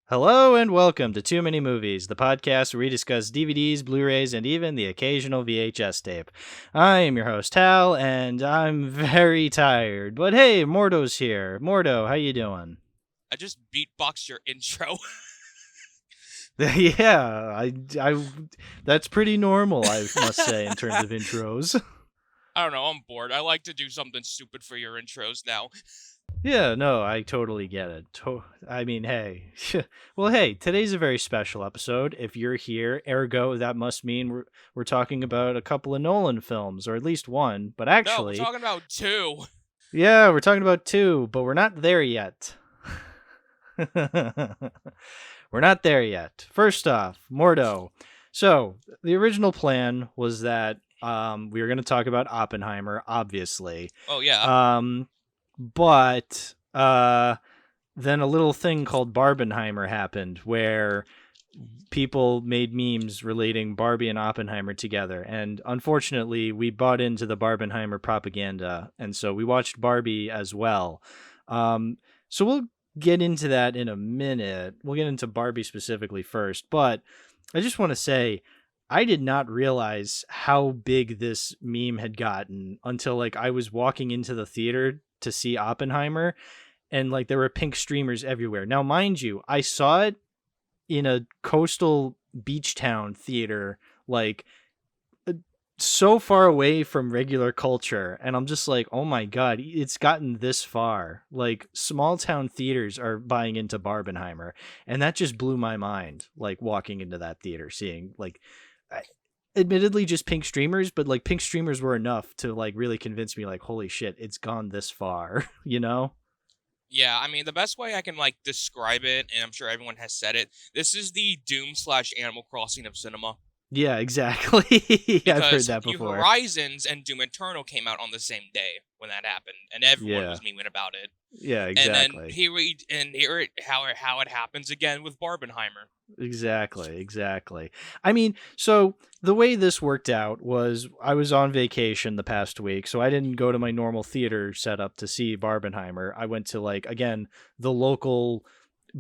Hello and welcome to Too Many Movies, the podcast where we discuss DVDs, Blu-rays, and even the occasional VHS tape. I am your host, Hal, and I'm very tired. But hey, Mordo's here. Mordo, how you doing? I just beatboxed your intro. Yeah, I that's pretty normal, I must say, in terms of intros. I don't know, I'm bored. I like to do something stupid for your intros now. Yeah, no, I totally get it. I mean, hey. Well, hey, today's a very special episode. If you're here, ergo, that must mean we're talking about a couple of Nolan films, or at least one, but actually... No, we're talking about two. Yeah, we're talking about two, but we're not there yet. We're not there yet. First off, Mordo. So, the original plan was that we were going to talk about Oppenheimer, obviously. Oh, yeah. But then a little thing called Barbenheimer happened where people made memes relating Barbie and Oppenheimer together. And unfortunately, we bought into the Barbenheimer propaganda. And so we watched Barbie as well. So we'll get into that in a minute. We'll get into Barbie specifically first. But I just want to say, I did not realize how big this meme had gotten until I was walking into the theater to see Oppenheimer, and there were pink streamers everywhere. Now, mind you, I saw it in a coastal beach town theater, so far away from regular culture, and I'm just like, oh my god, it's gotten this far. Small town theaters are buying into Barbenheimer, and that just blew my mind. Walking into that theater, seeing admittedly just pink streamers, but pink streamers were enough to really convince me holy shit, it's gone this far, you know? Yeah, I mean, the best way I can describe it, and I'm sure everyone has said it, this is the Doom/Animal Crossing of cinema. Yeah, exactly. I've heard that before. New Horizons and Doom Eternal came out on the same day when that happened, and everyone was memeing about it. Yeah, exactly. And then here how it happens again with Barbenheimer. Exactly. I mean, so the way this worked out was I was on vacation the past week, so I didn't go to my normal theater setup to see Barbenheimer. I went to the local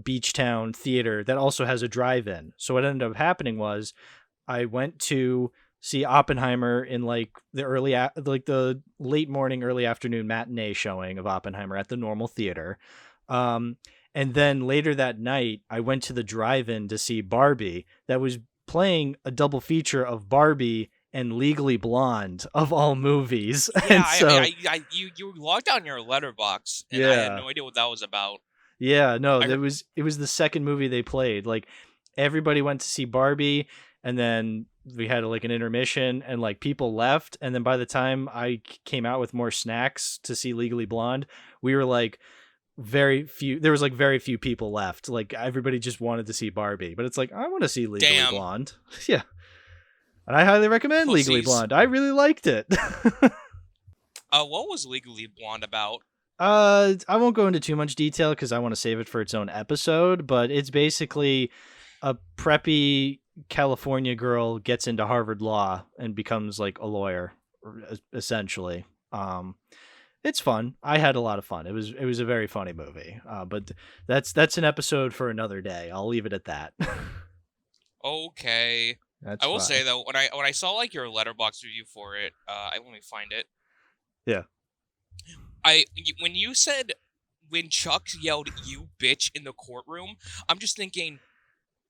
beach town theater that also has a drive-in. So what ended up happening was I went to see Oppenheimer in the late morning, early afternoon matinee showing of Oppenheimer at the normal theater. And then later that night, I went to the drive-in to see Barbie that was playing a double feature of Barbie and Legally Blonde of all movies. Yeah, and you logged on your letterbox, and I had no idea what that was about. Yeah, no, it was the second movie they played. Everybody went to see Barbie, and then we had an intermission, and people left. And then by the time I came out with more snacks to see Legally Blonde, we were very few. There was very few people left. Everybody just wanted to see Barbie, but it's I want to see Legally Blonde. Yeah, and I highly recommend Legally Blonde. I really liked it. What was Legally Blonde about? I won't go into too much detail because I want to save it for its own episode. But it's basically a preppy California girl gets into Harvard Law and becomes a lawyer, essentially. It's fun. I had a lot of fun. It was a very funny movie. But that's an episode for another day. I'll leave it at that. Okay. I will say though, when I saw your letterbox review for it, let me find it. Yeah. When you said when Chuck yelled "you bitch" in the courtroom, I'm just thinking,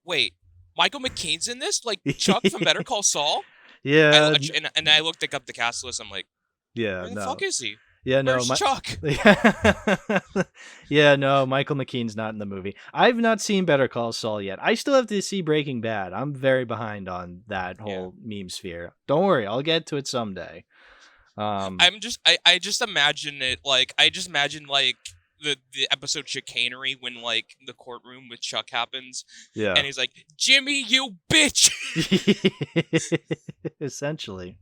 wait, Michael McKean's in this? Chuck from Better Call Saul? Yeah. And I looked up the cast list. I'm like, yeah, where the fuck is he? Yeah, Where's Chuck? Yeah, no, Michael McKean's not in the movie. I've not seen Better Call Saul yet. I still have to see Breaking Bad. I'm very behind on that whole meme sphere. Don't worry, I'll get to it someday. I just imagine it the episode Chicanery when the courtroom with Chuck happens. Yeah. And he's like, Jimmy, you bitch. Essentially.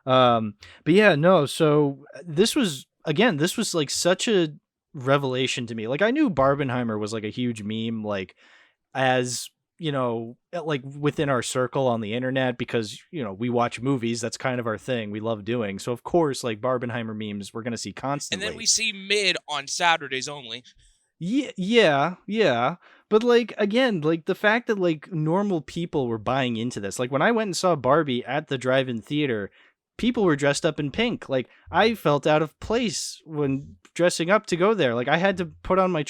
But yeah, no, so this was such a revelation to me. I knew Barbenheimer was a huge meme, as like within our circle on the internet, because, we watch movies. That's kind of our thing. We love doing. So of course, like Barbenheimer memes, we're going to see And constantly. then we see Mid on Saturdays only. Yeah. But like, again, like the fact that like normal people were buying into this, like when I went and saw Barbie at the drive-in theater, people were dressed up in pink. Like I felt out of place when dressing up to go there. Like I had to put on my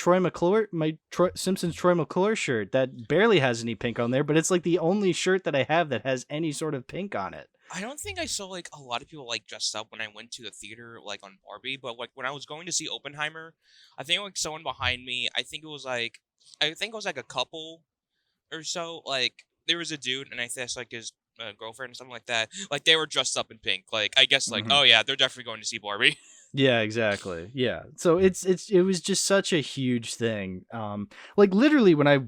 Simpsons Troy McClure shirt that barely has any pink on there, but it's like the only shirt that I have that has any sort of pink on it. I don't think I saw like a lot of people like dressed up when I went to the theater like on Barbie, but like when I was going to see Oppenheimer, I think like someone behind me, I think it was like a couple or so. Like there was a dude, and I think that's like his girlfriend or something like that. Like they were dressed up in pink. Like I guess like oh yeah, they're definitely going to see Barbie. Yeah, exactly. Yeah. So it was just such a huge thing. Like literally when I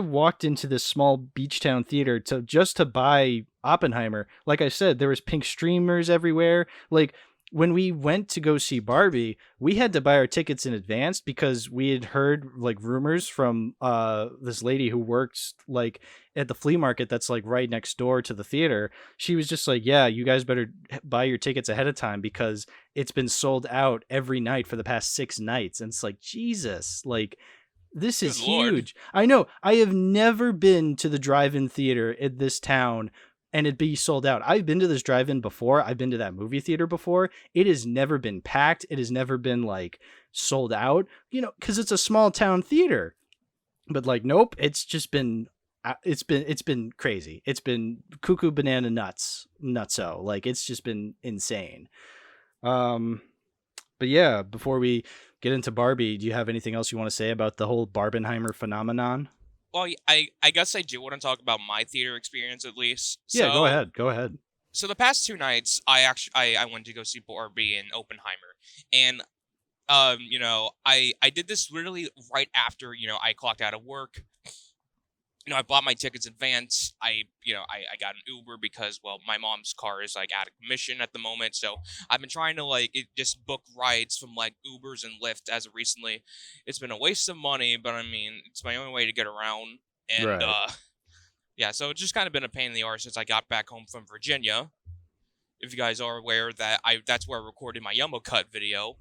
walked into this small beach town theater to buy Oppenheimer, like I said, there was pink streamers everywhere. Like when we went to go see Barbie, we had to buy our tickets in advance because we had heard like rumors from this lady who works like at the flea market that's like right next door to the theater. She was just like, yeah, you guys better buy your tickets ahead of time because it's been sold out every night for the past 6 nights. And it's like, Jesus, like this is huge. I know. I have never been to the drive-in theater in this town and it'd be sold out. I've been to this drive-in before. I've been to that movie theater before. It has never been packed. It has never been like sold out, because it's a small town theater. But like, nope, it's just been, it's been crazy. It's been cuckoo banana nutso. Like it's just been insane. But yeah, before we get into Barbie, do you have anything else you want to say about the whole Barbenheimer phenomenon? Well, I guess I do want to talk about my theater experience at least. Yeah, go ahead. So the past 2 nights, I went to go see Barbie and Oppenheimer, and I did this literally right after I clocked out of work. I bought my tickets in advance. I got an Uber because, well, my mom's car is like out of commission at the moment. So I've been trying to just book rides from like Ubers and Lyft as of recently. It's been a waste of money, but I mean, it's my only way to get around. And, right. Yeah, so it's just kind of been a pain in the arse since I got back home from Virginia. If you guys are aware that that's where I recorded my Yummo Cut video.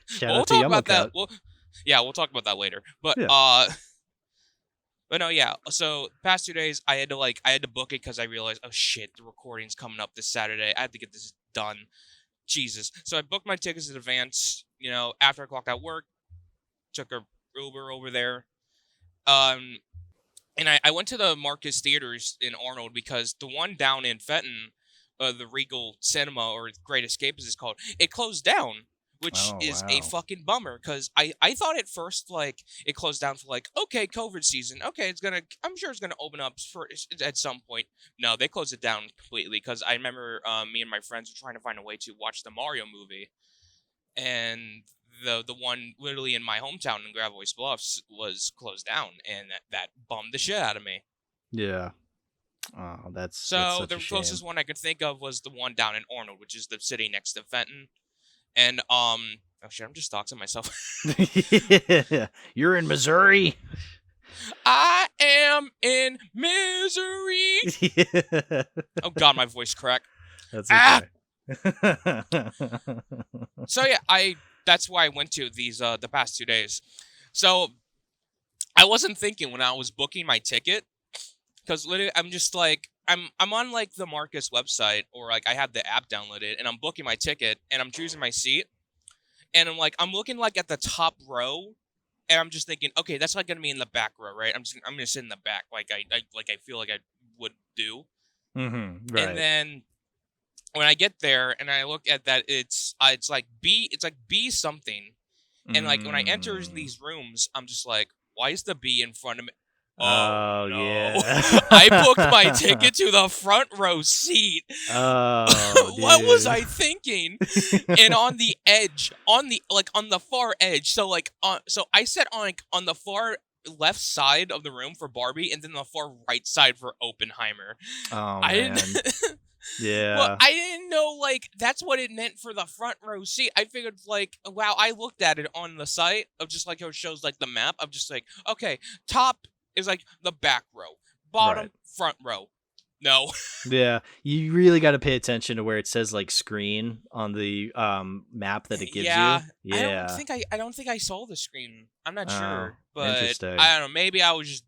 Shout out to Yummo Cut. We'll talk about that later. But, yeah. But no, yeah. So past 2 days, I had to book it because I realized, oh shit, the recording's coming up this Saturday. I have to get this done. Jesus. So I booked my tickets in advance. After I clocked out work, took a Uber over there. And I went to the Marcus Theaters in Arnold because the one down in Fenton, the Regal Cinema or Great Escape as it's called, it closed down. Which is a fucking bummer, because I thought at first, it closed down for, okay, COVID season. Okay, I'm sure it's gonna open up at some point. No, they closed it down completely, because I remember me and my friends were trying to find a way to watch the Mario movie. And the one literally in my hometown in Gravois Bluffs was closed down, and that bummed the shit out of me. Yeah. Oh, that's so the closest one I could think of was the one down in Arnold, which is the city next to Fenton. And, oh shit, I'm just doxing myself. Yeah. You're in Missouri? I am in misery. Yeah. Oh god, my voice cracked. That's okay. So yeah, that's why I went to these, the past 2 days. So, I wasn't thinking when I was booking my ticket, because literally, I'm just I'm on the Marcus website, or I have the app downloaded, and I'm booking my ticket, and I'm choosing my seat, and I'm looking at the top row, and I'm just thinking, okay, that's gonna be in the back row, right? I'm gonna sit in the back, I feel like I would do. Mm-hmm, right. And then when I get there and I look at that, it's B something, and when I enter these rooms, I'm just like, why is the B in front of me? Oh no. Yeah. I booked my ticket to the front row seat. Oh, what was I thinking? And on the edge, on the far edge. So so I sat on the far left side of the room for Barbie, and then the far right side for Oppenheimer. Oh, I man. didn't Well, Yeah. I didn't know, like, that's what it meant for the front row seat. I figured, like, wow, I looked at it on the site of just, like, how it shows, like, the map. I'm just like, okay, top is, like, the back row. Right. Bottom, front row. No. Yeah. You really got to pay attention to where it says like screen on the map that it gives Yeah, you. Yeah. I don't think I saw the screen. I'm not Oh, sure, but interesting. I don't know. Maybe I was just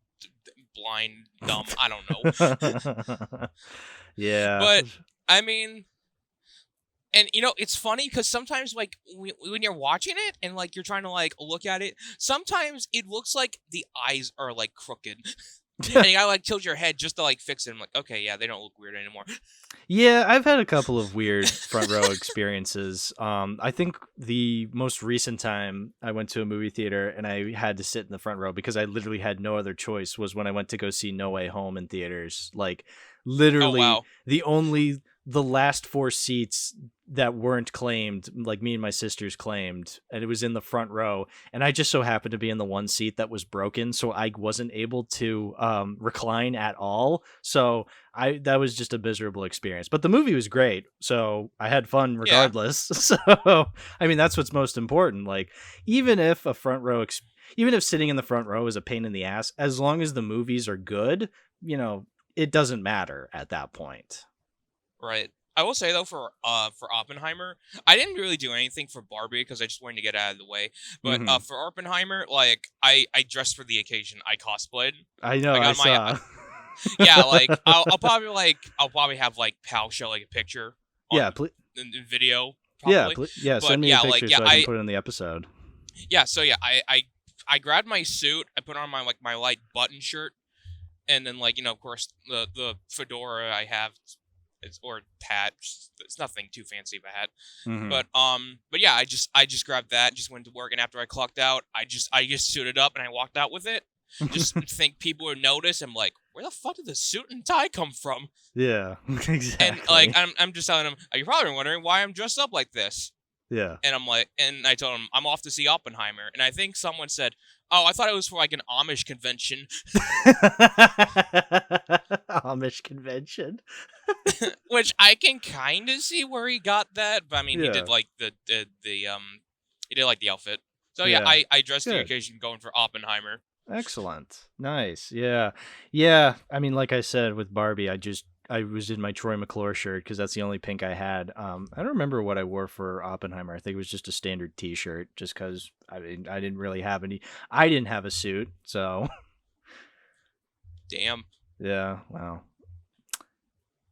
blind, dumb. I don't know. Yeah. But I mean, and it's funny because sometimes like when you're watching it and like you're trying to like look at it, sometimes it looks like the eyes are like crooked. And you gotta like tilt your head just to like fix it. I'm like, okay, yeah, they don't look weird anymore. Yeah, I've had a couple of weird front row experiences. I think the most recent time I went to a movie theater and I had to sit in the front row because I literally had no other choice was when I went to go see No Way Home in theaters. Like, Oh literally, wow. the last four seats that weren't claimed, like me and my sisters claimed, and it was in the front row. And I just so happened to be in the one seat that was broken, so I wasn't able to recline at all. So that was just a miserable experience. But the movie was great, so I had fun Yeah. regardless. So I mean, that's what's most important. Like, even if even if sitting in the front row is a pain in the ass, as long as the movies are good, it doesn't matter at that point. Right. I will say though, for Oppenheimer, I didn't really do anything for Barbie because I just wanted to get out of the way. But Hmm. for Oppenheimer, like I dressed for the occasion. I cosplayed. I know, I I got my saw. yeah. Like I'll probably have like Pal show like a picture Yeah, on in video yeah, probably. yeah. But Send me a yeah, like picture so I can put it in the episode. so yeah, I grabbed my suit. I put on my light button shirt, and then like of course the fedora I have. It's or hat. It's nothing too fancy of a hat. Hmm. But yeah, I just grabbed that, just went to work, and after I clocked out, I just suited up and I walked out with it. Just think people would notice. I'm like, where the fuck did the suit and tie come from? Yeah, And like exactly. I'm just telling them, you're probably wondering why I'm dressed up like this. Yeah. And I'm like, and I told them I'm off to see Oppenheimer, and I think someone said, oh, I thought it was for like an Amish convention. Amish convention. Which I can kind of see where he got that, but I mean, he Yeah. did like he did like the outfit. So yeah, Yeah. I dressed the Good. occasion going for Oppenheimer. Excellent. Nice. Yeah. Yeah. I mean, like I said with Barbie, I was in my Troy McClure shirt because that's the only pink I had. I don't remember what I wore for Oppenheimer. I think it was just a standard T-shirt, just because I mean I didn't really have any. I didn't have a suit, so Damn. yeah. Wow.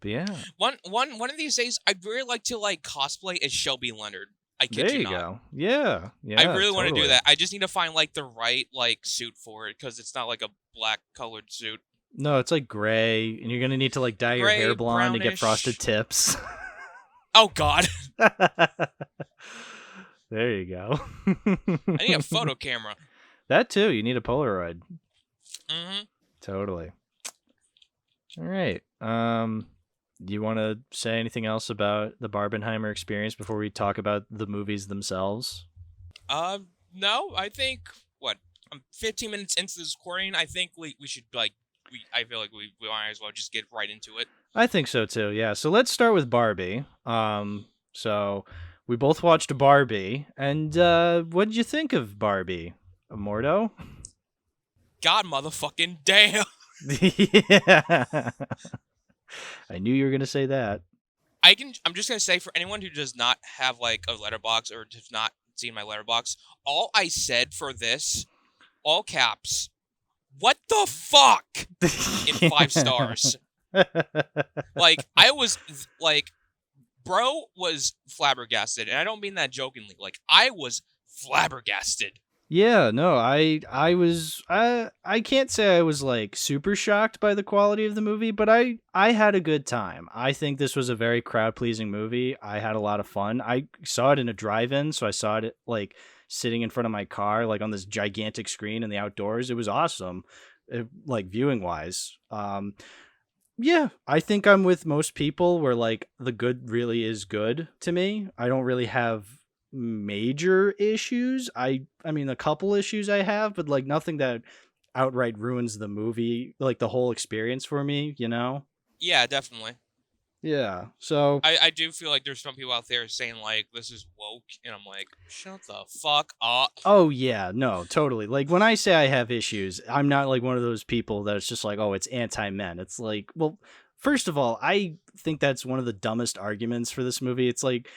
But yeah, One of these days, I'd really like to like cosplay as Shelby Leonard. I kid there you you not. go. Yeah. I Yeah. really want to do Totally. that. I just need to find like the right like suit for it because it's not like a black colored suit. No, it's like gray, and you're gonna need to like dye your Gray, hair blonde to get frosted brownish. tips. Oh God, There you go. I need a photo camera. That too. You need a Polaroid. Hmm. Totally. All right. Do you want to say anything else about the Barbenheimer experience before we talk about the movies themselves? No, I think what I'm 15 minutes into this recording. I think we should like I feel like we might as well just get right into it. I think so too. Yeah. So let's start with Barbie. So we both watched Barbie, and what did you think of Barbie, Mordo? God motherfucking damn. Yeah. I knew you were gonna say that. I'm just gonna say for anyone who does not have like a letterbox or has not seen my letterbox, all I said for this, all caps, what the fuck in 5 stars. Like I was like, bro was flabbergasted, and I don't mean that jokingly. Like I was flabbergasted. Yeah, no, I can't say I was like super shocked by the quality of the movie, but I had a good time. I think this was a very crowd-pleasing movie. I had a lot of fun. I saw it in a drive-in, so I saw it like sitting in front of my car like on this gigantic screen in the outdoors. It was awesome. Like viewing wise. Yeah, I think I'm with most people where like the good really is good to me. I don't really have major issues. I mean a couple issues I have, but like nothing that outright ruins the movie, like the whole experience for me, you know? Yeah, definitely. Yeah. So I do feel like there's some people out there saying like this is woke, and I'm like, shut the fuck up. oh yeah, no, totally. Like when I say I have issues, I'm not like one of those people that's just like, oh, it's anti-men. It's like, well, first of all, I think that's one of the dumbest arguments for this movie. It's like,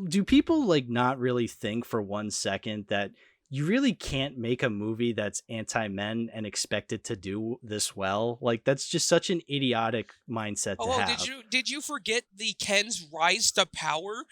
do people like not really think for 1 second that you really can't make a movie that's anti-men and expect it to do this well? Like that's just such an idiotic mindset to Oh, have. did you forget the Ken's rise to power?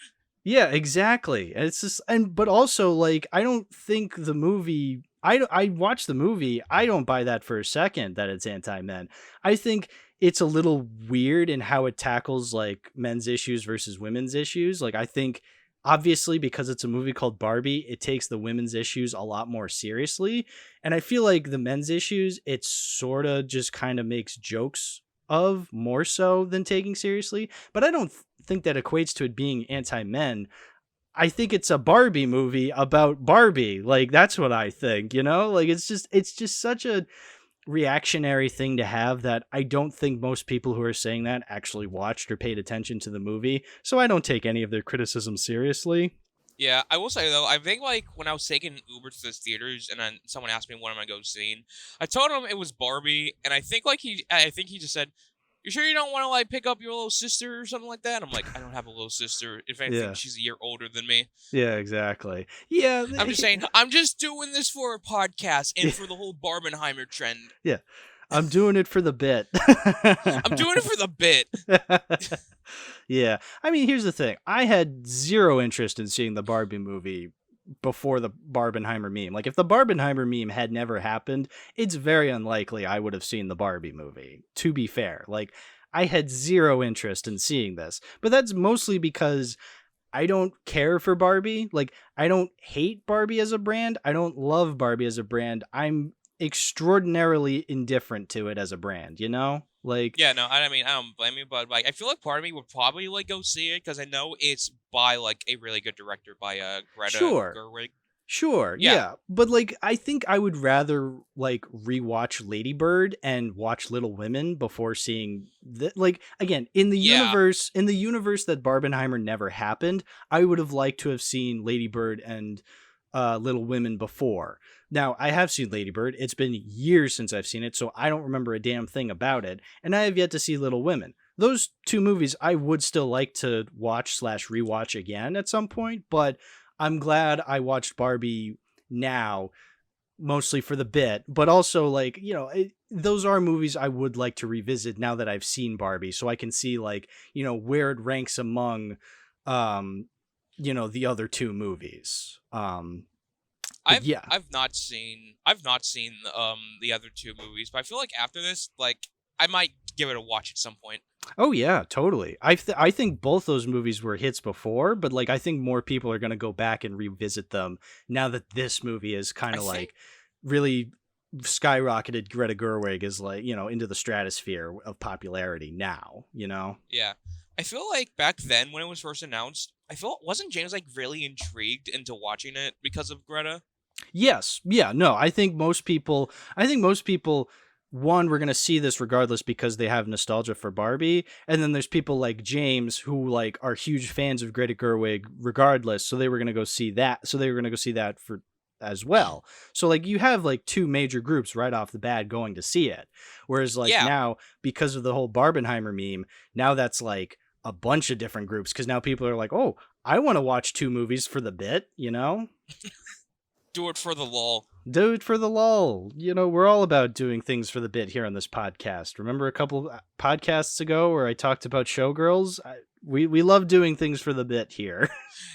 Yeah, exactly. And it's just, and but also like I don't think the movie. I watch the movie. I don't buy that for a second that it's anti-men. I think it's a little weird in how it tackles like men's issues versus women's issues. Like I think obviously because it's a movie called Barbie, it takes the women's issues a lot more seriously. And I feel like the men's issues, it sort of just kind of makes jokes of more so than taking seriously. But I don't think that equates to it being anti-men. I think it's a Barbie movie about Barbie. Like that's what I think, you know? Like it's just such a reactionary thing to have that I don't think most people who are saying that actually watched or paid attention to the movie. So I don't take any of their criticism seriously. Yeah, I will say though, I think like when I was taking Uber to the theaters, and then someone asked me what am I going seeing, I told him it was Barbie, and I think he just said, "You sure you don't want to like pick up your little sister or something like that?" I'm like, I don't have a little sister. If anything, Yeah. she's a year older than me. Yeah, exactly. Yeah. I'm just saying, I'm just doing this for a podcast and for the whole Barbenheimer trend. Yeah. I'm doing it for the bit. I'm doing it for the bit. Yeah. I mean, here's the thing. I had zero interest in seeing the Barbie movie before the Barbenheimer meme. Like, if the Barbenheimer meme had never happened, it's very unlikely I would have seen the Barbie movie, to be fair. Like, I had zero interest in seeing this. But that's mostly because I don't care for Barbie. Like, I don't hate Barbie as a brand. I don't love Barbie as a brand. I'm extraordinarily indifferent to it as a brand, you know? Like, Yeah, no, I mean, I don't blame you, but like, I feel like part of me would probably like go see it because I know it's by like a really good director by Greta sure. Gerwig. Sure, Yeah, yeah. But like I think I would rather like rewatch Lady Bird and watch Little Women before seeing like again, yeah. in the universe that Barbenheimer never happened, I would have liked to have seen Lady Bird and Little Women before. Now, I have seen Lady Bird. It's been years since I've seen it, so I don't remember a damn thing about it, and I have yet to see Little Women. Those two movies I would still like to watch slash rewatch again at some point, but I'm glad I watched Barbie now, mostly for the bit, but also like, you know, those are movies I would like to revisit now that I've seen Barbie, so I can see like, you know, where it ranks among, um, you know, the other two movies. But yeah. I've not seen the other two movies, but I feel like after this, like I might give it a watch at some point. Oh yeah, totally. I think both those movies were hits before, but like I think more people are going to go back and revisit them now that this movie is kind I of think like really skyrocketed Greta Gerwig is like, you know, into the stratosphere of popularity now, you know? yeah. I feel like back then when it was first announced, I feel wasn't James like really intrigued into watching it because of Greta? Yes. Yeah, no, I think most people one we're going to see this regardless because they have nostalgia for Barbie, and then there's people like James who like are huge fans of Greta Gerwig regardless, so they were going to go see that. So they were going to go see that for as well. So like you have like two major groups right off the bat going to see it. Whereas like Yeah. now because of the whole Barbenheimer meme, now that's like a bunch of different groups cuz now people are like, "Oh, I want to watch two movies for the bit," you know? Do it for the lol. Do it for the lull. You know, we're all about doing things for the bit here on this podcast. Remember a couple podcasts ago where I talked about showgirls? We love doing things for the bit here.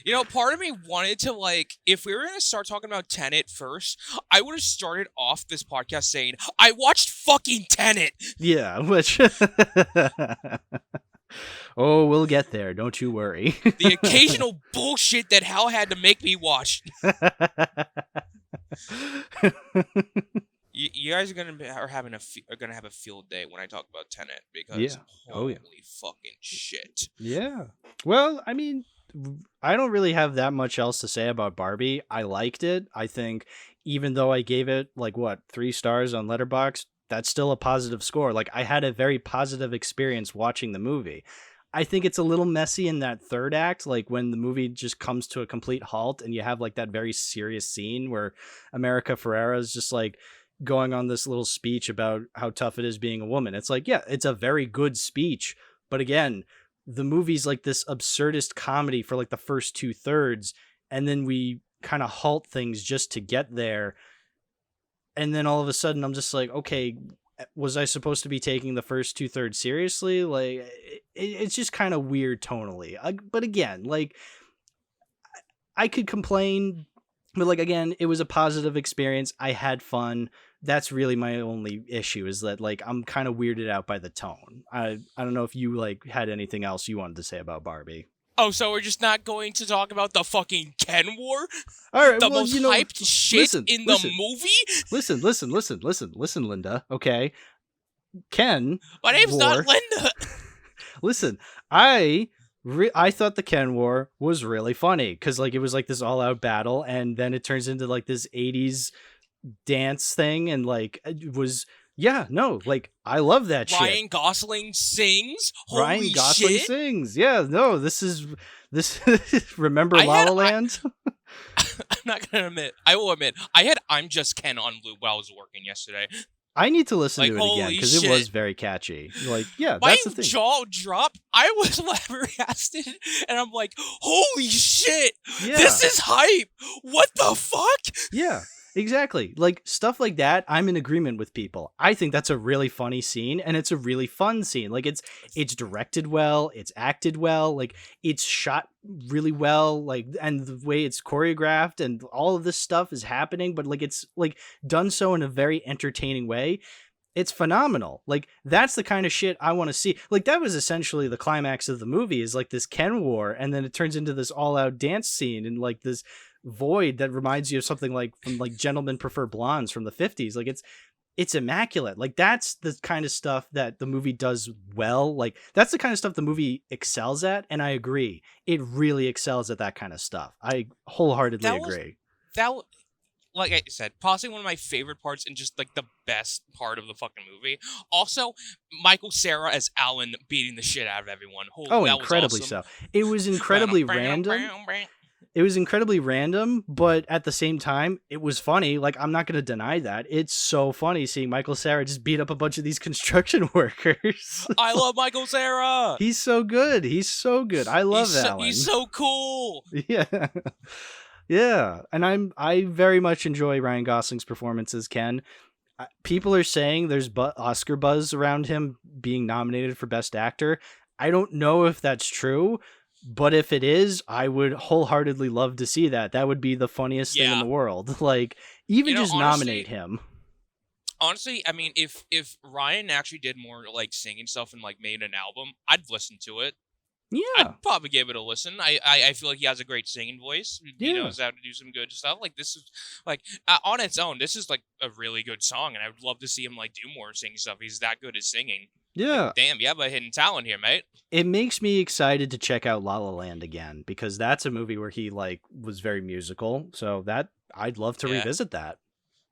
You know, part of me wanted to like, if we were gonna start talking about Tenet first, I would have started off this podcast saying, "I watched fucking Tenet." Yeah, which oh, we'll get there. Don't you worry. The occasional bullshit that Hal had to make me watch. You guys are gonna have a field day when I talk about Tenet because Yeah. Oh, holy yeah. fucking shit. Yeah. Well, I mean, I don't really have that much else to say about Barbie. I liked it. I think even though I gave it like what, 3 stars on Letterboxd, that's still a positive score. Like I had a very positive experience watching the movie. I think it's a little messy in that third act, like when the movie just comes to a complete halt and you have like that very serious scene where America Ferrera is just like going on this little speech about how tough it is being a woman. It's like, yeah, it's a very good speech. But again, the movie's like this absurdist comedy for like the first 2/3. And then we kind of halt things just to get there. And then all of a sudden I'm just like, okay, was I supposed to be taking the first 2/3 seriously? Like, it's just kind of weird tonally. But again, like, I could complain, but like, again, it was a positive experience. I had fun. That's really my only issue, is that like I'm kind of weirded out by the tone. I don't know if you like had anything else you wanted to say about Barbie. Oh, so we're just not going to talk about the fucking Ken War? All right, The well, most you know, hyped shit in the movie? Listen, Linda. Okay, Ken. My name's War. not Linda. Listen, I thought the Ken War was really funny because like it was like this all out battle, and then it turns into like this 80s dance thing, and like it was, yeah, no, like I love that shit. Ryan Gosling sings. Holy Ryan Gosling shit. sings. Yeah, no, this remember La La Land? I'm not gonna admit. I will admit. I had "I'm Just Ken" on loop while I was working yesterday. I need to listen Like, to it again because it was very catchy. Like, yeah, My that's the thing. jaw dropped. I was flabbergasted, and I'm like, "Holy shit! Yeah. This is hype! What the fuck?" Yeah, exactly. Like stuff like that, I'm in agreement with people. I think that's a really funny scene, and it's a really fun scene. Like it's directed well, it's acted well, like it's shot really well, like, and the way it's choreographed and all of this stuff is happening, but like it's like done so in a very entertaining way. It's phenomenal. Like that's the kind of shit I want to see. Like that was essentially the climax of the movie, is like this Ken War, and then it turns into this all-out dance scene and like this void that reminds you of something like from like Gentlemen Prefer Blondes from the 50s. Like it's immaculate. Like that's the kind of stuff that the movie does well. Like that's the kind of stuff the movie excels at, and I agree, it really excels at that kind of stuff. I wholeheartedly agree. Like I said, possibly one of my favorite parts and just like the best part of the fucking movie. Also, Michael Cera as Alan beating the shit out of everyone. That incredibly was awesome. so. It was incredibly random. It was incredibly random, but at the same time, it was funny. Like, I'm not going to deny that. It's so funny seeing Michael Cera just beat up a bunch of these construction workers. I love Michael Cera. He's so good. He's so good. I love Alan. He's so cool. Yeah. Yeah. And I very much enjoy Ryan Gosling's performance as Ken. People are saying there's Oscar buzz around him being nominated for Best Actor. I don't know if that's true, but if it is, I would wholeheartedly love to see that. That would be the funniest thing in the world. Like, even just honestly, nominate him. Honestly, I mean, if Ryan actually did more like singing stuff and like made an album, I'd listen to it. Yeah, I'd probably give it a listen. I feel like he has a great singing voice. Yeah. He knows how to do some good stuff. Like this is like on its own, this is like a really good song, and I would love to see him like do more singing stuff. He's that good at singing. Yeah. Like, damn, you have a hidden talent here, mate. It makes me excited to check out La La Land again, because that's a movie where he like was very musical. So that I'd love to revisit that.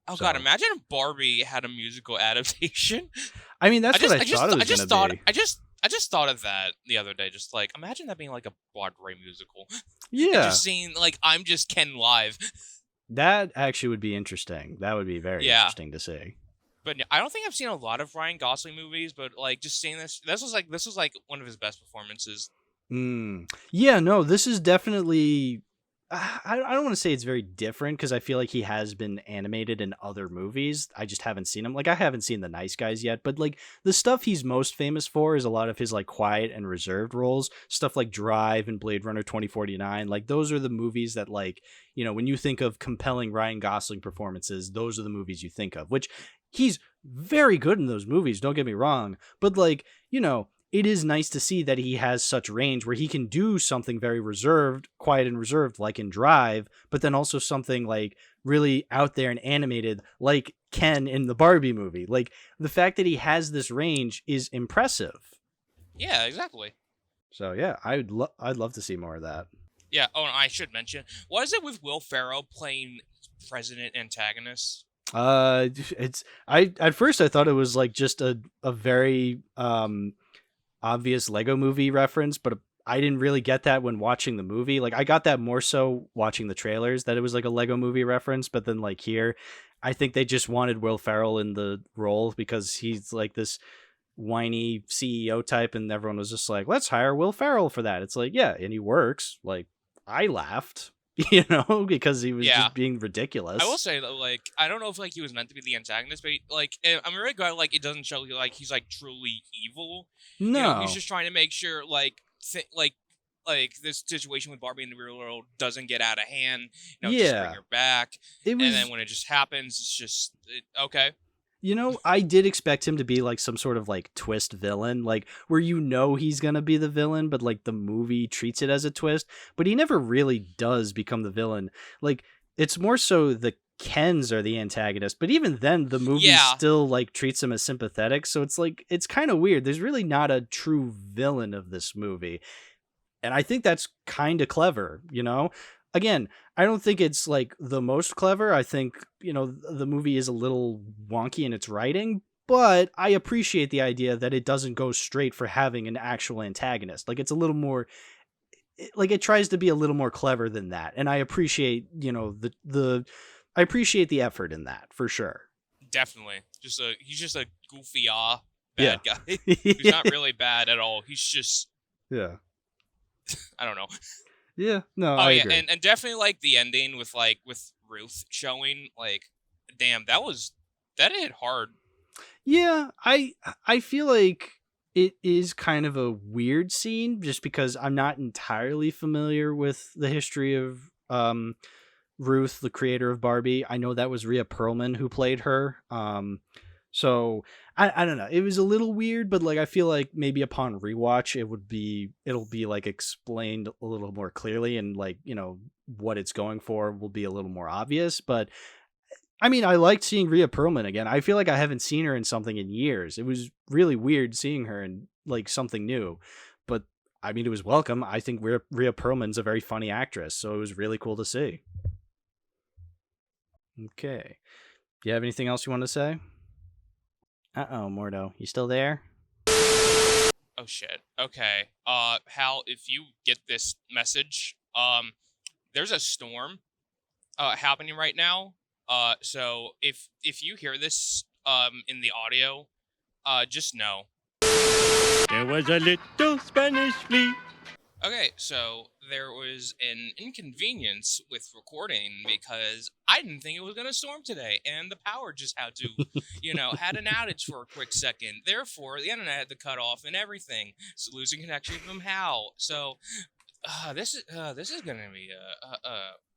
Oh god, imagine if Barbie had a musical adaptation. I mean, that's what I thought it was going to be. I just thought of that the other day. Just like, imagine that being like a Broadway musical. Yeah. Just seeing like I'm Just Ken live. That actually would be interesting. That would be very interesting to see. But I don't think I've seen a lot of Ryan Gosling movies, but like just seeing this was like one of his best performances. Yeah, no, this is definitely. I don't want to say it's very different, because I feel like he has been animated in other movies. I just haven't seen him. Like, I haven't seen The Nice Guys yet, but like the stuff he's most famous for is a lot of his like quiet and reserved roles. Stuff like Drive and Blade Runner 2049. Like, those are the movies that, like, you know, when you think of compelling Ryan Gosling performances, those are the movies you think of, which he's very good in those movies. Don't get me wrong. But like, you know, it is nice to see that he has such range where he can do something very reserved, quiet and reserved, like in Drive, but then also something like really out there and animated, like Ken in the Barbie movie. Like, the fact that he has this range is impressive. Yeah, exactly. So yeah, I'd love to see more of that. Yeah. Oh, and I should mention, what is it with Will Ferrell playing president antagonist? At first I thought it was like just a very obvious Lego movie reference, but I didn't really get that when watching the movie. Like I got that more so watching the trailers, that it was like a Lego movie reference, but then like here, I think they just wanted Will Ferrell in the role because he's like this whiny CEO type, and everyone was just like, let's hire Will Ferrell for that. It's like, yeah, and he works. Like I laughed, because he was just being ridiculous. I will say though, like, I don't know if like he was meant to be the antagonist, but like, I'm really glad like it doesn't show like he's like truly evil. No, he's just trying to make sure like this situation with Barbie in the real world doesn't get out of hand. Just bring her back. And then when it just happens, it's just okay. I did expect him to be like some sort of like twist villain, like where he's gonna be the villain, but like the movie treats it as a twist. But he never really does become the villain. Like it's more so the Kens are the antagonist, but even then the movie still like treats him as sympathetic. So it's like it's kind of weird. There's really not a true villain of this movie, and I think that's kind of clever. Again, I don't think it's like the most clever. I think, the movie is a little wonky in its writing, but I appreciate the idea that it doesn't go straight for having an actual antagonist. Like it's a little more, like it tries to be a little more clever than that. And I appreciate, I appreciate the effort in that for sure. Definitely. He's just a goofy bad guy. He's not really bad at all. He's just, I don't know. Yeah, no, I agree. And definitely like the ending with Ruth showing, like, damn, that hit hard. Yeah, I feel like it is kind of a weird scene just because I'm not entirely familiar with the history of Ruth, the creator of Barbie. I know that was Rhea Perlman who played her. So I don't know. It was a little weird, but like I feel like maybe upon rewatch it'll be like explained a little more clearly, and like, what it's going for will be a little more obvious. But I mean, I liked seeing Rhea Perlman again. I feel like I haven't seen her in something in years. It was really weird seeing her in like something new. But I mean, it was welcome. I think Rhea Perlman's a very funny actress, so it was really cool to see. Okay. Do you have anything else you want to say? Uh-oh, Mordo. You still there? Oh, shit. Okay. Hal, if you get this message, there's a storm happening right now. So if you hear this in the audio, just know. There was a little Spanish flea. Okay, so there was an inconvenience with recording because I didn't think it was going to storm today, and the power just had to, had an outage for a quick second. Therefore, the internet had to cut off and everything. So losing connection from Hal. So this is going to be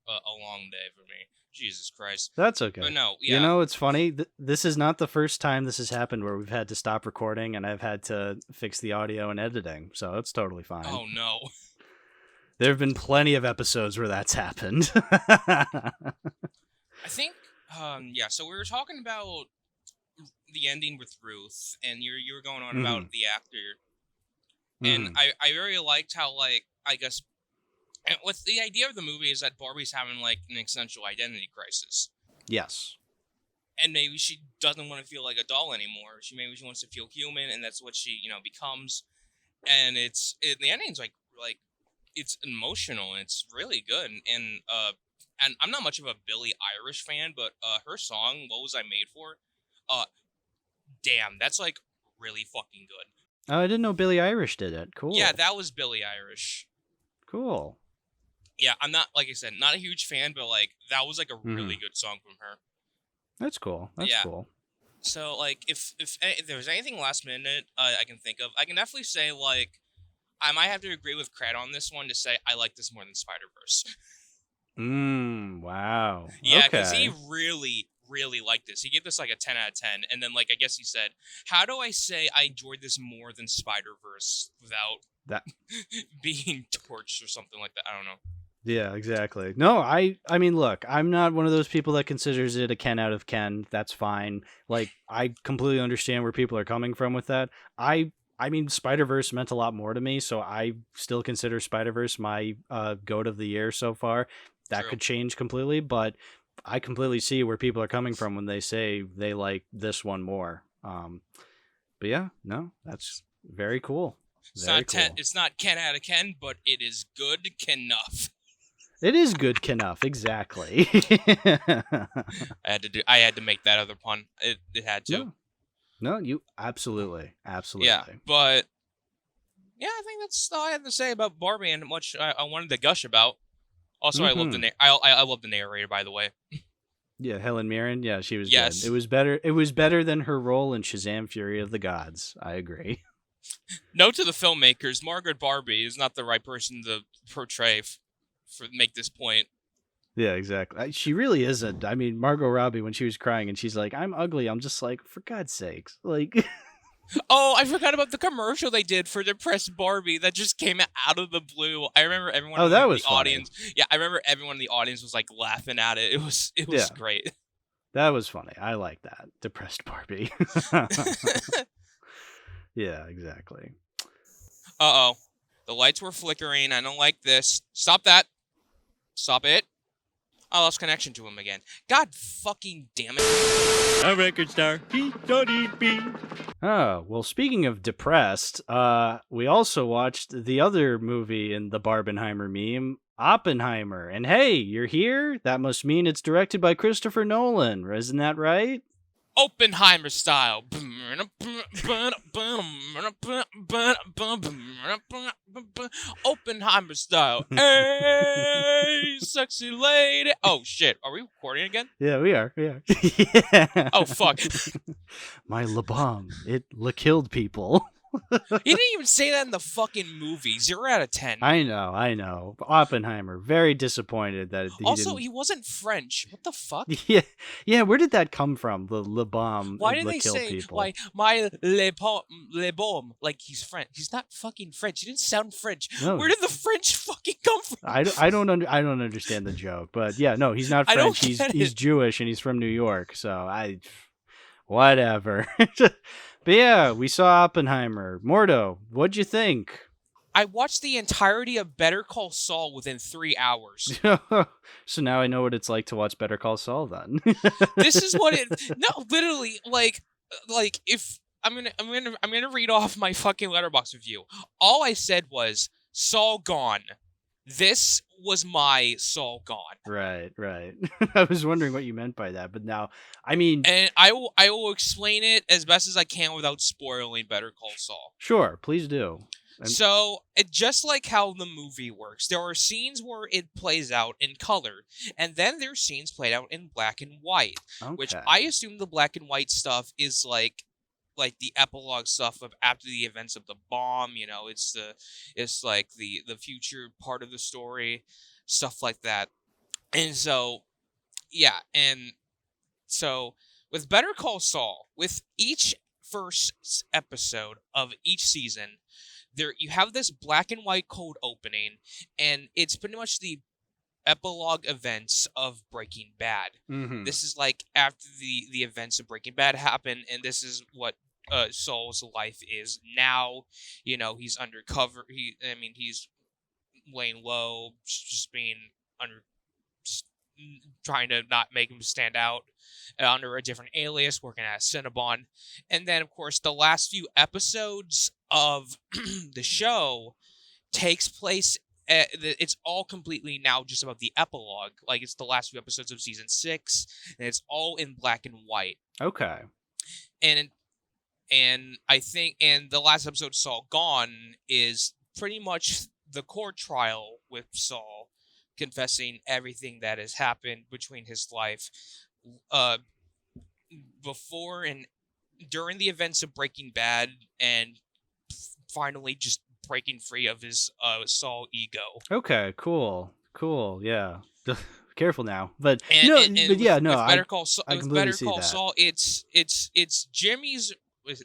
a long day for me. Jesus Christ. That's okay. But no, yeah. It's funny. This is not the first time this has happened where we've had to stop recording and I've had to fix the audio and editing. So it's totally fine. Oh, no. There have been plenty of episodes where that's happened. I think, so we were talking about the ending with Ruth, and you were going on about the actor. And I really liked how, like, I guess, and with the idea of the movie is that Barbie's having, like, an existential identity crisis. Yes. And maybe she doesn't want to feel like a doll anymore. Maybe she wants to feel human, and that's what she, becomes. And the ending's, like, it's emotional, and it's really good. And I'm not much of a Billie Eilish fan, but her song, What Was I Made For? Damn, that's, like, really fucking good. Oh, I didn't know Billie Eilish did it. Cool. Yeah, that was Billie Eilish. Cool. Yeah, I'm not, like I said, not a huge fan, but, like, that was, like, a really good song from her. That's cool. That's cool. So, like, if there's anything last minute I can think of, I can definitely say, like, I might have to agree with Cred on this one to say I like this more than Spider-Verse. Wow. Yeah, because he really, really liked this. He gave this, like, a 10 out of 10, and then, like, I guess he said, how do I say I enjoyed this more than Spider-Verse without that being torched or something like that? I don't know. Yeah, exactly. No, I mean, look, I'm not one of those people that considers it a Ken out of Ken. That's fine. Like, I completely understand where people are coming from with that. I mean, Spider-Verse meant a lot more to me, so I still consider Spider-Verse my GOAT of the year so far. That could change completely, but I completely see where people are coming from when they say they like this one more. But yeah, no, that's very cool. It's Very not cool. It's not 10 out of 10, but it is good enough. It is good enough, exactly. I had to make that other pun. It had to. No, you absolutely. Yeah, but yeah, I think that's all I have to say about Barbie and much I wanted to gush about. Also, I love I love the narrator, by the way. Yeah, Helen Mirren. Yeah, she was Yes. good. It was better. It was better than her role in Shazam: Fury of the Gods. I agree. Note to the filmmakers: Margaret Barbie is not the right person to portray make this point. Yeah, exactly. She really isn't. I mean, Margot Robbie, when she was crying and she's like, "I'm ugly," I'm just like, for God's sakes, like. Oh, I forgot about the commercial they did for Depressed Barbie that just came out of the blue. I remember everyone in the audience. Yeah, I remember everyone in the audience was like laughing at it. It was great. That was funny. I like that. Depressed Barbie. Yeah, exactly. Uh-oh. The lights were flickering. I don't like this. Stop that. Stop it. I lost connection to him again. God fucking damn it. A record star, he don't eat beef. Oh, well, speaking of depressed, we also watched the other movie in the Barbenheimer meme, Oppenheimer. And hey, you're here? That must mean it's directed by Christopher Nolan. Isn't that right? Oppenheimer style. Oppenheimer style. Hey, sexy lady. Oh, shit. Are we recording again? Yeah, we are. Yeah. Oh, fuck. My La Bombe. It killed people. He didn't even say that in the fucking movie. 0 out of 10. I know. Oppenheimer, very disappointed that he wasn't French. What the fuck? Yeah. Where did that come from? The Le Bombe. Why did they kill say people? like my Le Bombe? Like he's French. He's not fucking French. He didn't sound French. No. Where did the French fucking come from? I don't understand the joke, but yeah, no, he's not French. He's Jewish and he's from New York. So whatever. But yeah, we saw Oppenheimer. Mordo, what'd you think? I watched the entirety of Better Call Saul within 3 hours. So now I know what it's like to watch Better Call Saul then. This is what it no, literally, like if I'm gonna read off my fucking Letterboxd review. All I said was Saul gone. This was my Saul gone. Right. I was wondering what you meant by that, but now, I mean... And I will explain it as best as I can without spoiling Better Call Saul. Sure, please do. So, just like how the movie works, there are scenes where it plays out in color, and then there's scenes played out in black and white, which I assume the black and white stuff is like the epilogue stuff of after the events of the bomb, it's like the future part of the story, stuff like that. And so, yeah, and so with Better Call Saul, with each first episode of each season, there you have this black and white cold opening, and it's pretty much the epilogue events of Breaking Bad. Mm-hmm. This is like after the events of Breaking Bad happen, and this is what Saul's life is now. He's undercover. He's laying low, just being trying to not make him stand out under a different alias, working at Cinnabon. And then, of course, the last few episodes of the show takes place. It's all completely now just about the epilogue. Like, it's the last few episodes of season 6, and it's all in black and white. Okay. And I think, the last episode, Saul Gone, is pretty much the court trial with Saul confessing everything that has happened between his life before and during the events of Breaking Bad, and finally just breaking free of his Saul ego. Okay, cool, yeah. Careful now, but with Better Call that. Saul, it's Jimmy's.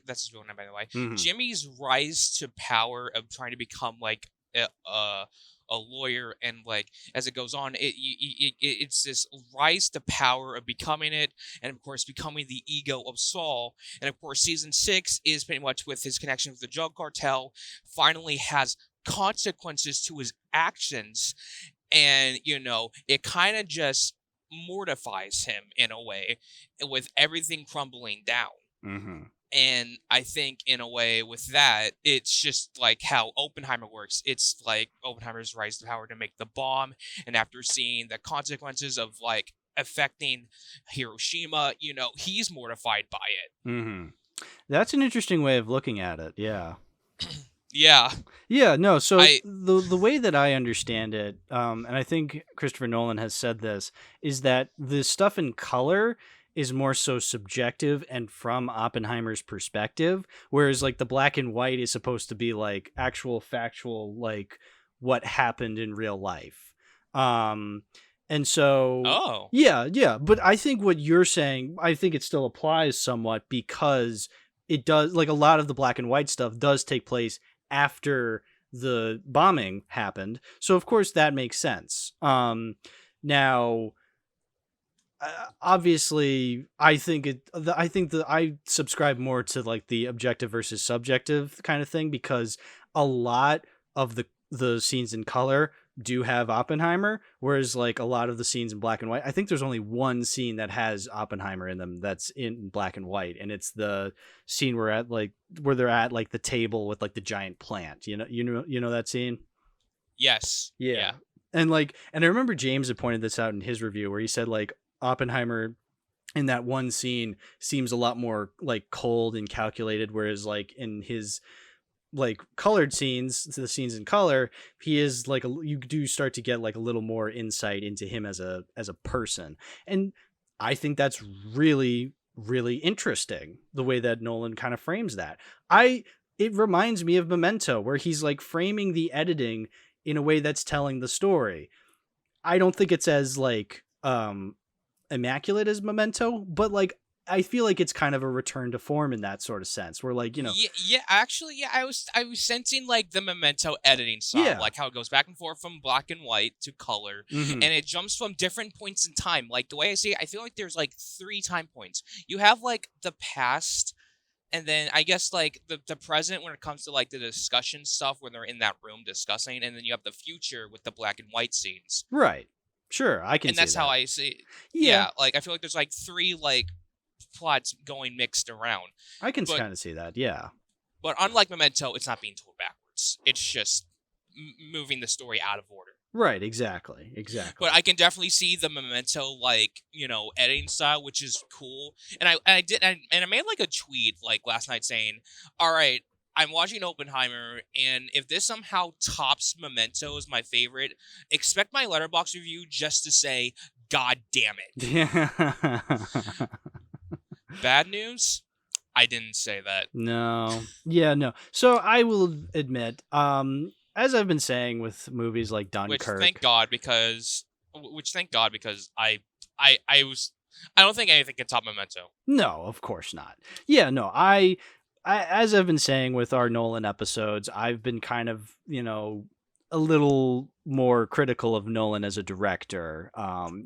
That's his real name, by the way. Mm-hmm. Jimmy's rise to power of trying to become like a lawyer, and like as it goes on, it's this rise to power of becoming it, and of course becoming the ego of Saul. And of course, season 6 is pretty much with his connection with the drug cartel. Finally, has consequences to his actions, and it kind of just mortifies him in a way, with everything crumbling down. Mm-hmm. And I think in a way with that, it's just like how Oppenheimer works. It's like Oppenheimer's rise to power to make the bomb. And after seeing the consequences of like affecting Hiroshima, he's mortified by it. Mm-hmm. That's an interesting way of looking at it. Yeah. Yeah. Yeah, no, so the way that I understand it, and I think Christopher Nolan has said this, is that the stuff in color is more so subjective and from Oppenheimer's perspective, whereas like the black and white is supposed to be like actual factual, like what happened in real life. And so, yeah, but I think what you're saying, I think it still applies somewhat because it does, like a lot of the black and white stuff does take place after the bombing happened. So of course that makes sense. Now, obviously, I subscribe more to like the objective versus subjective kind of thing because a lot of the scenes in color do have Oppenheimer, whereas like a lot of the scenes in black and white, I think there's only one scene that has Oppenheimer in them that's in black and white, and it's the scene where they're at like the table with like the giant plant. You know that scene? Yes. Yeah. And I remember James had pointed this out in his review where he said like Oppenheimer in that one scene seems a lot more like cold and calculated, whereas like in his like colored scenes, the scenes in color, he is like you do start to get like a little more insight into him as a person. And I think that's really, really interesting the way that Nolan kind of frames that. It reminds me of Memento, where he's like framing the editing in a way that's telling the story. I don't think it's as like immaculate as Memento, but like I feel like it's kind of a return to form in that sort of sense, where like, Actually, I was sensing like the Memento editing style, like how it goes back and forth from black and white to color, and it jumps from different points in time. Like the way I see it, I feel like there's like 3 time points. You have like the past, and then I guess like the present when it comes to like the discussion stuff when they're in that room discussing, and then you have the future with the black and white scenes. Right. Sure, I can. And that's how I see it. Yeah, like I feel like there's like 3 like plots going mixed around. I can kind of see that, yeah. But unlike Memento, it's not being told backwards. It's just moving the story out of order. Right, exactly. But I can definitely see the Memento, like, editing style, which is cool. And I made like a tweet like last night saying, all right, I'm watching Oppenheimer, and if this somehow tops Memento as my favorite, expect my Letterboxd review just to say, God damn it. Yeah. Bad news? I didn't say that. No. Yeah, no. So I will admit, as I've been saying with movies like Dunkirk, which thank God because I don't think anything can top Memento. No, of course not. Yeah, no. I as I've been saying with our Nolan episodes, I've been kind of, a little more critical of Nolan as a director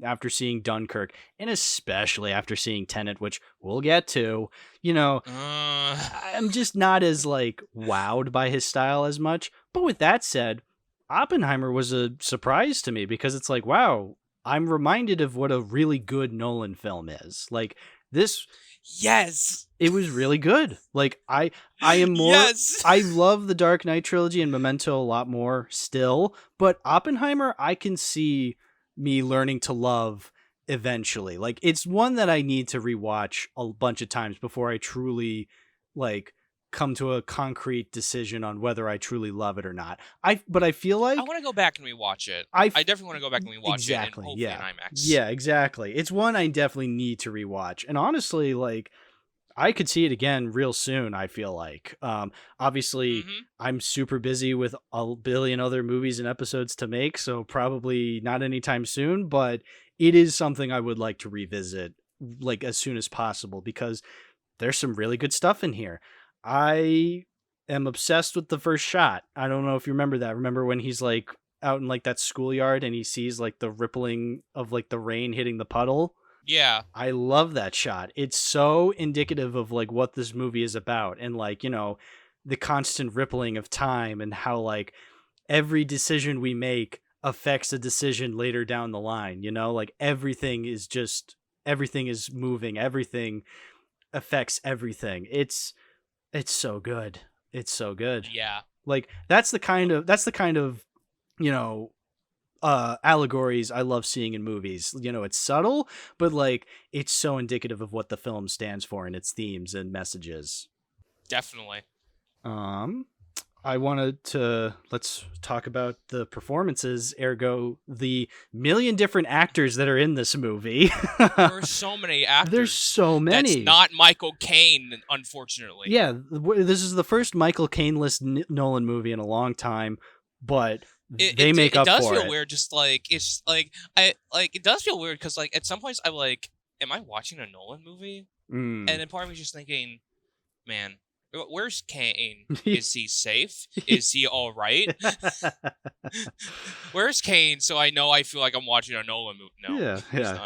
after seeing Dunkirk, and especially after seeing Tenet, which we'll get to. I'm just not as like wowed by his style as much. But with that said, Oppenheimer was a surprise to me because it's like, wow, I'm reminded of what a really good Nolan film is. Like this. Yes, it was really good. Like I am more. Yes. I love the Dark Knight trilogy and Memento a lot more still, but Oppenheimer I can see me learning to love eventually. Like it's one that I need to rewatch a bunch of times before I truly like come to a concrete decision on whether I truly love it or not. But I feel like I want to go back and rewatch it. I definitely want to go back and rewatch it and hopefully in IMAX. Yeah, exactly. It's one I definitely need to rewatch. And honestly, like I could see it again real soon, I feel like. Obviously, I'm super busy with a billion other movies and episodes to make, so probably not anytime soon, but it is something I would like to revisit like as soon as possible because there's some really good stuff in here. I am obsessed with the first shot. I don't know if you remember that. Remember when he's like out in like that schoolyard and he sees like the rippling of like the rain hitting the puddle? Yeah. I love that shot. It's so indicative of like what this movie is about and like, the constant rippling of time and how like every decision we make affects a decision later down the line, like everything is moving, everything affects everything. It's so good. It's so good. Yeah. Like that's the kind of you know allegories I love seeing in movies. You know, it's subtle, but like it's so indicative of what the film stands for and its themes and messages. Definitely. I wanted to let's talk about the performances, ergo the million different actors that are in this movie. There are so many actors. There's so many. That's not Michael Caine, unfortunately. Yeah, this is the first Michael Caine-less Nolan movie in a long time, but they make up for it. It does feel weird, just like it's like it does feel weird because like at some points I'm like, am I watching a Nolan movie? And then part of me is just thinking, man, where's Caine? Is he safe? Is he all right? Where's Caine? So I know I feel like I'm watching a Nolan movie. No,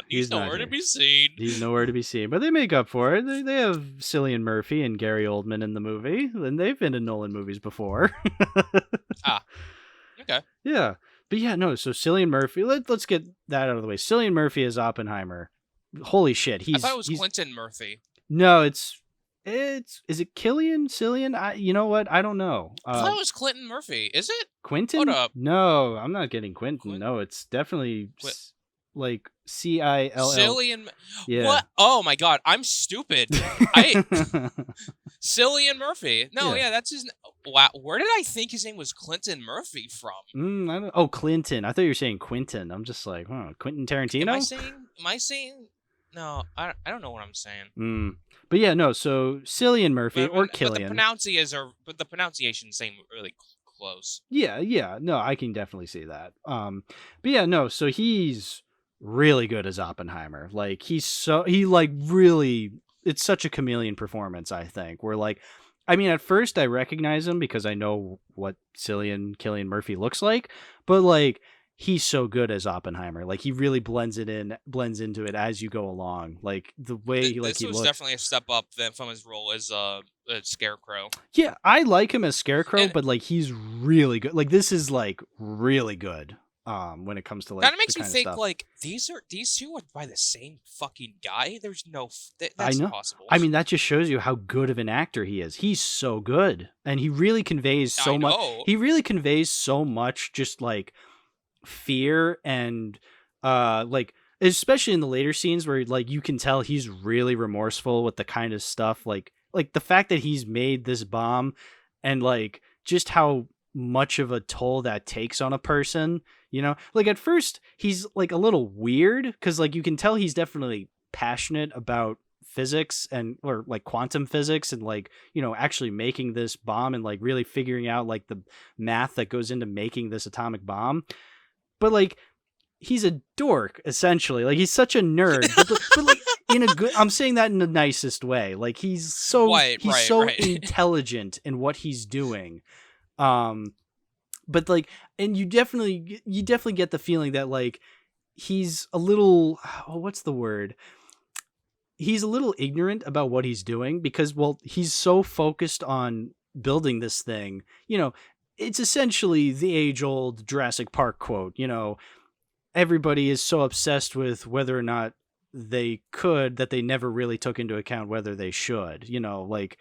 he's nowhere to be seen. He's nowhere to be seen, but they make up for it. They have Cillian Murphy and Gary Oldman in the movie, and they've been in Nolan movies before. Okay. Yeah, but yeah, no. So Cillian Murphy. Let's get that out of the way. Cillian Murphy is Oppenheimer. Holy shit! I thought it was Clinton Murphy. No, is it Cillian? You know what? I don't know. I thought it was Clinton Murphy. Is it Quentin? Hold up. No, I'm not getting Quentin. No, it's definitely like Cill. Cillian. Yeah. What? Oh my god, I'm stupid. Cillian Murphy. No, yeah, that's his. Wow, where did I think his name was Clinton Murphy from? I don't. Oh, Clinton. I thought you were saying Quentin. I'm just like, Quentin Tarantino. Am I saying? No, I don't know what I'm saying. But yeah, no. So Cillian Murphy or Killian. But the pronunciations seem really close. Yeah. No, I can definitely see that. But yeah, no. So he's really good as Oppenheimer. Like really. It's such a chameleon performance. I think where like, I mean, at first I recognize him because I know what Cillian Murphy looks like, but like. He's so good as Oppenheimer. Like he really blends into it as you go along. Like the way this he was looks. Definitely a step up from his role as a Scarecrow. Yeah, I like him as Scarecrow, but like he's really good. Like this is like really good. When it comes to like kind of makes me think stuff. Like these two are by the same fucking guy. There's no that's I know. impossible. I mean that just shows you how good of an actor he is. He's so good, and he really conveys so much. He really conveys so much. Just like. Fear and like especially in the later scenes where like you can tell he's really remorseful with the kind of stuff like the fact that he's made this bomb and like just how much of a toll that takes on a person, you know, like at first he's like a little weird because like you can tell he's definitely passionate about physics and or like quantum physics and like, you know, actually making this bomb and like really figuring out like the math that goes into making this atomic bomb. But like he's a dork essentially. Like he's such a nerd, but like in a good. I'm saying that in the nicest way. Like he's so intelligent in what he's doing. But like, and you definitely get the feeling that like he's a little. What's the word? He's a little ignorant about what he's doing because he's so focused on building this thing. You know. It's essentially the age-old Jurassic Park quote, you know, everybody is so obsessed with whether or not they could that they never really took into account whether they should, you know, like,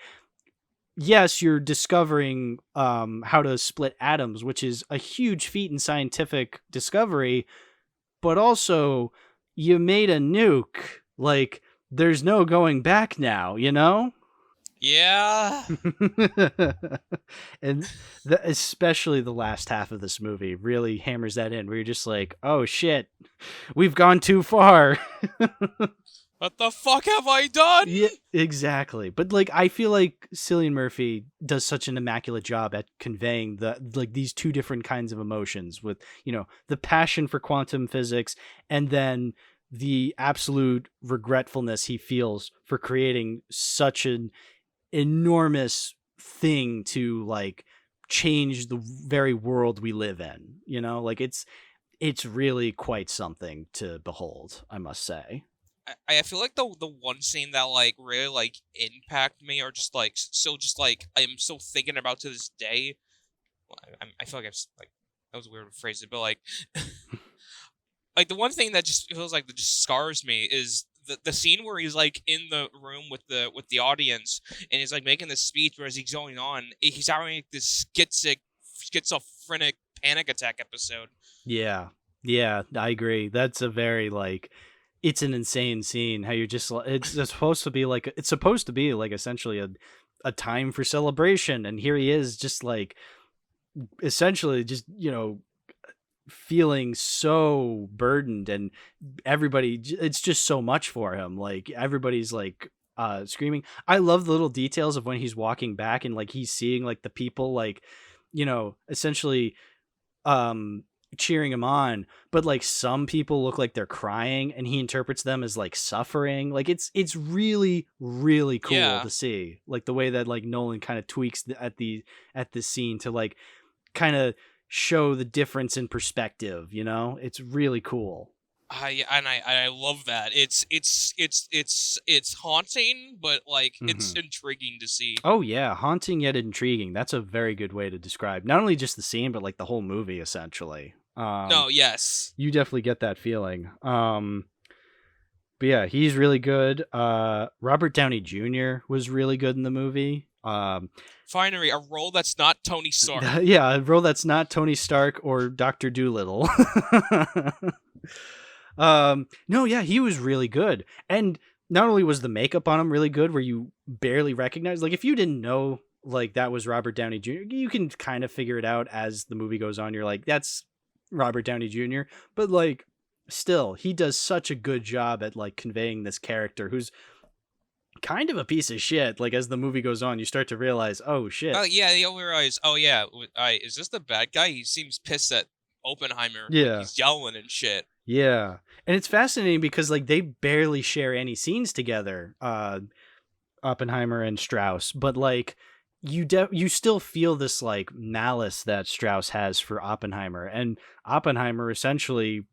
yes, you're discovering how to split atoms, which is a huge feat in scientific discovery, but also you made a nuke, like, there's no going back now, you know? Yeah. And especially the last half of this movie really hammers that in where you're just like, oh shit, we've gone too far. What the fuck have I done? Yeah, exactly. But like, I feel like Cillian Murphy does such an immaculate job at conveying these two different kinds of emotions with, you know, the passion for quantum physics and then the absolute regretfulness he feels for creating such an enormous thing to like change the very world we live in, you know, like it's really quite something to behold, I must say. I feel like the one scene that like really like impacted me or just like I'm still thinking about to this day. I feel like I've like that was a weird phrase, but like like the one thing that just feels like that just scars me is the scene where he's like in the room with the audience and he's like making this speech where as he's going on, he's having like, this schizophrenic panic attack episode. Yeah, I agree. That's a very like, it's an insane scene. How you're just, it's supposed to be like essentially a time for celebration, and here he is, just like essentially just feeling so burdened, and everybody, it's just so much for him. Like everybody's like screaming. I love the little details of when he's walking back and like he's seeing like the people like essentially cheering him on, but like some people look like they're crying and he interprets them as like suffering. Like it's really really cool to see, like the way that like Nolan kind of tweaks at the scene to like kind of show the difference in perspective. It's really cool. I love that. It's haunting, but like it's intriguing to see. Oh yeah, haunting yet intriguing. That's a very good way to describe not only just the scene, but like the whole movie essentially. No, yes, you definitely get that feeling. But yeah, he's really good. Robert Downey Jr. was really good in the movie. Finally, a role that's not Tony Stark. Yeah, a role that's not Tony Stark or Dr. Dolittle. No, yeah, he was really good. And not only was the makeup on him really good, where you barely recognize, like if you didn't know like that was Robert Downey Jr., you can kind of figure it out as the movie goes on. You're like, that's Robert Downey Jr. But like still, he does such a good job at like conveying this character who's kind of a piece of shit. Like as the movie goes on, you start to realize, oh shit. Oh yeah, you realize, oh yeah, is this the bad guy? He seems pissed at Oppenheimer. Yeah, like he's yelling and shit. Yeah, and it's fascinating because like they barely share any scenes together, Oppenheimer and Strauss, but like you still feel this like malice that Strauss has for Oppenheimer, and Oppenheimer essentially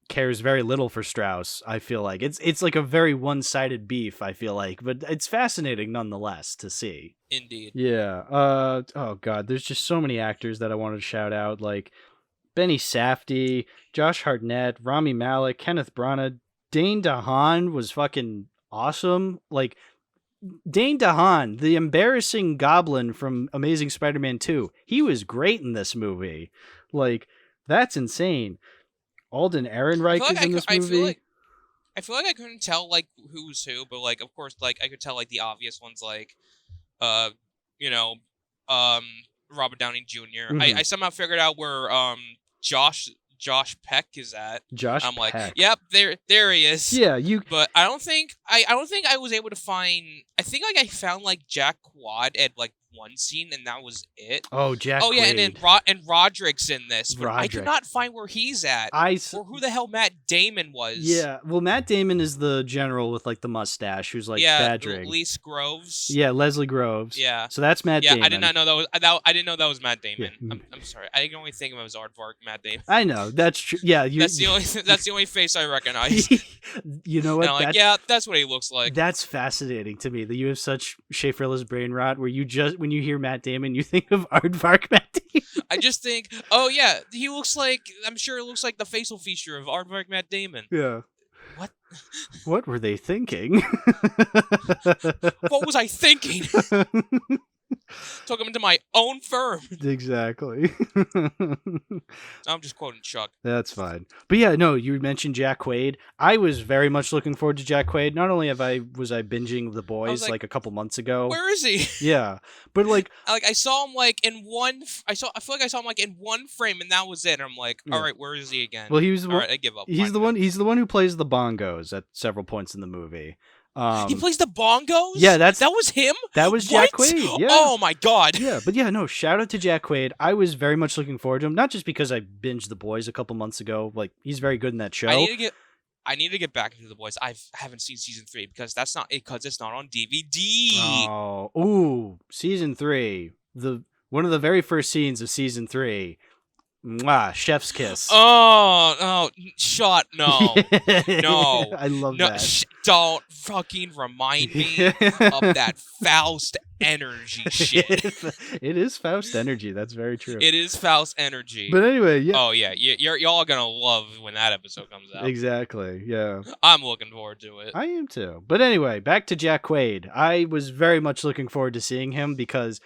cares very little for Strauss. I feel like it's like a very one-sided beef, I feel like, but it's fascinating nonetheless to see. Indeed. Yeah. Oh god, there's just so many actors that I wanted to shout out, like Benny Safdie, Josh Hartnett, Rami Malek, Kenneth Branagh. Dane DeHaan was fucking awesome. Like Dane DeHaan, the embarrassing goblin from Amazing Spider-Man 2, he was great in this movie. Like that's insane. Alden Ehrenreich is in this movie. I feel like I couldn't tell like who's who, but like of course like I could tell like the obvious ones like Robert Downey Jr. I somehow figured out where Josh Peck is at. I'm like, Peck. Yep, there he is. Yeah, But I don't think I was able to find. I think like I found like Jack Quaid at like one scene and that was it. Oh, Jack. Oh yeah, Quaid. and then Roderick's in this, but I could not find where he's at or who the hell Matt Damon was. Yeah, well, Matt Damon is the general with like the mustache who's like badgering. Leslie Groves. Yeah, Leslie Groves. Yeah, so that's Matt Damon. Yeah, I did not know that was. I didn't know that was Matt Damon. Yeah. I'm sorry. I can only think of him as Aardvark Matt Damon. I know that's true. Yeah, that's the only face I recognize. You know what? And yeah, that's what he looks like. That's fascinating to me that you have such Schaeferless brain rot where you just when you hear Matt Damon you think of Aardvark Matt Damon. I just think, oh yeah, he looks like. I'm sure it looks like the facial feature of Aardvark Matt Damon. Yeah. What? What were they thinking? What was I thinking? Took him into my own firm. Exactly. I'm just quoting Chuck. That's fine. But yeah, no, you mentioned Jack Quaid. I was very much looking forward to Jack Quaid. Not only was I binging The Boys like a couple months ago. Where is he? Yeah. But like I saw him like in one I feel like I saw him like in one frame and that was it. I'm like, all right, where is he again? Well, he was all right, I give up. He's the one who plays the bongos at several points in the movie. He plays the bongos? Yeah, that was him? That was Jack Quaid. Yeah. Oh my god. Yeah, but yeah, no, shout out to Jack Quaid. I was very much looking forward to him, not just because I binged The Boys a couple months ago. Like he's very good in that show. I need to get back into The Boys. I haven't seen season 3 because it's not on DVD. Oh, ooh, season 3. One of the very first scenes of season 3. Mwah, chef's kiss. Oh, no. No. I love that. Don't fucking remind me of that Faust energy shit. It is Faust energy. That's very true. It is Faust energy. But anyway, yeah. Oh yeah, y'all gonna love when that episode comes out. Exactly. Yeah. I'm looking forward to it. I am too. But anyway, back to Jack Quaid. I was very much looking forward to seeing him because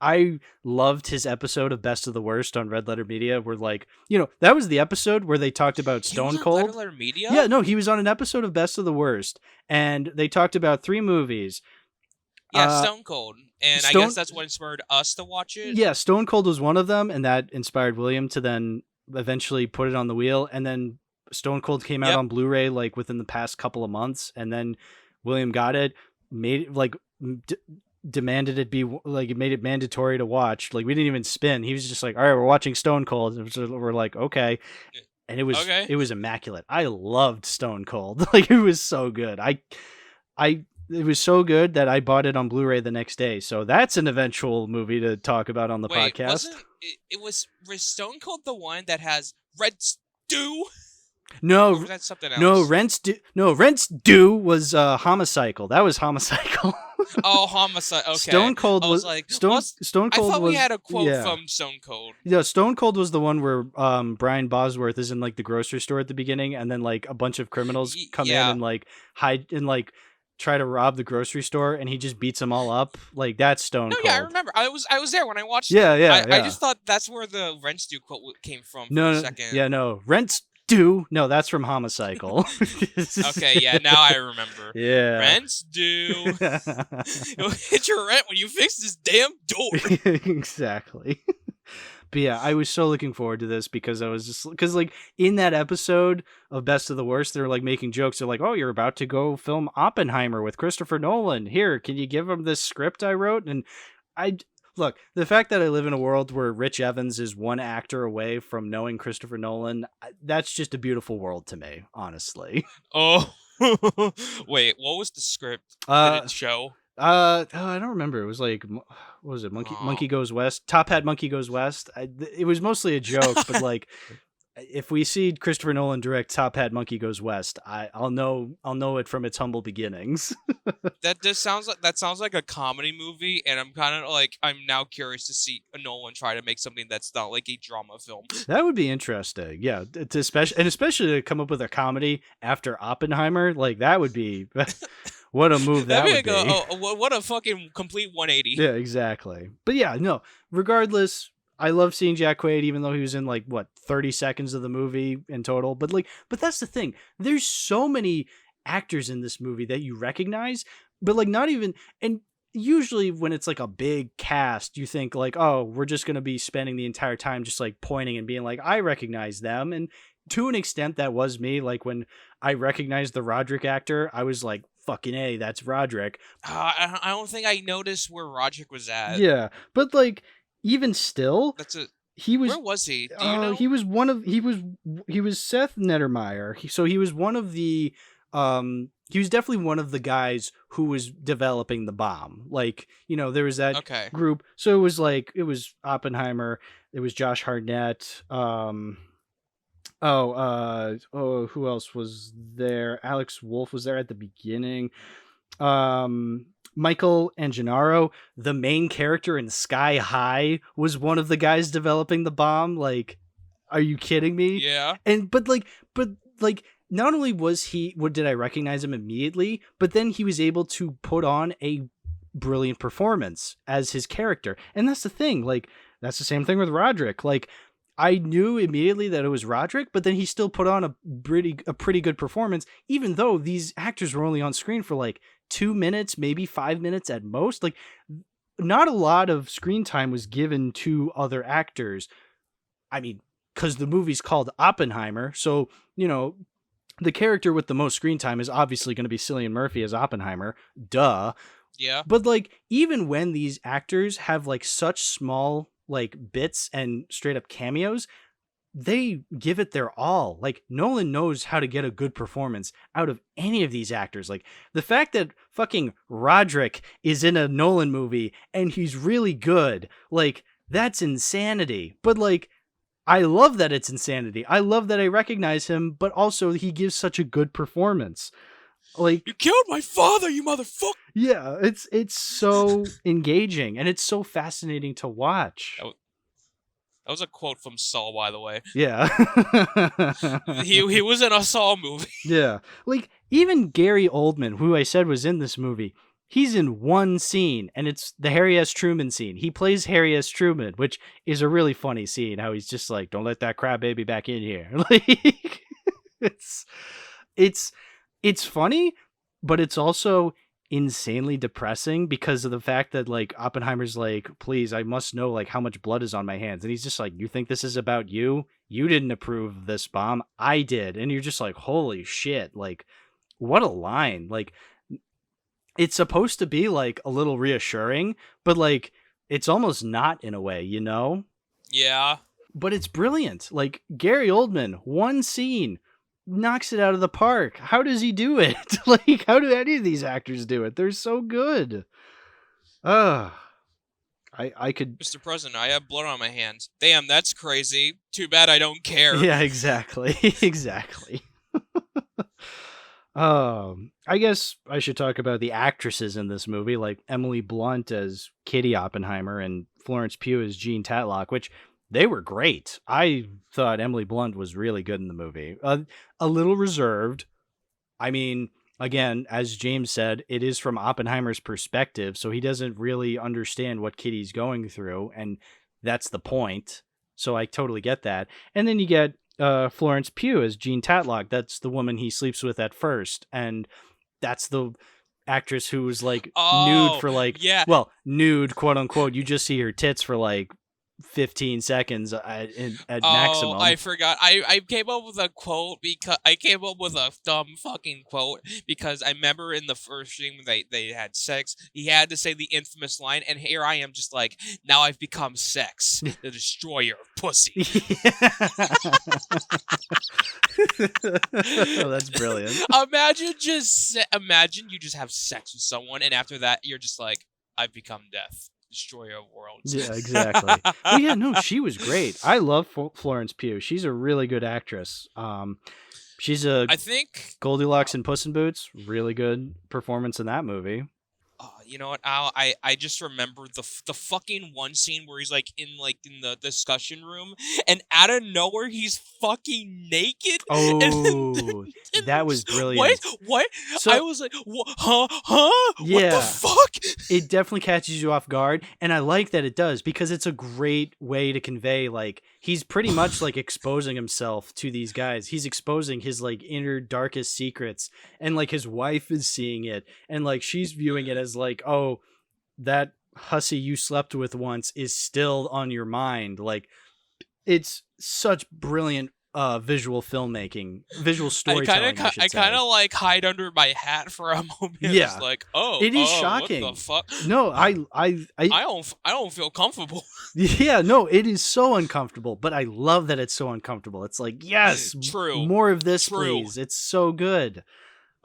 I loved his episode of Best of the Worst on Red Letter Media where, like, you know, that was the episode where they talked about Stone Cold. Red Letter Media? Yeah, no, he was on an episode of Best of the Worst and they talked about 3 movies. Yeah, Stone Cold. And I guess that's what inspired us to watch it. Yeah, Stone Cold was one of them, and that inspired William to then eventually put it on the wheel. And then Stone Cold came out on Blu-ray like within the past couple of months, and then William got it, made it like demanded it be like it made it mandatory to watch. Like we didn't even spin. He was just like, "All right, we're watching Stone Cold." And we're like, "Okay." And it was immaculate. I loved Stone Cold. Like it was so good. It was so good that I bought it on Blu-ray the next day. So that's an eventual movie to talk about on the podcast. Was Stone Cold the one that has red stew? No, or was that something else? Rent's Due was Homicycle. That was Homicycle. Oh, Homicide. Okay. Stone Cold was like Stone Cold. I thought was, we had a quote from Stone Cold. Yeah, Stone Cold was the one where Brian Bosworth is in like the grocery store at the beginning, and then like a bunch of criminals come in and like hide and like try to rob the grocery store, and he just beats them all up. Like that's Stone Cold. Yeah, I remember. I was there when I watched. Yeah. I just thought that's where the Rent Stew quote came from. For a second. Yeah, no, Rent's Due. No, that's from Homicycle. Okay, yeah, now I remember. Yeah, Rent's due. You'll hit your rent when you fix this damn door. Exactly. But yeah, I was so looking forward to this because I was just because like in that episode of Best of the Worst, they're like making jokes. They're like, "Oh, you're about to go film Oppenheimer with Christopher Nolan. Here, can you give him this script I wrote?" And look, the fact that I live in a world where Rich Evans is one actor away from knowing Christopher Nolan, that's just a beautiful world to me, honestly. Oh, wait, what was the script? Did it show? I don't remember. It was like, what was it? Monkey Goes West. Top Hat Monkey Goes West. It was mostly a joke, but like, if we see Christopher Nolan direct Top Hat Monkey Goes West, I'll know it from its humble beginnings. That sounds like a comedy movie, and I'm now curious to see Nolan try to make something that's not like a drama film. That would be interesting. Yeah, especially to come up with a comedy after Oppenheimer, like that would be what a move that would be. What a fucking complete 180. Yeah, exactly. But yeah, no, regardless, I love seeing Jack Quaid, even though he was in like 30 seconds of the movie in total. But that's the thing. There's so many actors in this movie that you recognize, but like not even. And usually when it's like a big cast, you think like, oh, we're just gonna be spending the entire time just like pointing and being like, I recognize them. And to an extent, that was me. Like when I recognized the Roderick actor, I was like, fucking A, that's Roderick. I don't think I noticed where Roderick was at. Yeah, but like. Even still, where was he? Do you know? He was Seth Nettermeyer. So he was one of the he was definitely one of the guys who was developing the bomb. Like, you know, there was that group. So it was Oppenheimer, it was Josh Hartnett, who else was there? Alex Wolff was there at the beginning. Michael Angenaro, the main character in Sky High, was one of the guys developing the bomb. Like, are you kidding me? Yeah. But not only did I recognize him immediately, but then he was able to put on a brilliant performance as his character. And that's the thing. Like, that's the same thing with Roderick. Like, I knew immediately that it was Roderick, but then he still put on a pretty good performance, even though these actors were only on screen for like 2 minutes, maybe 5 minutes at most. Like, not a lot of screen time was given to other actors. I mean, because the movie's called Oppenheimer, so, you know, the character with the most screen time is obviously going to be Cillian Murphy as Oppenheimer. Duh. Yeah. But like, even when these actors have like such small like bits and straight up cameos, they give it their all. Like, Nolan knows how to get a good performance out of any of these actors. Like, the fact that fucking Roderick is in a Nolan movie and he's really good, like, that's insanity. But like, I love that it's insanity. I love that I recognize him, but also he gives such a good performance. Like, You killed my father, you motherfucker! yeah, it's so engaging and it's so fascinating to watch. That was a quote from Saw, by the way. Yeah. He was in a Saw movie. Yeah. Like, even Gary Oldman, who I said was in this movie, he's in one scene, and it's the Harry S. Truman scene. He plays Harry S. Truman, which is a really funny scene, how he's just like, don't let that crybaby back in here. Like, it's funny, but it's also insanely depressing because of the fact that, like, Oppenheimer's like, please, I must know, like, how much blood is on my hands. And he's just like, you think this is about you? You didn't approve of this bomb. I did. And you're just like, holy shit. Like, what a line. Like, it's supposed to be, like, a little reassuring, but, like, it's almost not in a way, you know? Yeah. But it's brilliant. Like, Gary Oldman, one scene, knocks it out of the park. How does he do it? Like, how do any of these actors do it? They're so good. I could. Mr. President, I have blood on my hands. Damn, that's crazy. Too bad I don't care. Yeah, exactly. Exactly. I guess I should talk about the actresses in this movie, like Emily Blunt as Kitty Oppenheimer and Florence Pugh as Jean Tatlock, which they were great. I thought Emily Blunt was really good in the movie. A little reserved. I mean, again, as James said, it is from Oppenheimer's perspective, so he doesn't really understand what Kitty's going through, and that's the point. So I totally get that. And then you get Florence Pugh as Jean Tatlock. That's the woman he sleeps with at first, and that's the actress who was like nude for like, well, nude, quote unquote. You just see her tits for like 15 seconds at maximum. I forgot. I came up with a quote because I came up with a dumb fucking quote because I remember in the first scene when they had sex, he had to say the infamous line, and here I am just like, now I've become sex, the destroyer of pussy. Oh, that's brilliant. Imagine you just have sex with someone, and after that you're just like, I've become death. Destroyer of worlds. Yeah, exactly. But yeah, no, she was great. I love Florence Pugh. She's a really good actress. She's I think Goldilocks and Puss in Boots. Really good performance in that movie. You know what, Al? I just remembered the fucking one scene where he's like in the discussion room, and out of nowhere he's fucking naked. Oh, that was brilliant. What? So, I was like, huh? Yeah, what the fuck? It definitely catches you off guard, and I like that it does because it's a great way to convey, like, he's pretty much like exposing himself to these guys. He's exposing his like inner darkest secrets, and like his wife is seeing it, and like she's viewing it as like, oh, that hussy you slept with once is still on your mind. Like, it's such brilliant visual filmmaking, visual storytelling. I kind of like hide under my hat for a moment. Yeah, it's like, oh, it is shocking. What the fuck? No, I don't feel comfortable. Yeah, no, it is so uncomfortable, but I love that it's so uncomfortable. It's like, yes, true, more of this, please. It's so good.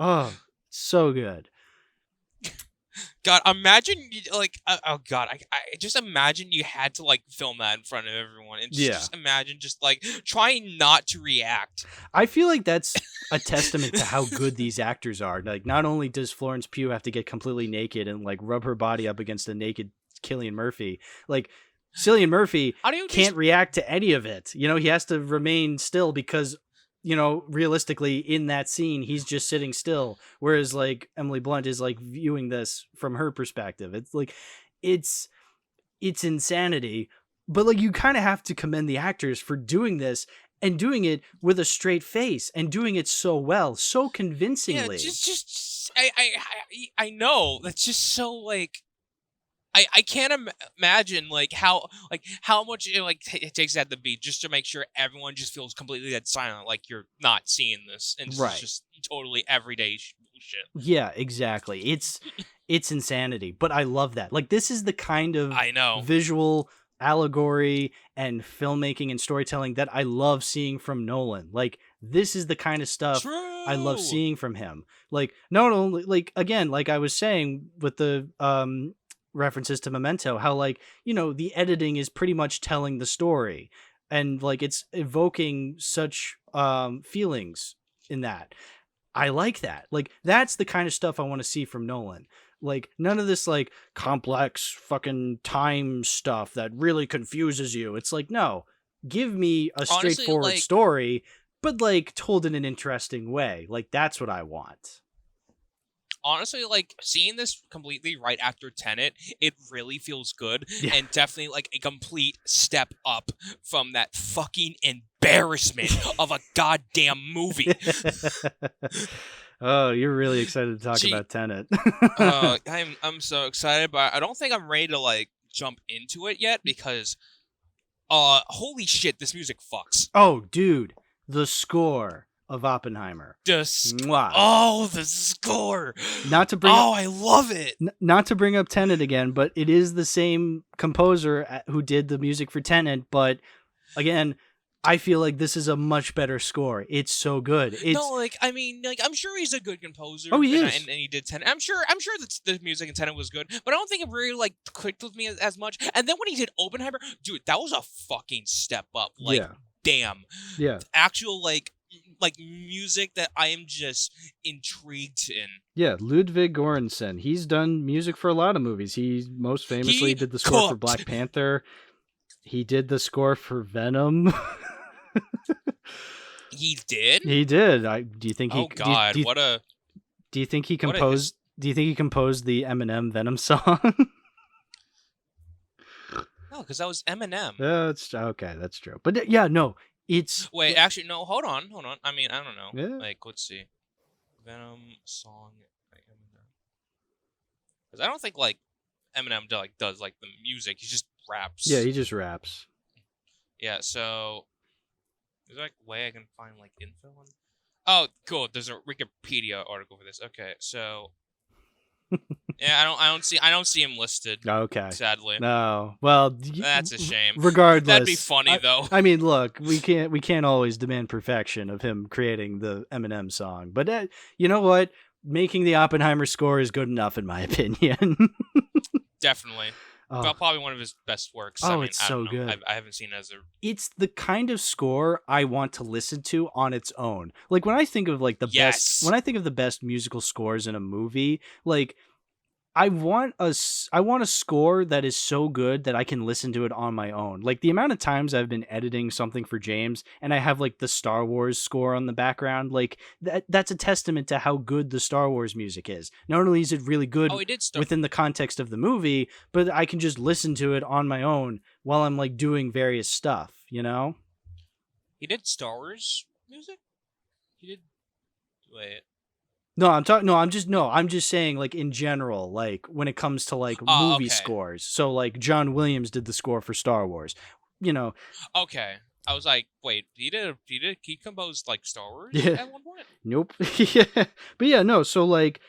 Oh, so good. God, imagine oh God, I just imagine you had to like film that in front of everyone, and just imagine just like trying not to react. I feel like that's a testament to how good these actors are. Like, not only does Florence Pugh have to get completely naked and like rub her body up against a naked Cillian Murphy, like Cillian Murphy can't react to any of it. You know, he has to remain still because, you know, realistically in that scene, he's just sitting still. Whereas like Emily Blunt is like viewing this from her perspective. It's like, it's insanity, but like you kind of have to commend the actors for doing this and doing it with a straight face and doing it so well, so convincingly. Yeah, I know that's just so like, I can't imagine like how much it takes at the beat just to make sure everyone just feels completely dead silent, like you're not seeing this, and it's just totally everyday shit. Yeah, exactly. It's insanity, but I love that. Like, this is the kind of visual allegory and filmmaking and storytelling that I love seeing from Nolan. Like, this is the kind of stuff I love seeing from him. Like, not only, like, again, like I was saying with the references to Memento, how, like, you know, the editing is pretty much telling the story. and like it's evoking such feelings in that. I like that. Like that's the kind of stuff I want to see from Nolan. Like none of this like complex fucking time stuff that really confuses you. It's like, no, give me a Honestly, straightforward like, story, but like told in an interesting way. Like that's what I want. honestly, like seeing this completely right after Tenet, it really feels good Yeah. and definitely like a complete step up from that fucking embarrassment of a goddamn movie. Oh, you're really excited to talk Gee. about Tenet. I'm so excited, but I don't think I'm ready to like jump into it yet because holy shit, this music fucks. Oh, dude, the score of Oppenheimer. Mwah. Oh, the score. Not to bring I love it. not to bring up Tenet again, but it is the same composer who did the music for Tenet. But again, I feel like this is a much better score. It's so good. No, like I mean, like I'm sure he's a good composer. Oh, he and, is. and he did Tenet. I'm sure the music in Tenet was good, but I don't think it really like clicked with me as much. And then when he did Oppenheimer, dude, that was a fucking step up. Like, Yeah. damn, Yeah. actual like music that I am just intrigued in. Yeah, Ludwig Göransson. He's done music for a lot of movies. He most famously did the score for Black Panther. He did the score for Venom. He did? He did. Do you think he? Oh God, do you, what a! Do you think he what a composed? Do you think he composed the Eminem Venom song? No, because that was Eminem. That's okay. That's true. But yeah, no, it's Wait, actually, no. Hold on. I mean, I don't know. Yeah. Like, let's see, Venom song by Eminem. Because I don't think like Eminem does like the music. He just raps. Yeah, he just raps. Yeah. So, is there like a way I can find like info on? Oh, cool. There's a Wikipedia article for this. Okay, so. Yeah, I don't see him listed. Okay. Sadly. No. Well, That's a shame. Regardless, That'd be funny though. I mean, look, we can't always demand perfection of him creating the Eminem song, but you know what? Making the Oppenheimer score is good enough, in my opinion. Definitely. Oh. Probably one of his best works. Oh, I mean, it's I so don't know. good. I haven't seen it as a. It's the kind of score I want to listen to on its own. Like when I think of like the best, when I think of the best musical scores in a movie, like I want a score that is so good that I can listen to it on my own. Like the amount of times I've been editing something for James and I have like the Star Wars score on the background, like that's a testament to how good the Star Wars music is. Not only is it really good within the context of the movie, but I can just listen to it on my own while I'm like doing various stuff, you know? He did Star Wars music? He did. Wait. No, I'm just saying, like in general, like when it comes to like movie scores. So like John Williams did the score for Star Wars, you know. Okay, I was like, wait, he composed like Star Wars at one point? Nope. Yeah, but yeah, no. So like,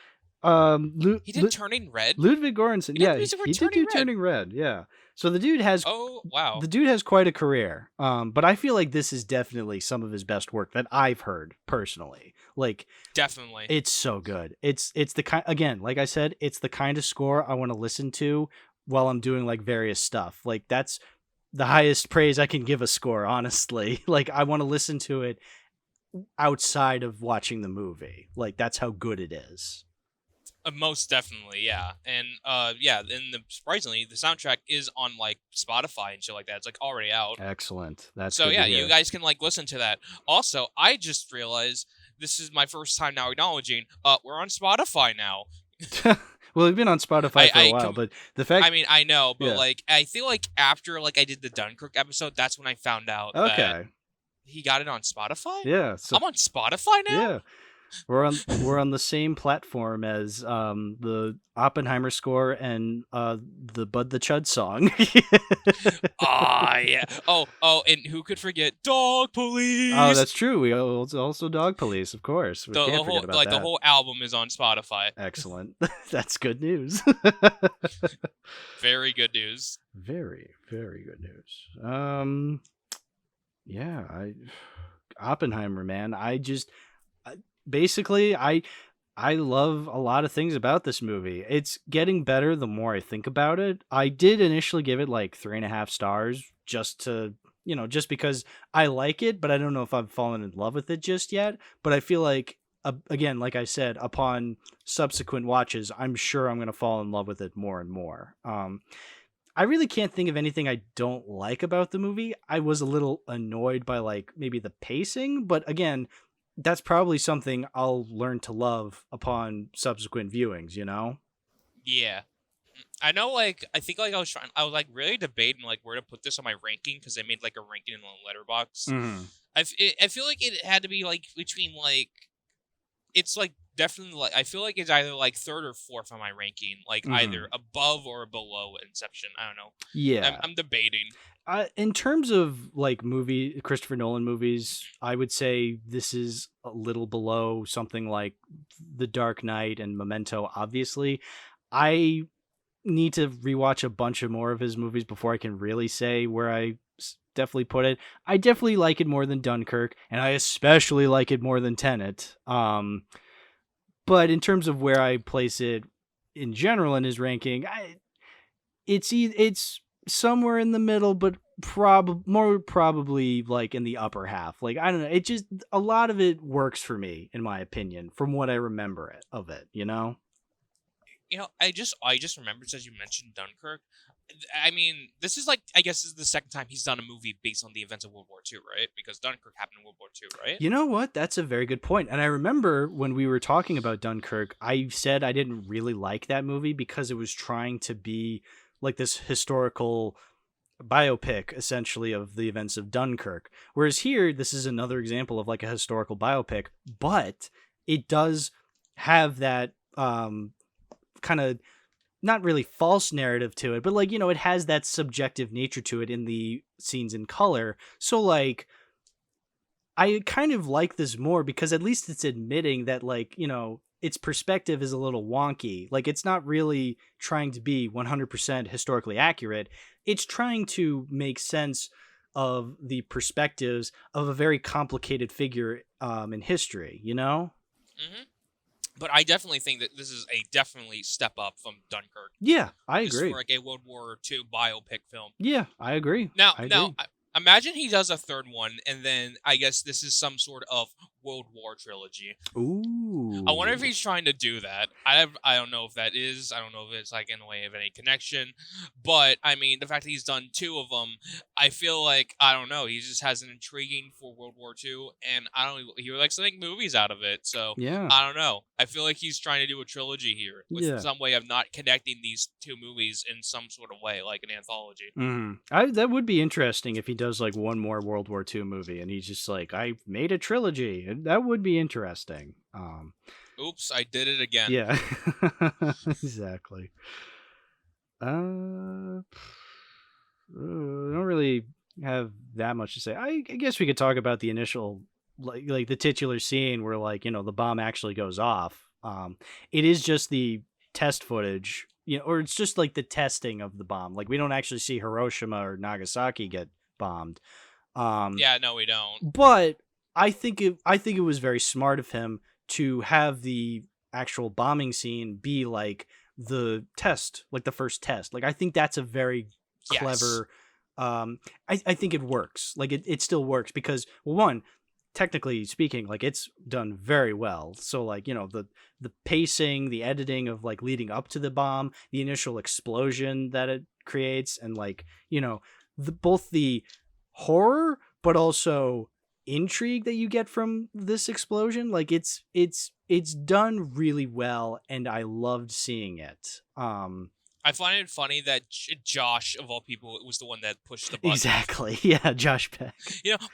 he did Turning Red. Ludwig Göransson, yeah, he did do Turning Red, yeah. So the dude has the dude has quite a career. But I feel like this is definitely some of his best work that I've heard personally. Like definitely, it's so good. It's the kind, again, like I said, it's the kind of score I want to listen to while I'm doing like various stuff. Like that's the highest praise I can give a score, honestly. Like I want to listen to it outside of watching the movie. Like that's how good it is. Most definitely, yeah, and surprisingly, the soundtrack is on like Spotify and shit like that. It's like already out. Excellent. That's so good yeah, to hear. you guys can like listen to that. Also, I just realized this is my first time now acknowledging. We're on Spotify now. Well, we've been on Spotify for a while, but the fact. I mean, I know, but like, I feel like after like I did the Dunkirk episode, that's when I found out. that he got it on Spotify. Yeah, so, I'm on Spotify now. Yeah. We're on the same platform as the Oppenheimer score and the Bud the Chud song. Yeah. Oh, and who could forget Dog Police? Oh, that's true. We also Dog Police, of course. We can't forget about that. The whole album is on Spotify. Excellent. That's good news. Very good news. Very, very good news. Yeah, Oppenheimer, man. Basically, I love a lot of things about this movie. It's getting better the more I think about it. I did initially give it like 3.5 stars just to just because I like it, but I don't know if I've fallen in love with it just yet. But I feel like, again, like I said, upon subsequent watches, I'm sure I'm going to fall in love with it more and more. I really can't think of anything I don't like about the movie. I was a little annoyed by like maybe the pacing, but again, that's probably something I'll learn to love upon subsequent viewings, Yeah. I know, like, I think, like, I was, like, really debating, like, where to put this on my ranking, because I made, like, a ranking in the letterbox. Mm-hmm. I feel like it had to be, like, between, like, it's, like, definitely, like, I feel like it's either, like, third or fourth on my ranking, like, either above or below Inception. I don't know. Yeah. I'm debating. In terms of like Christopher Nolan movies, I would say this is a little below something like The Dark Knight and Memento. Obviously, I need to rewatch a bunch of more of his movies before I can really say where I definitely put it. I definitely like it more than Dunkirk, and I especially like it more than Tenet. But in terms of where I place it in general in his ranking, it's somewhere in the middle, but probably like in the upper half. Like, I don't know. It just, a lot of it works for me, in my opinion, from what I remember of it, I just remembered, as you mentioned Dunkirk. I mean, this is like, I guess this is the second time he's done a movie based on the events of World War II, right? Because Dunkirk happened in World War II, right? You know what? That's a very good point. And I remember when we were talking about Dunkirk, I said I didn't really like that movie because it was trying to be like this historical biopic, essentially, of the events of Dunkirk. Whereas here, this is another example of like a historical biopic, but it does have that kind of not really false narrative to it, but like, it has that subjective nature to it in the scenes in color. So like, I kind of like this more because at least it's admitting that like, its perspective is a little wonky. Like, it's not really trying to be 100% historically accurate. It's trying to make sense of the perspectives of a very complicated figure in history, Mm-hmm. But I definitely think that this is a definitely step up from Dunkirk. Yeah, I This agree. is for like a World War II biopic film. Yeah, I agree. Now, I agree. imagine he does a third one, and then I guess this is some sort of World War trilogy. Ooh. I wonder if he's trying to do that. I don't know if that is. I don't know if it's like in the way of any connection. But I mean, the fact that he's done two of them, I feel like, I don't know. He just has an intriguing for World War II, and he likes to make movies out of it. So yeah, I don't know. I feel like he's trying to do a trilogy here with some way of not connecting these two movies in some sort of way, like an anthology. That would be interesting if he does like one more World War II movie and he's just like, I made a trilogy. That would be interesting. Oops, I did it again. Yeah, exactly. I don't really have that much to say. I guess we could talk about the initial, like the titular scene where like, the bomb actually goes off. It is just the test footage, or it's just like the testing of the bomb. Like, we don't actually see Hiroshima or Nagasaki get bombed. Yeah, no, we don't. But I think it was very smart of him to have the actual bombing scene be like the test, like the first test. Like, I think that's a very clever. I think it works. Like, it still works because, well, one, technically speaking, like, it's done very well. So like, the pacing, the editing of like leading up to the bomb, the initial explosion that it creates, and like, both the horror but also intrigue that you get from this explosion, like it's done really well, and I loved seeing it. I find it funny that Josh, of all people, was the one that pushed the button. Exactly. Yeah, Josh Peck.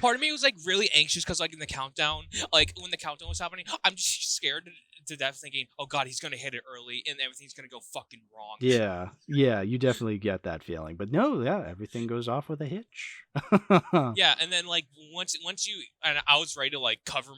Part of me was like really anxious because like in the countdown, like when the countdown was happening, I'm just scared to death, thinking, "Oh God, he's gonna hit it early, and everything's gonna go fucking wrong." Yeah, you definitely get that feeling, but no, yeah, everything goes off with a hitch. Yeah, and then like once you, and I was ready to like cover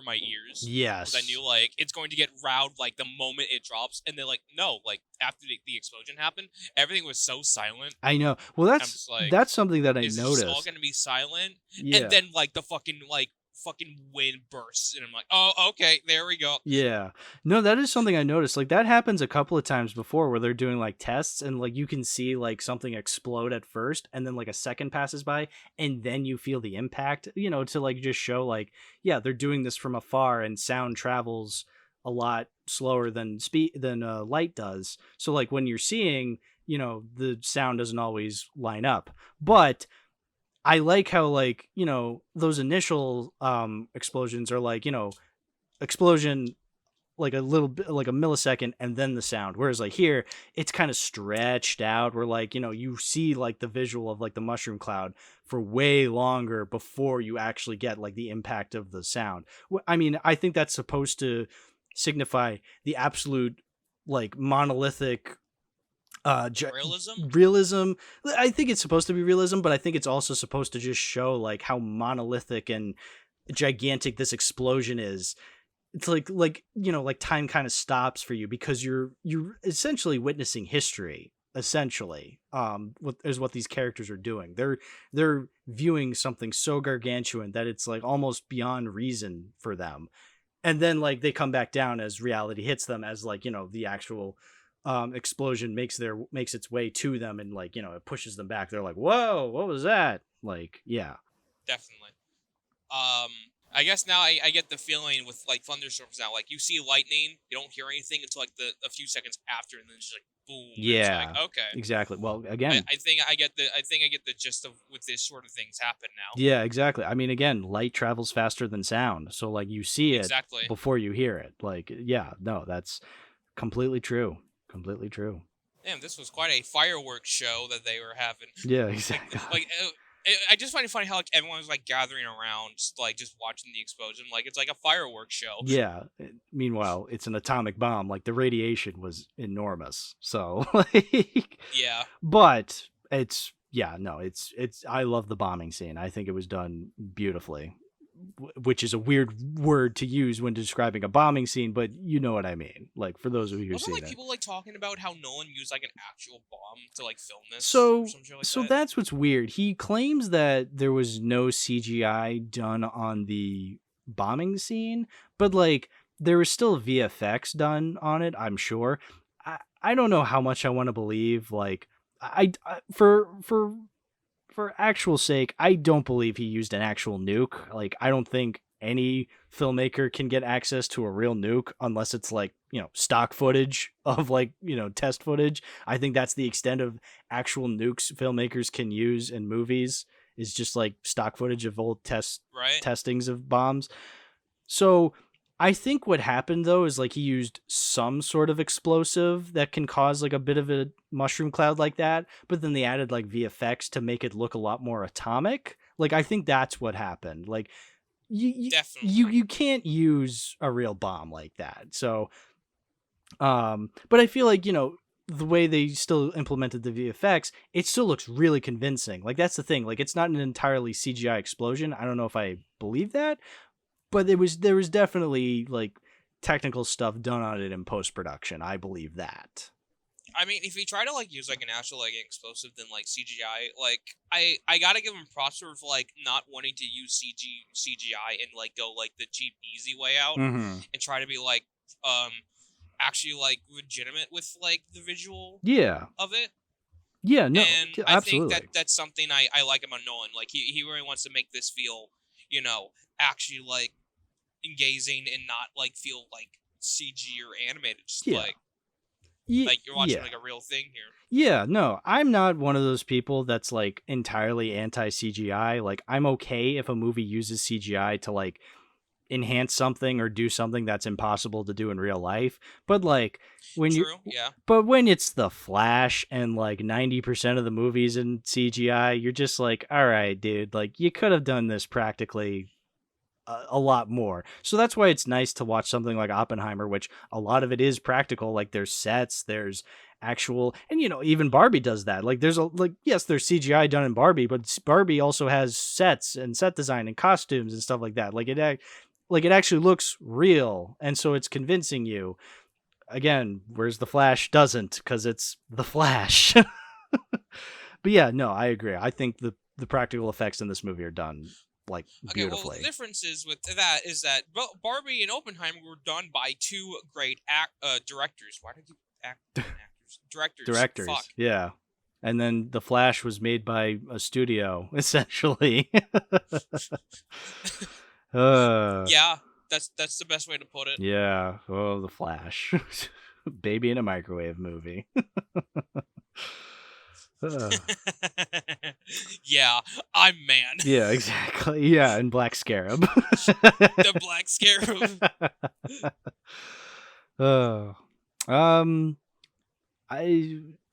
my ears. Yes. Because I knew like it's going to get loud like the moment it drops, and they're like, no, like after the explosion happened, everything was so silent. I know. Well, that's something that I noticed. It's all going to be silent, Yeah. and then like the fucking like fucking wind bursts, and I'm like, oh, okay, there we go. Yeah. No, that is something I noticed. Like that happens a couple of times before where they're doing like tests and like you can see like something explode at first and then like a second passes by and then you feel the impact, to like just show like, yeah, they're doing this from afar and sound travels a lot slower than light does. So like when you're seeing, the sound doesn't always line up. But I like how like, those initial explosions are like, explosion like a little bit like a millisecond and then the sound, whereas like here it's kind of stretched out where like you see like the visual of like the mushroom cloud for way longer before you actually get like the impact of the sound. I mean, I think that's supposed to signify the absolute like monolithic realism. I think it's supposed to be realism, but I think it's also supposed to just show like how monolithic and gigantic this explosion is. It's like time kind of stops for you because you're essentially witnessing history. Essentially, what these characters are doing. They're viewing something so gargantuan that it's like almost beyond reason for them, and then like they come back down as reality hits them, as like the actual explosion makes its way to them, and like it pushes them back. They're like, whoa, what was that? Like, yeah, definitely. I guess now I get the feeling with like thunderstorms now. Like you see lightning, you don't hear anything until like a few seconds after, and then it's just like boom. Yeah, it's like, okay, exactly. Well, again, I think I get the gist of with this sort of things happen now. Yeah, exactly. I mean, again, light travels faster than sound, so like you see it before you hear it. Like, yeah, no, that's completely true. Completely true. Damn, this was quite a fireworks show that they were having. Yeah, exactly. I just find it funny how like everyone was like gathering around, like just watching the explosion, like it's like a fireworks show. Yeah. Meanwhile, it's an atomic bomb. Like the radiation was enormous. So like, yeah. But it's I love the bombing scene. I think it was done beautifully, which is a weird word to use when describing a bombing scene, but you know what I mean. Like for those of you who see that, people like talking about how Nolan used like an actual bomb to like film this. So that's what's weird. He claims that there was no CGI done on the bombing scene, but like there was still VFX done on it. I'm sure. I don't know how much I want to believe. Like for actual sake, I don't believe he used an actual nuke. Like, I don't think any filmmaker can get access to a real nuke unless it's like, stock footage of like, test footage. I think that's the extent of actual nukes filmmakers can use in movies, is just like stock footage of old testings of bombs. So I think what happened though is like he used some sort of explosive that can cause like a bit of a mushroom cloud like that, but then they added like VFX to make it look a lot more atomic. Like I think that's what happened. Like you can't use a real bomb like that. So but I feel like, the way they still implemented the VFX, it still looks really convincing. Like that's the thing. Like it's not an entirely CGI explosion. I don't know if I believe that. But there was definitely like technical stuff done on it in post-production. I believe that. I mean, if you try to like use like an actual like explosive than like CGI, like I gotta give him props for like not wanting to use CGI and like go like the cheap easy way out and try to be like actually like legitimate with like the visual of it. Yeah, no, and absolutely. I think that's something I like about Nolan. Like he really wants to make this feel, actually like engaging and not like feel like CG or animated. Just like you're watching like a real thing here. Yeah, no, I'm not one of those people that's like entirely anti CGI. Like I'm okay if a movie uses CGI to like enhance something or do something that's impossible to do in real life. But like when when it's The Flash and like 90% of the movies in CGI, you're just like, all right, dude, like you could have done this practically a lot more. So that's why it's nice to watch something like Oppenheimer, which a lot of it is practical. Like there's sets, there's actual, and even Barbie does that. Like there's yes, there's CGI done in Barbie, but Barbie also has sets and set design and costumes and stuff like that. Like it actually looks real, and so it's convincing you. Again, whereas The Flash doesn't, because it's The Flash. But yeah, no, I agree. I think the practical effects in this movie are done like Okay, well, beautifully. the difference is with that is that Barbie and Oppenheimer were done by two great directors. Why did I keep actors? Directors. Fuck. Yeah. And then The Flash was made by a studio, essentially. Yeah, that's the best way to put it. Yeah. Oh, The Flash. Baby in a microwave movie. Yeah, I'm man. Yeah, exactly. Yeah, and Black Scarab. The Black Scarab.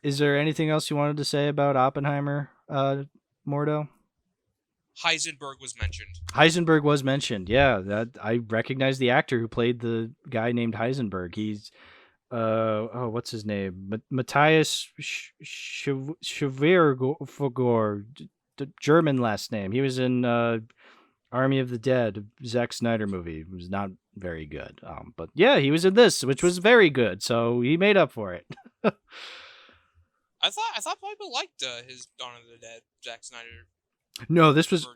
Is there anything else you wanted to say about Oppenheimer, Mordo? Heisenberg was mentioned. Heisenberg was mentioned. Yeah, that I recognize the actor who played the guy named Heisenberg. He's what's his name? Matthias Schwiergor, German last name. He was in Army of the Dead, Zack Snyder movie. It was not very good. But yeah, he was in this, which was very good. So he made up for it. I thought people liked his Dawn of the Dead, Zack Snyder. No, this was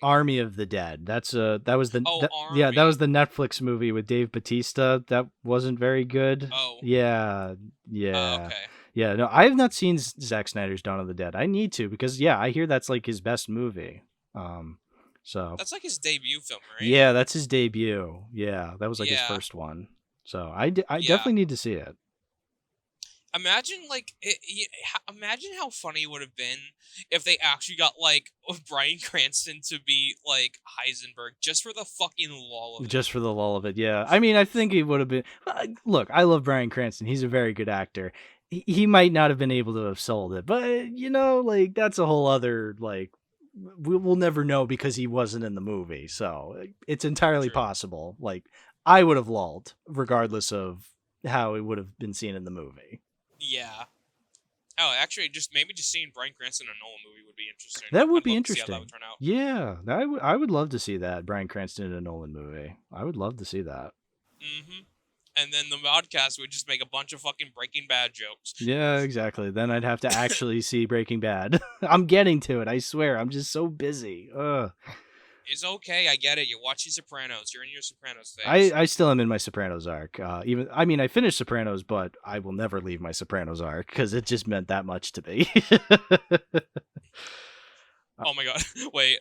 Army of the Dead. That was the that was the Netflix movie with Dave Bautista. That wasn't very good. Oh. Yeah. Okay. Yeah, no, I have not seen Zack Snyder's Dawn of the Dead. I need to because I hear that's like his best movie. So that's like his debut film, right? Yeah, that's his debut. Yeah, that was like his first one. So I definitely need to see it. Imagine imagine how funny it would have been if they actually got like Bryan Cranston to be like Heisenberg just for the fucking lull of it. Just for the lull of it, yeah. I mean, I think it would have been. Look, I love Bryan Cranston. He's a very good actor. He might not have been able to have sold it, but like that's a whole other like. We'll never know because he wasn't in the movie, so it's entirely possible. Like I would have lulled regardless of how it would have been seen in the movie. Yeah. Oh, actually, just seeing Bryan Cranston in a Nolan movie would be interesting. That would be interesting. See how that would turn out. Yeah, I would love to see that Bryan Cranston in a Nolan movie. I would love to see that. Mm-hmm. And then the podcast would just make a bunch of fucking Breaking Bad jokes. Yeah, exactly. Then I'd have to actually see Breaking Bad. I'm getting to it. I swear. I'm just so busy. Ugh. It's okay. I get it. You're watching Sopranos. You're in your Sopranos phase. I still am in my Sopranos arc. I finished Sopranos, but I will never leave my Sopranos arc because it just meant that much to me. Oh my god. Wait.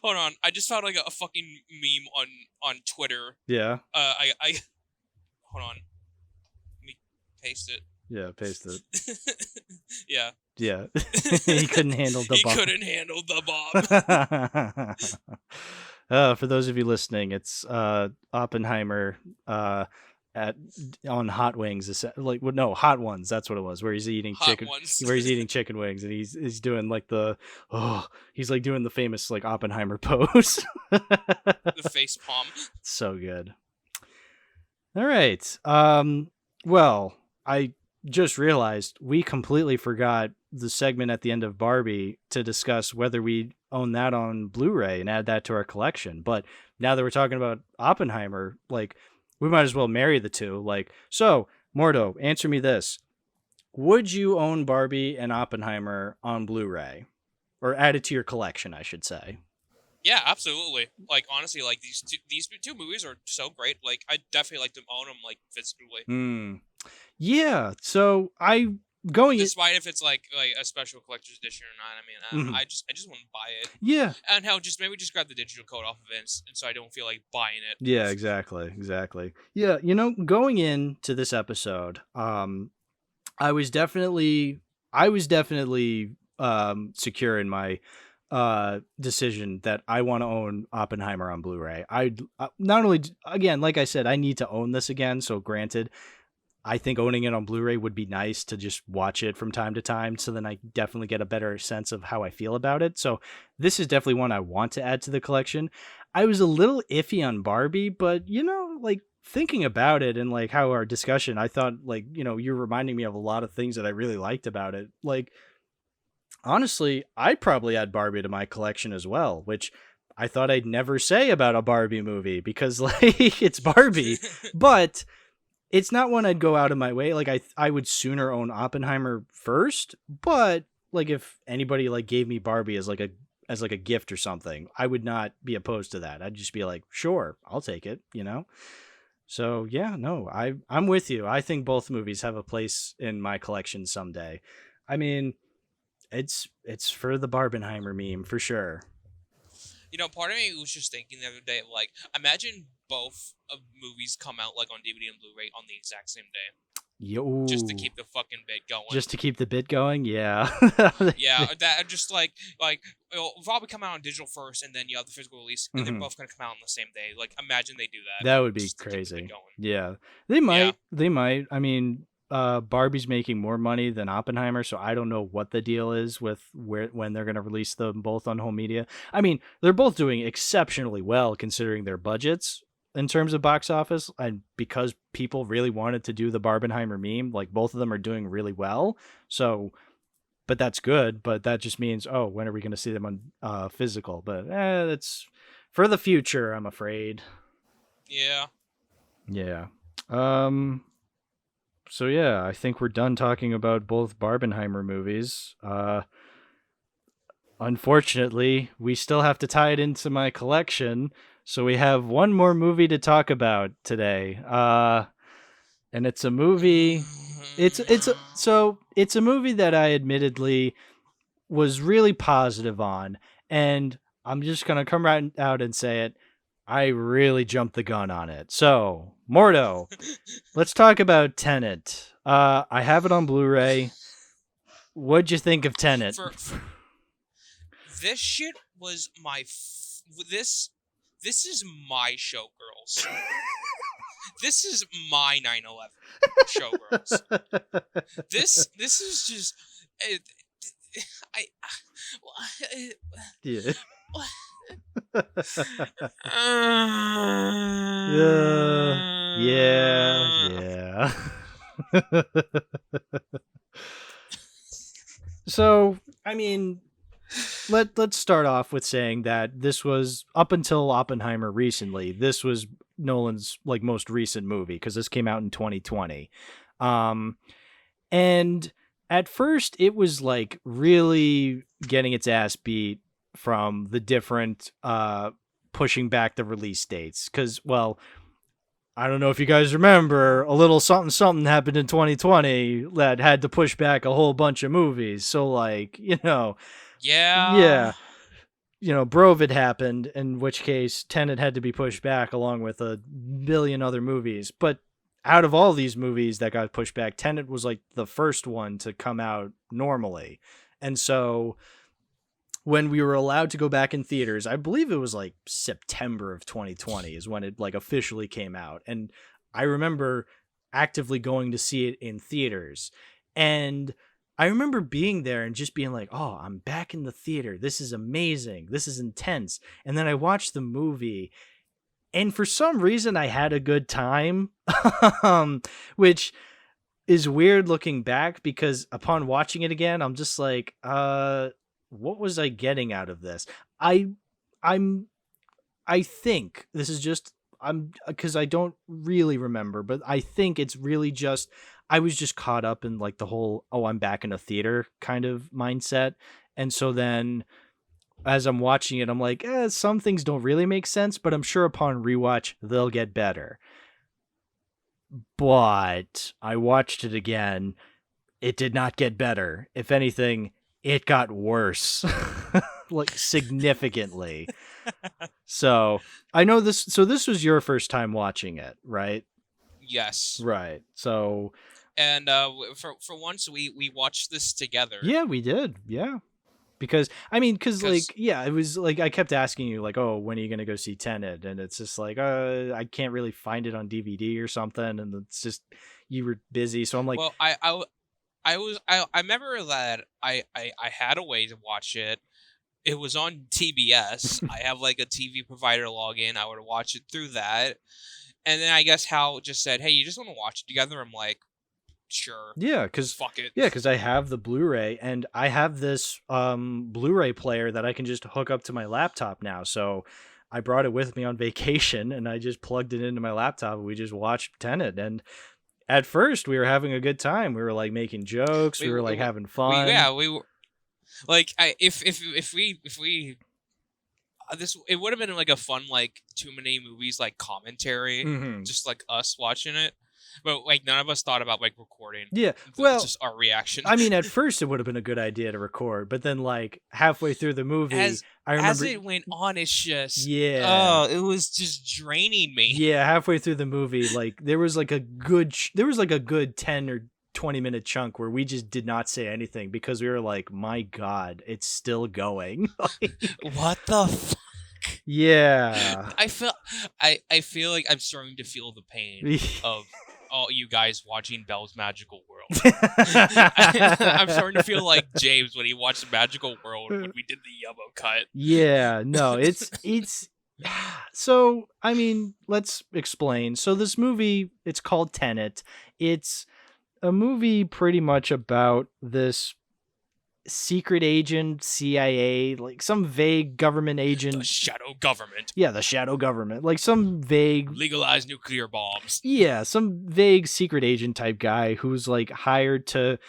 Hold on. I just found like a fucking meme on Twitter. Yeah. I hold on. Let me paste it. Yeah, paste it. Yeah. Yeah. He couldn't handle the bomb. He couldn't handle the bomb. For those of you listening, it's Oppenheimer on Hot Wings, Hot Ones. That's what it was. Where he's eating chicken. Where he's eating chicken wings, and he's doing like he's like doing the famous like Oppenheimer pose. The face palm. So good. All right. Well, I just realized we completely forgot the segment at the end of Barbie to discuss whether we own that on Blu-ray and add that to our collection. But now that we're talking about Oppenheimer, like, we might as well marry the two. Like, so, Mordo, answer me this. Would you own Barbie and Oppenheimer on Blu-ray? Or add it to your collection, I should say. Yeah, absolutely. Like, honestly, like, these two movies are so great. Like, I definitely like to own them, like, physically. Yeah, so despite if it's like a special collector's edition or not, I mean, I just wouldn't buy it. Yeah. And hell, maybe just grab the digital code off of it, and so I don't feel like buying it. Yeah, exactly. Yeah, going into this episode, I was definitely secure in my decision that I want to own Oppenheimer on Blu-ray. I not only, again, like I said, I need to own this again. So granted, I think owning it on Blu-ray would be nice to just watch it from time to time. So then I definitely get a better sense of how I feel about it. So this is definitely one I want to add to the collection. I was a little iffy on Barbie, but like thinking about it and like how our discussion, I thought like, you're reminding me of a lot of things that I really liked about it. Like, honestly, I'd probably add Barbie to my collection as well, which I thought I'd never say about a Barbie movie because like it's Barbie, but it's not one I'd go out of my way. Like I would sooner own Oppenheimer first, but if anybody like gave me Barbie as like a gift or something, I would not be opposed to that. I'd just be like, sure, I'll take it, you know? So yeah, no, I'm with you. I think both movies have a place in my collection someday. I mean, it's for the Barbenheimer meme for sure. You know, part of me was just thinking the other day, like, imagine both of movies come out like on DVD and Blu-ray on the exact same day, Yo, just to keep the fucking bit going. just to keep the bit going, yeah. Yeah, that just like it'll probably come out on digital first, and then you have the physical release, and they're Mhm. both gonna come out on the same day. Like, imagine they do that. That would be just to keep the bit crazy. going. Yeah, they might. They might. I mean, Barbie's making more money than Oppenheimer, so I don't know what the deal is with when they're going to release them both on home media. I mean, they're both doing exceptionally well considering their budgets in terms of box office, and because people really wanted to do the Barbenheimer meme, like both of them are doing really well. So, but that's good. But that just means, oh, when are we going to see them on physical? But that's for the future, I'm afraid. Yeah. Yeah. So yeah, I think we're done talking about both Barbenheimer movies. Unfortunately, we still have to tie it into my collection, so we have one more movie to talk about today. And it's a movie. It's a movie that I admittedly was really positive on, and I'm just gonna come right out and say it. I really jumped the gun on it. So, Mordo, let's talk about Tenet. I have it on Blu-ray. What'd you think of Tenet? This shit was my this is my showgirls. This is my 9/11 showgirls. This is just Yeah. Yeah. So, I mean, let's start off with saying that this was, up until Oppenheimer recently, this was Nolan's like most recent movie, because this came out in 2020. And at first it was like really getting its ass beat from the different pushing back the release dates, because, well, I don't know if you guys remember, a little something something happened in 2020 that had to push back a whole bunch of movies. So, like, yeah, Brovid happened, in which case Tenet had to be pushed back along with a billion other movies. But out of all these movies that got pushed back, Tenet was like the first one to come out normally. And so when we were allowed to go back in theaters, I believe it was like September of 2020 is when it like officially came out. And I remember actively going to see it in theaters. And I remember being there and just being like, oh, I'm back in the theater. This is amazing. This is intense. And then I watched the movie, and for some reason I had a good time, which is weird looking back, because upon watching it again, I'm just like, what was I getting out of this? I think this is just, because I don't really remember, but I think it's really just, I was just caught up in like the whole, oh, I'm back in a theater kind of mindset. And so then as I'm watching it, I'm like, some things don't really make sense, but I'm sure upon rewatch, they'll get better. But I watched it again. It did not get better. If anything, it got worse, like significantly. So I know this. So this was your first time watching it, right? Yes. Right. So, and for once we watched this together. Yeah, we did. Yeah. Because like, yeah, it was like, I kept asking you like, oh, when are you going to go see Tenet? And it's just like, I can't really find it on DVD or something. And it's just, you were busy. So I'm like, well, I remember that I had a way to watch it. It was on TBS. I have like a TV provider login. I would watch it through that. And then I guess Hal just said, hey, you just want to watch it together? I'm like, sure. Yeah, because fuck it. Yeah, because I have the Blu-ray, and I have this Blu-ray player that I can just hook up to my laptop now. So I brought it with me on vacation, and I just plugged it into my laptop, and we just watched Tenet. And at first, we were having a good time. We were like making jokes. We were like having fun. We were. Like, if we this it would have been like a fun like too many movies like commentary, Mhm. just like us watching it, but like none of us thought about like recording. Yeah, well, just our reaction. I mean, at first it would have been a good idea to record, but then like halfway through the movie, as I remember. it went on, it's just Yeah. it was just draining me. Yeah, halfway through the movie, like there was like a good 10 or 20-minute chunk where we just did not say anything because we were like, my God, it's still going. What the fuck? Yeah. I feel like I'm starting to feel the pain of all you guys watching Belle's Magical World. I'm starting to feel like James when he watched Magical World when we did the yellow cut. Yeah, no, it's so, I mean, let's explain. So this movie, it's called Tenet. It's a movie pretty much about this secret agent, CIA, like some vague government agent. The shadow government. Yeah, the shadow government. Like some vague Legalize nuclear bombs. Yeah, some vague secret agent type guy who's like hired to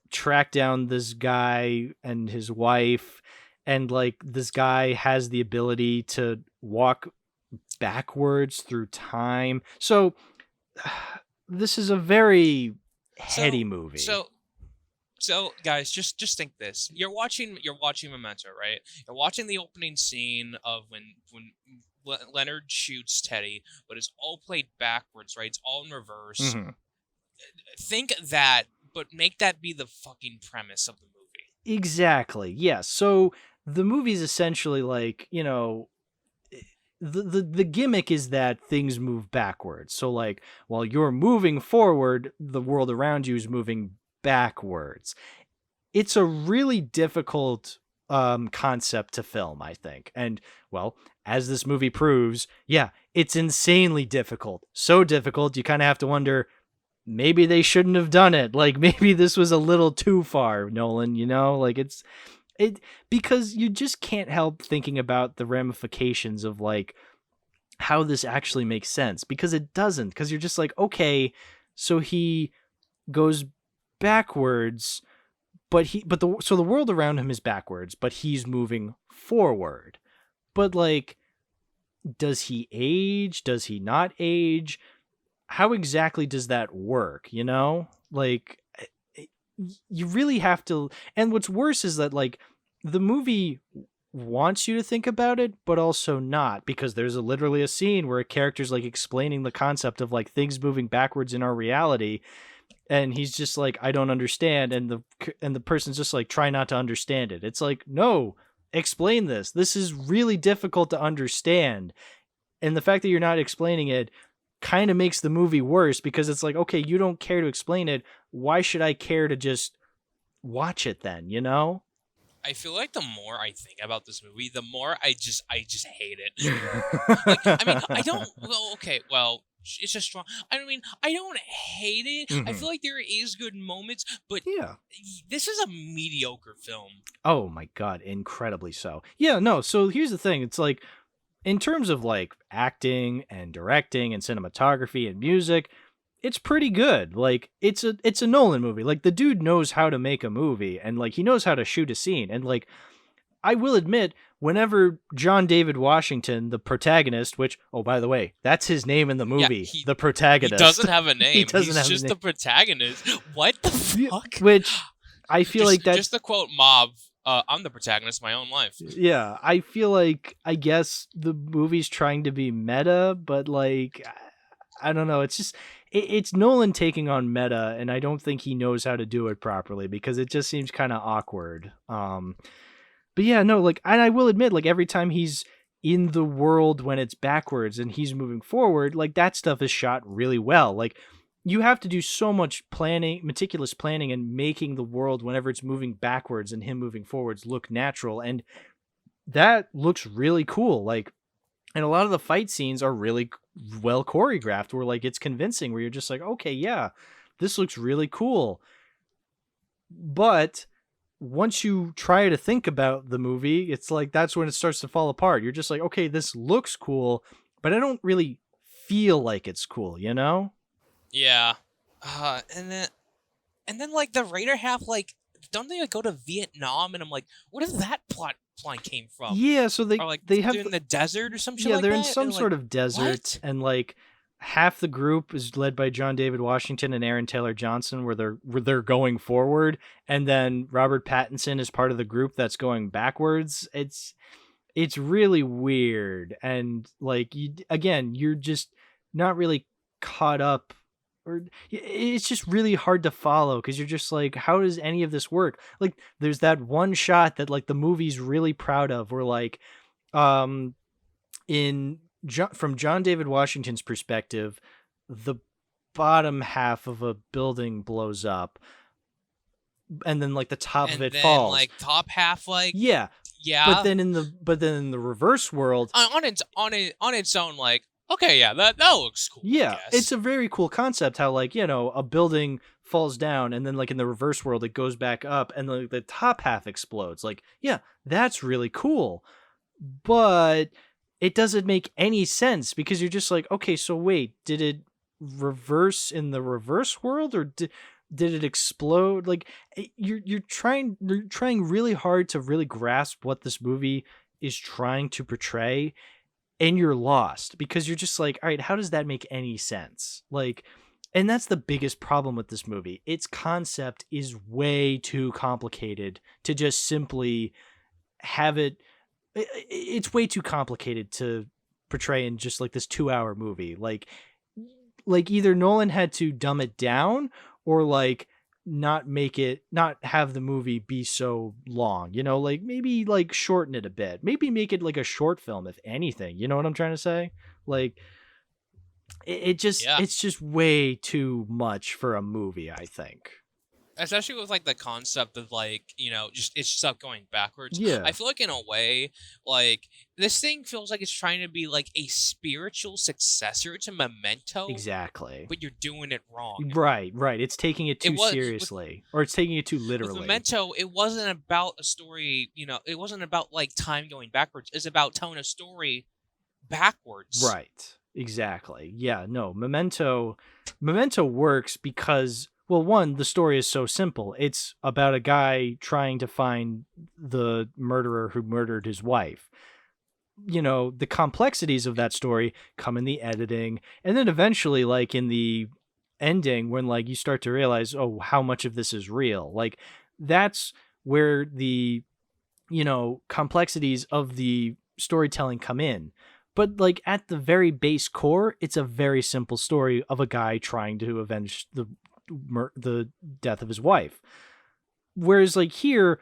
track down this guy and his wife, and like this guy has the ability to walk backwards through time. So this is a very heady movie. So guys, just think this. You're watching Memento, right? You're watching the opening scene of when Leonard shoots Teddy, but it's all played backwards, right? It's all in reverse. Mhm. Think that, but make that be the fucking premise of the movie. Exactly. Yeah. So the movie's essentially like, you know, the gimmick is that things move backwards. So like while you're moving forward, the world around you is moving backwards. It's a really difficult concept to film, I think. And well, as this movie proves, yeah, it's insanely difficult. So difficult, you kind of have to wonder, maybe they shouldn't have done it. Like maybe this was a little too far, Nolan, you know? Like it because you just can't help thinking about the ramifications of like how this actually makes sense, because it doesn't, because you're just like, okay, so he goes backwards, but the world around him is backwards, but he's moving forward. But like, does he age? Does he not age? How exactly does that work? You know, like you really have to. And what's worse is that like the movie wants you to think about it, but also not, because there's literally a scene where a character's like explaining the concept of like things moving backwards in our reality, and he's just like, I don't understand, and the person's just like, try not to understand it. It's like, no, explain this. This is really difficult to understand. And the fact that you're not explaining it kind of makes the movie worse, because it's like, okay, you don't care to explain it. Why should I care to just watch it then, you know? I feel like the more I think about this movie, the more I just hate it. Like, I mean, I don't. Well, okay, well, it's just strong. I mean, I don't hate it. I feel like there is good moments, but Yeah, this is a mediocre film. oh my God, incredibly so. Yeah, no, so here's the thing. It's like, in terms of like acting and directing and cinematography and music, it's pretty good. Like it's a Nolan movie. Like the dude knows how to make a movie, and like he knows how to shoot a scene. And like I will admit, whenever John David Washington, the protagonist, which, oh, by the way, that's his name in the movie, the protagonist. He doesn't have a name. He doesn't He's have a just name. the protagonist. What the fuck? Which I feel like that's just the quote mob. I'm the protagonist of my own life. Yeah, I feel like, I guess the movie's trying to be meta, but like, I don't know. It's just, it's Nolan taking on meta, and I don't think he knows how to do it properly, because it just seems kind of awkward. But yeah, no, like, and I will admit, like, every time he's in the world when it's backwards and he's moving forward, like, that stuff is shot really well. Like, you have to do so much planning, meticulous planning, and making the world whenever it's moving backwards and him moving forwards look natural. And that looks really cool. Like, and a lot of the fight scenes are really well choreographed, where like it's convincing, where you're just like, okay, yeah, this looks really cool. But once you try to think about the movie, it's like, that's when it starts to fall apart. You're just like, okay, this looks cool, but I don't really feel like it's cool, you know? Yeah. And then like the Raider half, like don't they like go to Vietnam? And I'm like, where does that plot line came from? Yeah, so Or like they have they're in the desert or some shit yeah, like they're that? in some And, sort like, of desert, what? and like half the group is led by John David Washington and Aaron Taylor Johnson, where they're going forward, and then Robert Pattinson is part of the group that's going backwards. It's really weird, and like you're just not really caught up, or it's just really hard to follow because you're just like, how does any of this work? Like, there's that one shot that like the movie's really proud of, where like um from John David Washington's perspective, the bottom half of a building blows up, and then like the top of And it then falls. like top half, like Yeah, yeah. but then in the reverse world, on its own, like okay, yeah, that looks cool. yeah, I guess. it's a very cool concept. How like a building falls down, and then like in the reverse world, it goes back up, and the top half explodes. Like, yeah, that's really cool, but it doesn't make any sense because you're just like, okay, so wait, did it reverse in the reverse world, or did it explode? Like, you're trying really hard to really grasp what this movie is trying to portray, and you're lost because you're just like, all right, how does that make any sense? Like, and that's the biggest problem with this movie. Its concept is way too complicated to just simply have it. It's way too complicated to portray in just like this 2-hour movie. Like either Nolan had to dumb it down, or like not have the movie be so long, like maybe like shorten it a bit, maybe make it like a short film, if anything. You know what I'm trying to say? Like it's just way too much for a movie, I think. Especially with like the concept of like just it's stuff going backwards. Yeah. I feel like in a way, like this thing feels like it's trying to be like a spiritual successor to Memento. Exactly. But you're doing it wrong. Right. It's taking it too seriously, or it's taking it too literally. With Memento, it wasn't about a story. It wasn't about like time going backwards. It's about telling a story backwards. Right. Exactly. Yeah. No. Memento works because, well, one, the story is so simple. It's about a guy trying to find the murderer who murdered his wife. The complexities of that story come in the editing, and then eventually, like in the ending, when like you start to realize, oh, how much of this is real. Like, that's where the complexities of the storytelling come in. But like at the very base core, it's a very simple story of a guy trying to avenge the death of his wife. Whereas like here,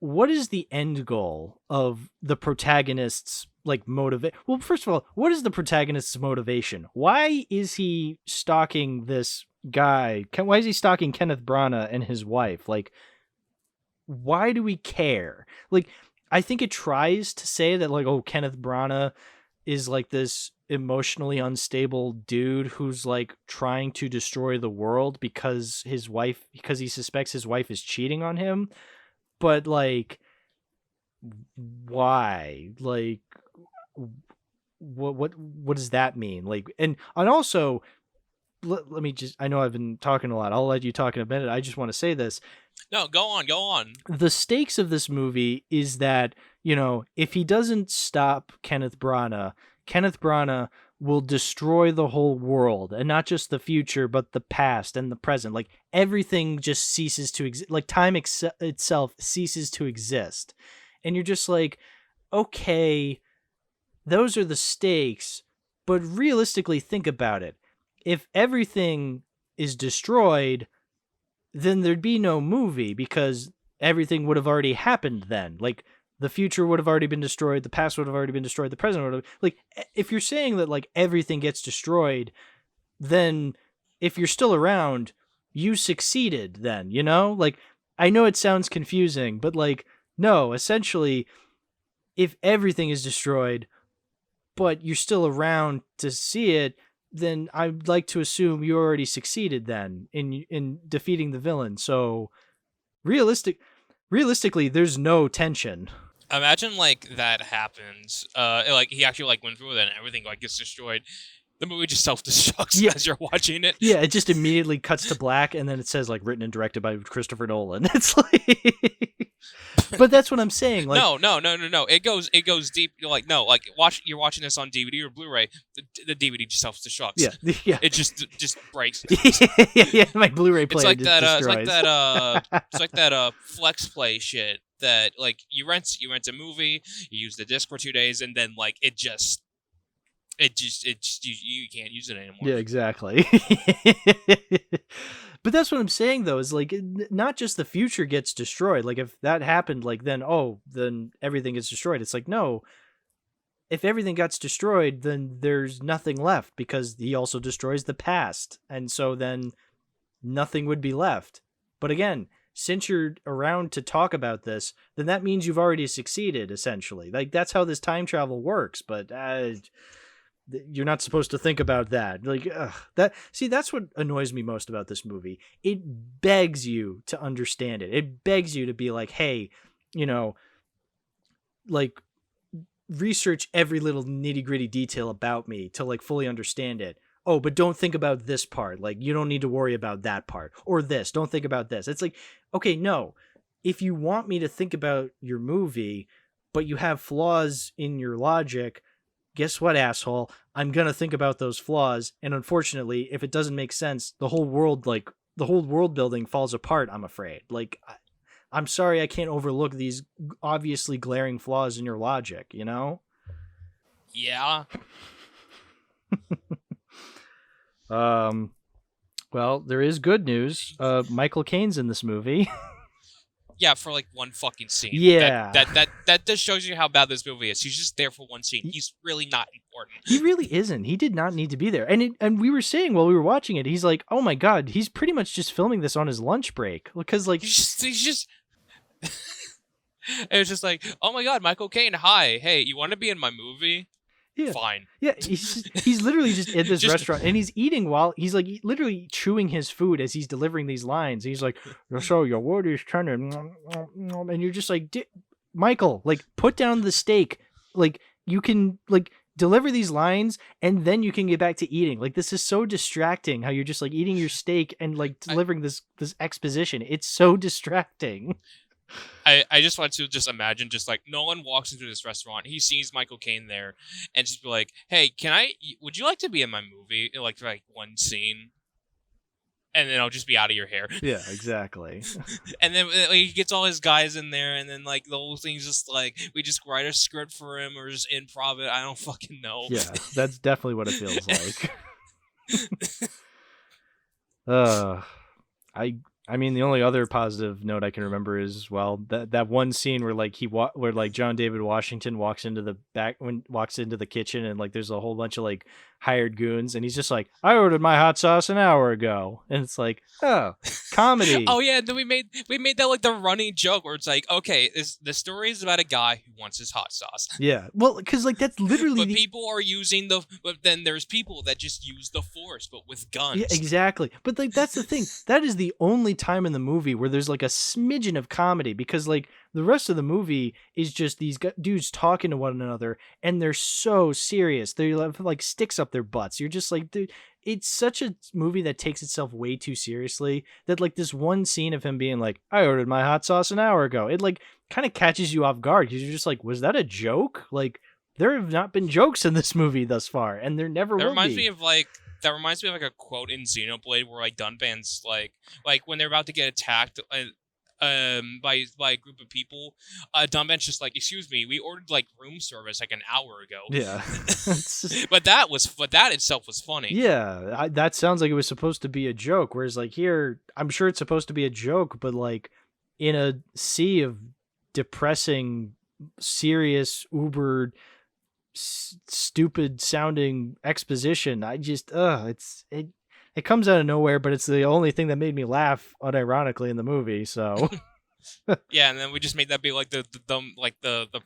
what is the end goal of the protagonist's like motivate? Well, first of all, what is the protagonist's motivation? Why is he stalking this guy? Why is he stalking Kenneth Branagh and his wife? Like, why do we care? Like, I think it tries to say that like, oh, Kenneth Branagh is like this emotionally unstable dude who's like trying to destroy the world because he suspects his wife is cheating on him. But like, why? Like, what does that mean? Like, and also, let me just, I know I've been talking a lot. I'll let you talk in a minute. I just want to say this. No, go on. The stakes of this movie is that, if he doesn't stop Kenneth Branagh will destroy the whole world, and not just the future, but the past and the present. Like, everything just ceases to exist. Like, time itself ceases to exist. And you're just like, okay, those are the stakes, but realistically think about it. If everything is destroyed, then there'd be no movie, because everything would have already happened then. Like, the future would have already been destroyed, the past would have already been destroyed, the present would have... Like, if you're saying that, like, everything gets destroyed, then if you're still around, you succeeded then, Like, I know it sounds confusing, but, like, no, essentially, if everything is destroyed, but you're still around to see it, then I'd like to assume you already succeeded then in defeating the villain. So realistically, there's no tension. Imagine like that happens. Like he actually like went through with it and everything like gets destroyed. The movie just self-destructs as you're watching it. Yeah, it just immediately cuts to black, and then it says, like, written and directed by Christopher Nolan. It's like... But that's what I'm saying. Like, no. It goes deep. You're like, no, like, you're watching this on DVD or Blu-ray, the DVD just self-destructs. Yeah. It just breaks. yeah, my Blu-ray player It's like that. destroys. It's like that Flex Play shit that, like, you rent a movie, you use the disc for 2 days, and then, like, it just you can't use it anymore. Yeah, exactly. But that's what I'm saying, though, is like, not just the future gets destroyed. Like, if that happened, like, then everything gets destroyed. It's like, no, if everything gets destroyed, then there's nothing left, because he also destroys the past. And so then nothing would be left. But again, since you're around to talk about this, then that means you've already succeeded, essentially. Like, that's how this time travel works. But you're not supposed to think about that. Like, that's what annoys me most about this movie. It begs you to understand it. It begs you to be like, hey, like, research every little nitty gritty detail about me to, like, fully understand it. Oh, but don't think about this part. Like, you don't need to worry about that part, or this. Don't think about this. It's like, okay, no, if you want me to think about your movie, but you have flaws in your logic, guess what, asshole? I'm going to think about those flaws. And unfortunately, if it doesn't make sense, the whole world building falls apart, I'm afraid. Like, I'm sorry, I can't overlook these obviously glaring flaws in your logic, Yeah. Well, there is good news. Michael Caine's in this movie. Yeah, for like one fucking scene. Yeah. That just shows you how bad this movie is. He's just there for one scene. He's really not important. He really isn't. He did not need to be there. And we were saying while we were watching it, he's like, oh my God, he's pretty much just filming this on his lunch break. Because, like, he's just it was just like, oh my God, Michael Caine, hi. Hey, you want to be in my movie? Yeah. Fine. Yeah, he's literally just at this restaurant, and he's eating while he's, like, literally chewing his food as he's delivering these lines. He's like, so your word is turning, and you're just like, Michael, like, put down the steak. Like, you can, like, deliver these lines, and then you can get back to eating. Like, this is so distracting how you're just, like, eating your steak and, like, delivering this exposition. It's so distracting. I just want to just imagine, just like, Nolan walks into this restaurant, he sees Michael Caine there, and just be like, hey, would you like to be in my movie, like, for like one scene? And then I'll just be out of your hair. Yeah, exactly. And then he gets all his guys in there, and then, like, the whole thing's just like, we just write a script for him or just improv it. I don't fucking know. Yeah, that's definitely what it feels like. I mean, the only other positive note I can remember is, well, that one scene where, like, where, like, John David Washington walks into the kitchen, and, like, there's a whole bunch of, like, hired goons, and he's just like, I ordered my hot sauce an hour ago, and it's like, oh, comedy. Oh yeah, then we made that, like, the running joke where it's like, okay, the story is about a guy who wants his hot sauce. Yeah, well, because, like, that's literally. But people are using but then there's people that just use the Force, but with guns. Yeah, exactly. But, like, that's the thing. That is the only time in the movie where there's, like, a smidgen of comedy, because, like, the rest of the movie is just these dudes talking to one another, and they're so serious. They have, like, sticks up their butts. You're just like, dude, it's such a movie that takes itself way too seriously that, like, this one scene of him being like, I ordered my hot sauce an hour ago, it, like, kind of catches you off guard, because you're just like, was that a joke? Like, there have not been jokes in this movie thus far, and there never will be. That reminds me of, like, a quote in Xenoblade where, like, Dunban's like when they're about to get attacked by a group of people, Dunban's just like, excuse me, we ordered, like, room service like an hour ago. Yeah. but that itself was funny. Yeah, that sounds like it was supposed to be a joke, whereas, like, here, I'm sure it's supposed to be a joke, but, like, in a sea of depressing, serious, uber stupid sounding exposition, I just it comes out of nowhere, but it's the only thing that made me laugh unironically in the movie, so. Yeah, and then we just made that be like the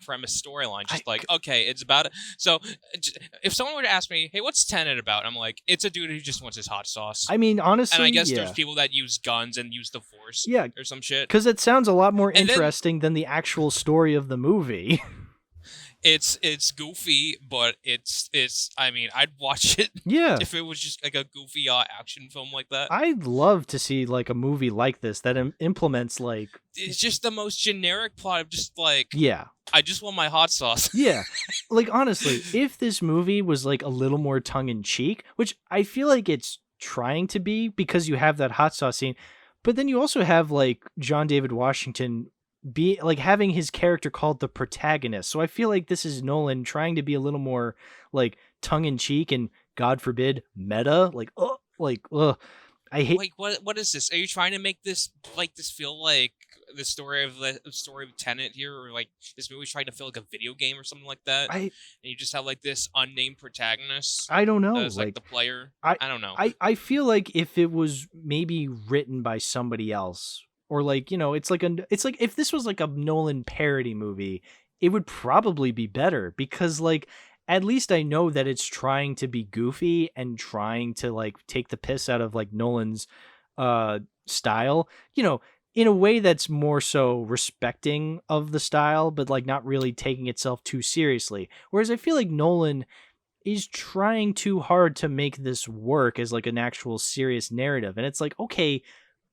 premise storyline, just like, okay, it's about it. So if someone were to ask me, hey, what's Tenet about, I'm like, it's a dude who just wants his hot sauce. I mean, honestly, and I guess yeah. there's people that use guns and use the Force, yeah, or some shit, because it sounds a lot more interesting than the actual story of the movie. It's goofy, but it's I mean, I'd watch it Yeah. if it was just like a goofy action film like that. I'd love to see like a movie like this that implements like It's just the most generic plot of just like, yeah. I just want my hot sauce. Yeah. Like honestly, if this movie was like a little more tongue in cheek, which I feel like it's trying to be because you have that hot sauce scene, but then you also have like John David Washington be like having his character called the protagonist. So I feel like this is Nolan trying to be a little more like tongue in cheek and God forbid meta. I hate. Like, what is this? Are you trying to make this feel like the story of Tenet here, or like this movie's trying to feel like a video game or something like that? And you just have like this unnamed protagonist. I don't know. That's like the player. I don't know. I feel like if it was maybe written by somebody else, or like it's like if this was like a Nolan parody movie, it would probably be better because like at least I know that it's trying to be goofy and trying to like take the piss out of like Nolan's style, in a way that's more so respecting of the style, but like not really taking itself too seriously. Whereas I feel like Nolan is trying too hard to make this work as like an actual serious narrative. And it's like, okay,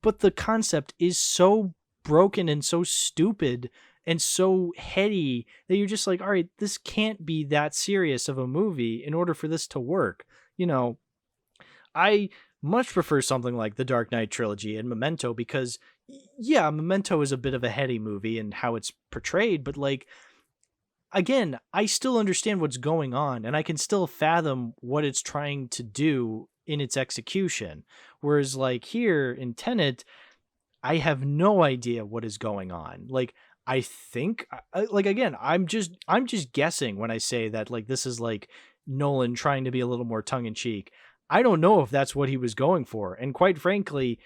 but the concept is so broken and so stupid and so heady that you're just like, all right, this can't be that serious of a movie in order for this to work. I much prefer something like the Dark Knight trilogy and Memento because, yeah, Memento is a bit of a heady movie and how it's portrayed, but like, again, I still understand what's going on and I can still fathom what it's trying to do in its execution. Whereas like here in Tenet, I have no idea what is going on. Like, I think like, again, I'm just guessing when I say that like this is like Nolan trying to be a little more tongue in cheek. I don't know if that's what he was going for. And quite frankly,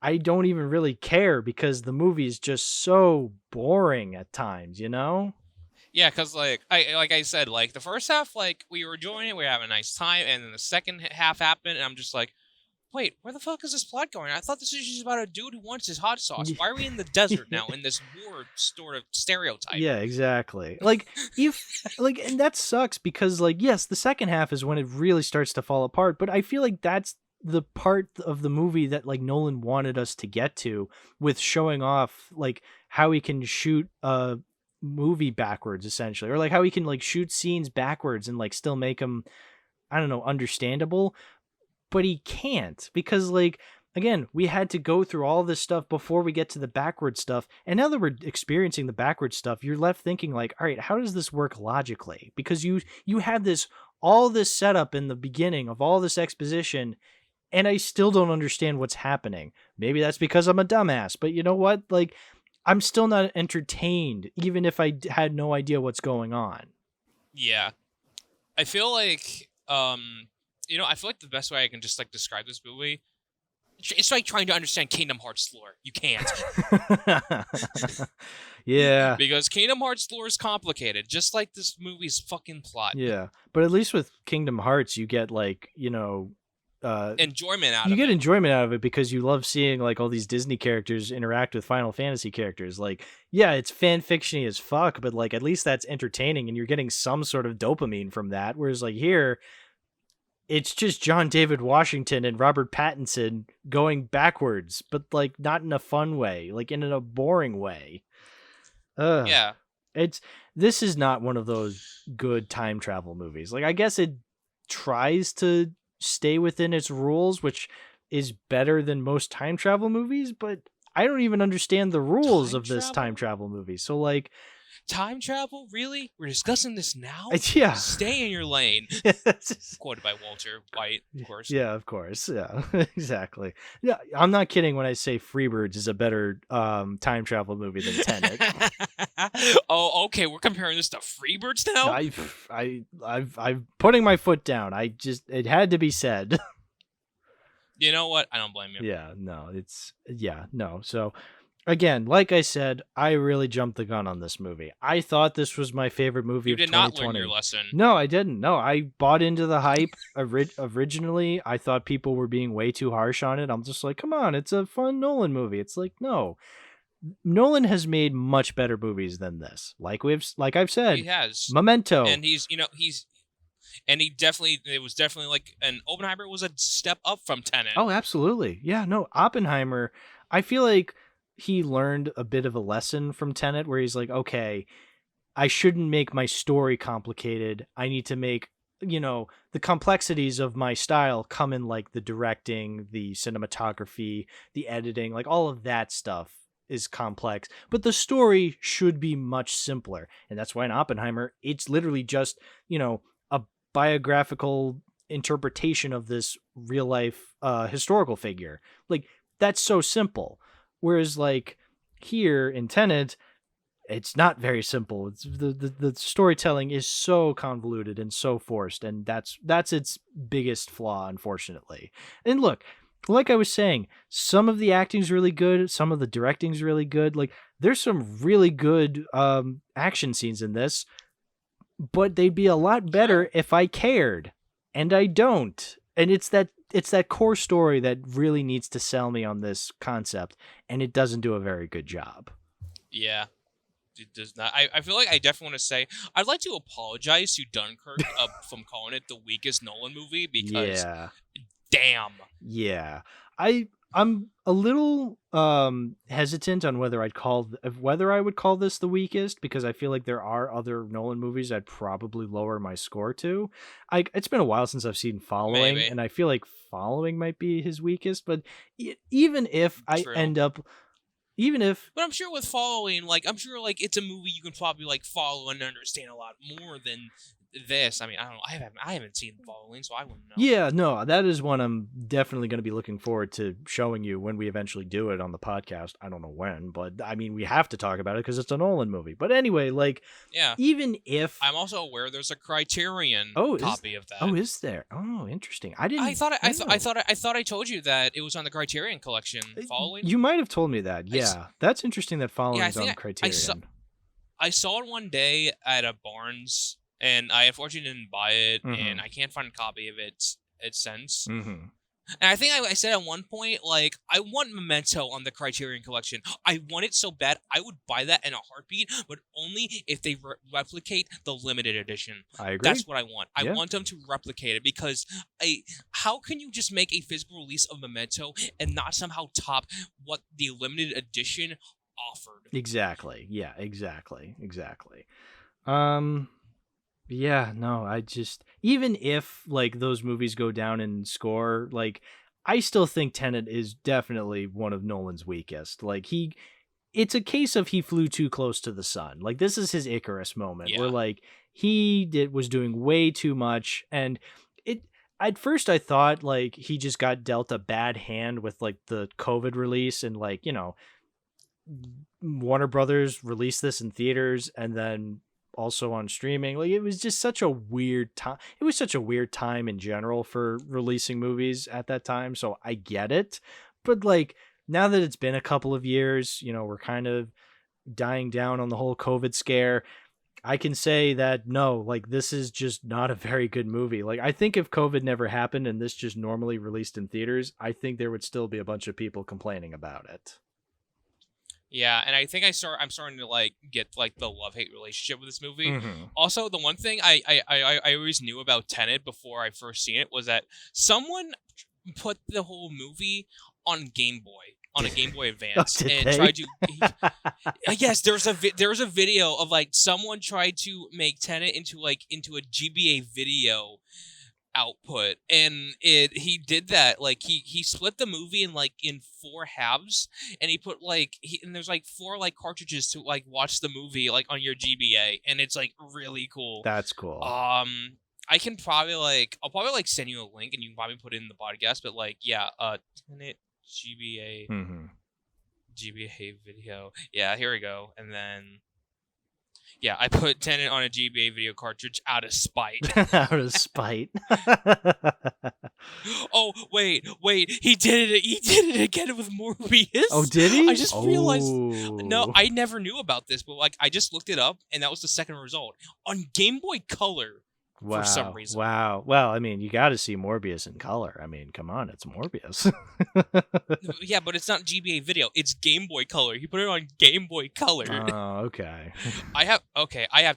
I don't even really care because the movie is just so boring at times, Yeah, because like I said, like the first half, like we were enjoying it, we were having a nice time, and then the second half happened, and I'm just like, wait, where the fuck is this plot going? I thought this was just about a dude who wants his hot sauce. Why are we in the desert now in this war sort of stereotype? Yeah, exactly. Like and that sucks because like, yes, the second half is when it really starts to fall apart, but I feel like that's the part of the movie that like Nolan wanted us to get to with showing off like how he can shoot a movie backwards essentially, or like how he can like shoot scenes backwards and like still make them, I don't know, understandable. But he can't because like, again, we had to go through all this stuff before we get to the backward stuff. And now that we're experiencing the backward stuff, you're left thinking like, all right, how does this work logically? Because you had all this setup in the beginning of all this exposition, and I still don't understand what's happening. Maybe that's because I'm a dumbass, but you know what? Like, I'm still not entertained, even if I had no idea what's going on. Yeah. I feel like, I feel like the best way I can just like describe this movie, it's like trying to understand Kingdom Hearts lore. You can't. Yeah. Because Kingdom Hearts lore is complicated, just like this movie's fucking plot. Yeah. But at least with Kingdom Hearts, you get like, enjoyment out of it. You get enjoyment out of it because you love seeing like all these Disney characters interact with Final Fantasy characters. Like, yeah, it's fan fiction-y as fuck, but like at least that's entertaining and you're getting some sort of dopamine from that. Whereas like here, it's just John David Washington and Robert Pattinson going backwards, but like not in a fun way, like in a boring way. Yeah. This is not one of those good time travel movies. Like, I guess it tries to stay within its rules, which is better than most time travel movies, but I don't even understand the rules of this time travel movie. So like, time travel? Really? We're discussing this now? Yeah. Stay in your lane. Quoted by Walter White, of course. Yeah, of course. Yeah, exactly. Yeah, I'm not kidding when I say Freebirds is a better time travel movie than Tenet. Oh, okay. We're comparing this to Freebirds now? I'm putting my foot down. It had to be said. You know what? I don't blame you. Yeah, no. So again, like I said, I really jumped the gun on this movie. I thought this was my favorite movie of 2020. You did not learn your lesson. No, I didn't. No, I bought into the hype. Originally, I thought people were being way too harsh on it. I'm just like, come on, it's a fun Nolan movie. It's like, no. Nolan has made much better movies than this. Like I've said, He has. Memento. And it was definitely like, and Oppenheimer was a step up from Tenet. Oh, absolutely. Yeah, no, Oppenheimer, I feel like he learned a bit of a lesson from Tenet where he's like, okay, I shouldn't make my story complicated. I need to make, the complexities of my style come in like the directing, the cinematography, the editing, like all of that stuff is complex, but the story should be much simpler. And that's why in Oppenheimer, it's literally just, a biographical interpretation of this real life historical figure. Like, that's so simple. Whereas like here in Tenet, it's not very simple. It's the storytelling is so convoluted and so forced, and that's its biggest flaw, unfortunately. And look, like I was saying, some of the acting's really good, some of the directing's really good. Like, there's some really good action scenes in this, but they'd be a lot better if I cared, and I don't. And it's that core story that really needs to sell me on this concept, and it doesn't do a very good job. Yeah. It does not. I feel like I definitely want to say I'd like to apologize to Dunkirk from calling it the weakest Nolan movie because damn. Yeah. I'm a little hesitant on whether I would call this the weakest, because I feel like there are other Nolan movies I'd probably lower my score to. It's been a while since I've seen Following, Maybe. and I feel like Following might be his weakest, but even if I True. end up But I'm sure with Following, like, I'm sure, like, it's a movie you can probably, like, follow and understand a lot more than this. I mean, I don't know. I haven't seen Following, so I wouldn't know. Yeah, no, that is one I'm definitely going to be looking forward to showing you when we eventually do it on the podcast. I don't know when, but I mean, we have to talk about it because it's a Nolan movie. But anyway, like, Yeah. even if I'm also aware there's a Criterion copy of that. Oh, is there? Oh, interesting. I thought I told you that it was on the Criterion collection. Following. You might have told me that. Yeah, that's interesting that Following is on Criterion. I saw it one day at a Barnes, and I unfortunately didn't buy it, and I can't find a copy of it since. Mm-hmm. And I think I said at one point, like, I want Memento on the Criterion collection. I want it so bad, I would buy that in a heartbeat, but only if they replicate the limited edition. I agree. That's what I want. I want them to replicate it, because how can you just make a physical release of Memento and not somehow top what the limited edition offered? Exactly. Yeah, exactly. Yeah, no, I just, even if like those movies go down in score, like, I still think Tenet is definitely one of Nolan's weakest. Like, it's a case of he flew too close to the sun. Like, this is his Icarus moment where like he was doing way too much, and at first I thought like he just got dealt a bad hand with like the COVID release, and like, Warner Brothers released this in theaters and then also on streaming. Like, it was just such a weird time. It was such a weird time in general for releasing movies at that time. So I get it. But like, now that it's been a couple of years, we're kind of dying down on the whole COVID scare. I can say that no, like, this is just not a very good movie. Like, I think if COVID never happened and this just normally released in theaters, I think there would still be a bunch of people complaining about it. Yeah, and I think I'm starting to like get like the love-hate relationship with this movie. Mm-hmm. Also, the one thing I always knew about Tenet before I first seen it was that someone put the whole movie on Game Boy, on a Game Boy Advance, tried to. Yes, there's a video of like someone tried to make Tenet into a GBA video output, and he did that. Like, he split the movie in 4 halves, and he put and there's like 4 like cartridges to like watch the movie like on your GBA, and it's like really cool. That's cool. I can probably I'll probably send you a link, and you can probably put it in the podcast, but Tenet GBA GBA video. Yeah, here we go. And then yeah, I put Tenet on a GBA video cartridge out of spite. Out of spite. Oh, wait. He did it again with Morbius. Oh, did he? I just realized. No, I never knew about this, but I just looked it up, and that was the second result. On Game Boy Color, Wow. for some reason. Wow. Well, I mean, you got to see Morbius in color. I mean, come on, it's Morbius. Yeah, but it's not GBA video. It's Game Boy Color. He put it on Game Boy Color. Oh, okay. I have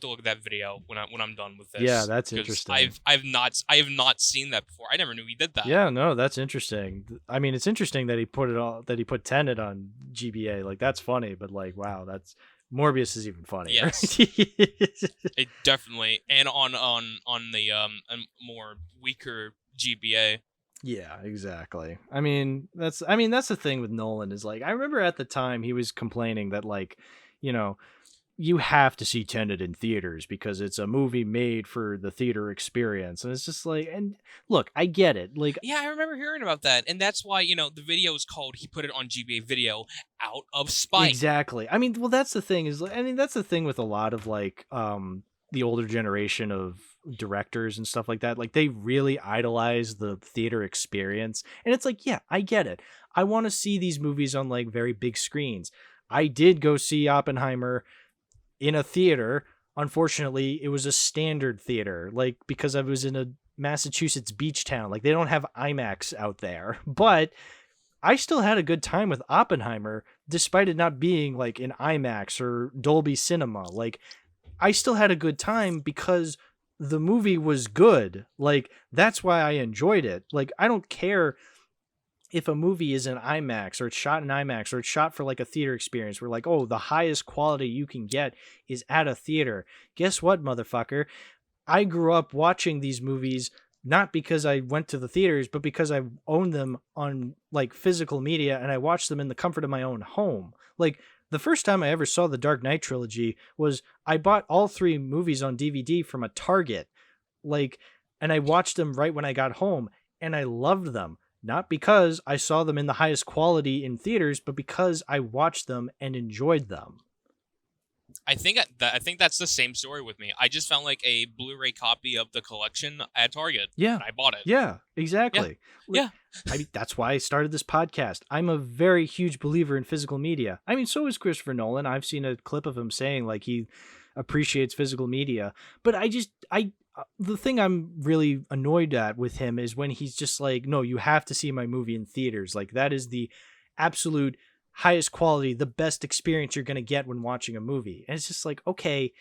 to look at that video when I'm done with this. Yeah, that's 'cause interesting. I have not seen that before. I never knew he did that. Yeah, no, that's interesting. I mean, it's interesting that he put Tenet on GBA. Like, that's funny, but like, wow, that's Morbius is even funnier. Yes. It definitely, and on the a more weaker GBA. Yeah, exactly. I mean, that's the thing with Nolan is like, I remember at the time he was complaining that like, you know, you have to see Tenet in theaters because it's a movie made for the theater experience. And it's just like, and look, I get it. Like, Yeah, I remember hearing about that, and that's why the video is called. He put it on GBA video out of spite. exactly. I mean, well, that's the thing is, I mean, that's the thing with a lot of like, the older generation of directors and stuff like that. Like, they really idolize the theater experience. And it's like, yeah, I get it. I want to see these movies on like very big screens. I did go see Oppenheimer in a theater. Unfortunately, it was a standard theater, like, because I was in a Massachusetts beach town. Like, they don't have IMAX out there, but I still had a good time with Oppenheimer, despite it not being like in IMAX or Dolby Cinema. Like, I still had a good time because the movie was good. Like, that's why I enjoyed it. Like, I don't care if a movie is in IMAX or it's shot in IMAX or it's shot for like a theater experience. We're like, oh, the highest quality you can get is at a theater. Guess what, motherfucker? I grew up watching these movies not because I went to the theaters, but because I owned them on like physical media and I watched them in the comfort of my own home. Like, the first time I ever saw the Dark Knight trilogy was I bought all 3 movies on DVD from a Target. Like, and I watched them right when I got home and I loved them. Not because I saw them in the highest quality in theaters, but because I watched them and enjoyed them. I think that's the same story with me. I just found like a Blu-ray copy of the collection at Target. Yeah. And I bought it. Yeah, exactly. Yeah. I mean, that's why I started this podcast. I'm a very huge believer in physical media. I mean, so is Christopher Nolan. I've seen a clip of him saying like he appreciates physical media, but the thing I'm really annoyed at with him is when he's just like, no, you have to see my movie in theaters. Like, that is the absolute highest quality, the best experience you're going to get when watching a movie. And it's just like, okay,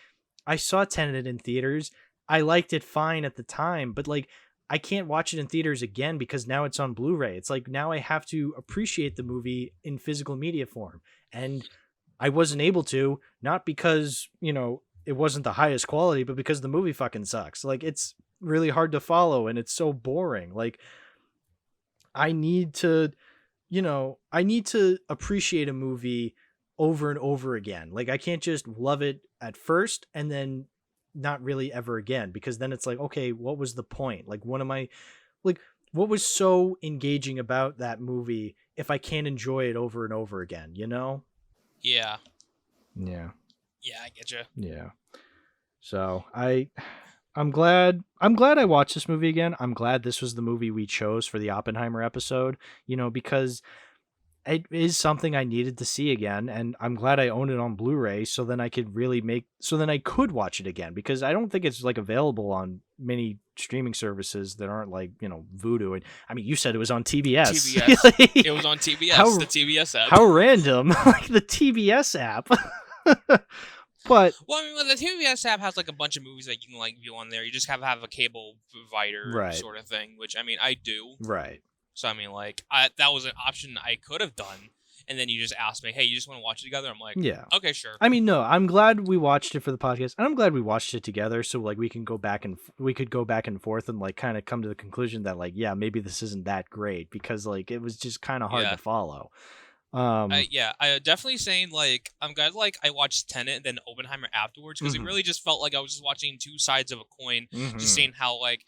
I saw Tenet in theaters. I liked it fine at the time, but like, I can't watch it in theaters again because now it's on Blu-ray. It's like, now I have to appreciate the movie in physical media form. And I wasn't able to, not because, it wasn't the highest quality, but because the movie fucking sucks. Like, it's really hard to follow and it's so boring. Like, I need to appreciate a movie over and over again. Like, I can't just love it at first and then not really ever again, because then it's like, okay, what was the point? Like, what was so engaging about that movie if I can't enjoy it over and over again, Yeah. Yeah. Yeah, I get you. Yeah. So I'm glad I watched this movie again. I'm glad this was the movie we chose for the Oppenheimer episode, because it is something I needed to see again. And I'm glad I own it on Blu-ray so then I could watch it again, because I don't think it's like available on many streaming services that aren't like, Vudu. And I mean, you said it was on TBS. It was on TBS, the TBS app. How random. Like, the TBS app. But well, I mean, the TBS app has like a bunch of movies that you can like view on there. You just have to have a cable provider sort of thing, which I mean, I do. Right. So I mean, like, that was an option I could have done, and then you just asked me, "Hey, you just want to watch it together?" I'm like, yeah, okay, sure. I mean, no, I'm glad we watched it for the podcast, and I'm glad we watched it together, so like we could go back and forth and like kind of come to the conclusion that like, yeah, maybe this isn't that great, because like it was just kind of hard to follow. I definitely saying like I'm glad like I watched Tenet and then Oppenheimer afterwards, because it really just felt like I was just watching 2 sides of a coin. Just seeing how like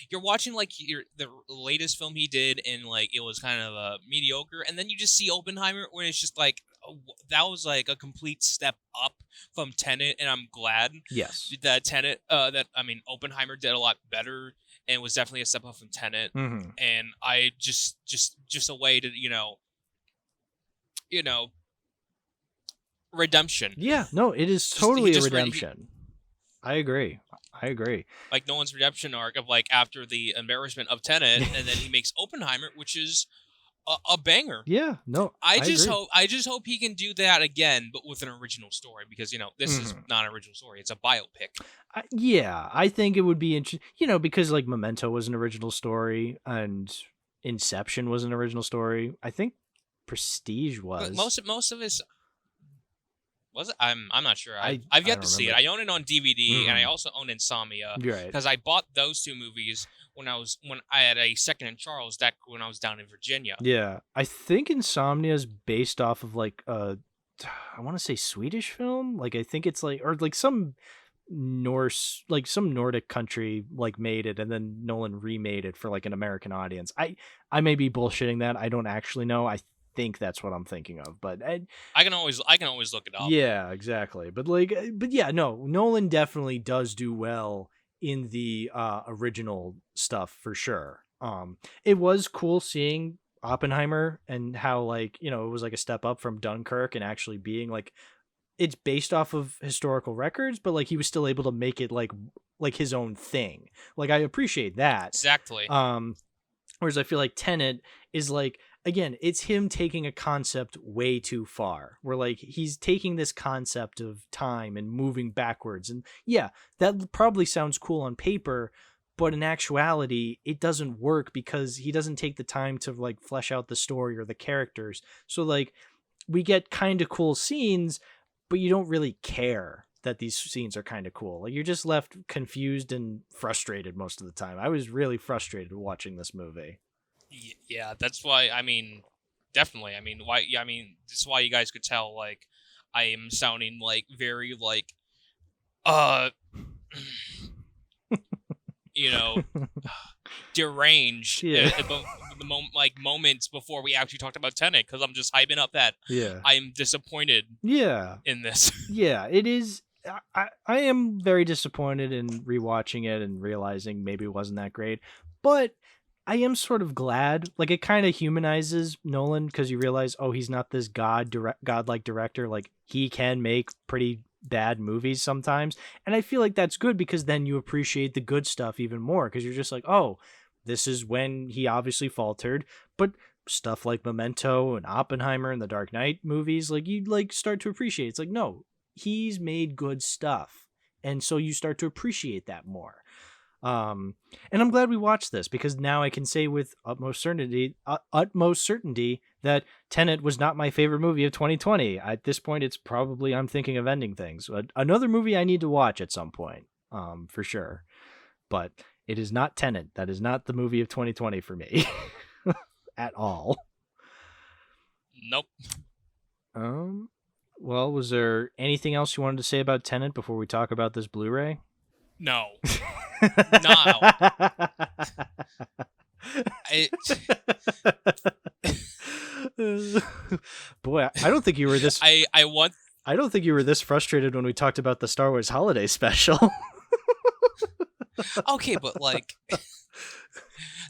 you're watching like the latest film he did and like it was kind of mediocre, and then you just see Oppenheimer where it's just like that was like a complete step up from Tenet, and I'm glad that Oppenheimer did a lot better and was definitely a step up from Tenet, and I just a way to redemption. Yeah, no, it is totally a redemption. I agree. I agree. Like Nolan's redemption arc of like after the embarrassment of Tenet, and then he makes Oppenheimer, which is a banger. Yeah, no, I just agree. hope he can do that again, but with an original story, because this is not an original story; it's a biopic. I think it would be interesting, because like Memento was an original story and Inception was an original story. I think Prestige was. But most of his was it? I'm not sure. I've I yet don't to see it. remember. I own it on DVD, and I also own Insomnia You're right. because I bought those two movies when I had a second in Charles when I was down in Virginia. Yeah, I think Insomnia is based off of like I want to say Swedish film. Like I think it's like or like some Norse, like some Nordic country like made it, and then Nolan remade it for like an American audience. I may be bullshitting that. I don't actually know. I think that's what I'm thinking of, but I can always look it up. yeah, exactly. But yeah, no, Nolan definitely does do well in the original stuff for sure. It was cool seeing Oppenheimer and how like, it was like a step up from Dunkirk and actually being like it's based off of historical records, but like he was still able to make it like his own thing. Like I appreciate that. Exactly. Whereas I feel like Tenet is like, again, it's him taking a concept way too far. Where like he's taking this concept of time and moving backwards. And yeah, that probably sounds cool on paper, but in actuality, it doesn't work because he doesn't take the time to like flesh out the story or the characters. So like we get kind of cool scenes, but you don't really care that these scenes are kind of cool. Like you're just left confused and frustrated most of the time. I was really frustrated watching this movie. Yeah, that's why. I mean, definitely. I mean, why? Yeah, I mean, this is why you guys could tell. Like, I am sounding like very like, deranged. Yeah. At the moments before we actually talked about Tenet, because I'm just hyping up that I'm disappointed. Yeah. In this. Yeah, it is. I am very disappointed in rewatching it and realizing maybe it wasn't that great, but I am sort of glad. Like it kind of humanizes Nolan because you realize, oh, he's not this godlike director. Like he can make pretty bad movies sometimes, and I feel like that's good because then you appreciate the good stuff even more because you're just like, oh, this is when he obviously faltered, but stuff like Memento and Oppenheimer and the Dark Knight movies, like you like start to appreciate. It's like, no, he's made good stuff, and so you start to appreciate that more. And I'm glad we watched this because now I can say with utmost certainty that Tenet was not my favorite movie of 2020. At this point, it's probably I'm thinking of ending things. Another movie I need to watch at some point, for sure. But it is not Tenet. That is not the movie of 2020 for me at all. Nope. Well, was there anything else you wanted to say about Tenet before we talk about this Blu-ray? No. Boy, I don't think you were this. I don't think you were this frustrated when we talked about the Star Wars Holiday Special. Okay, but like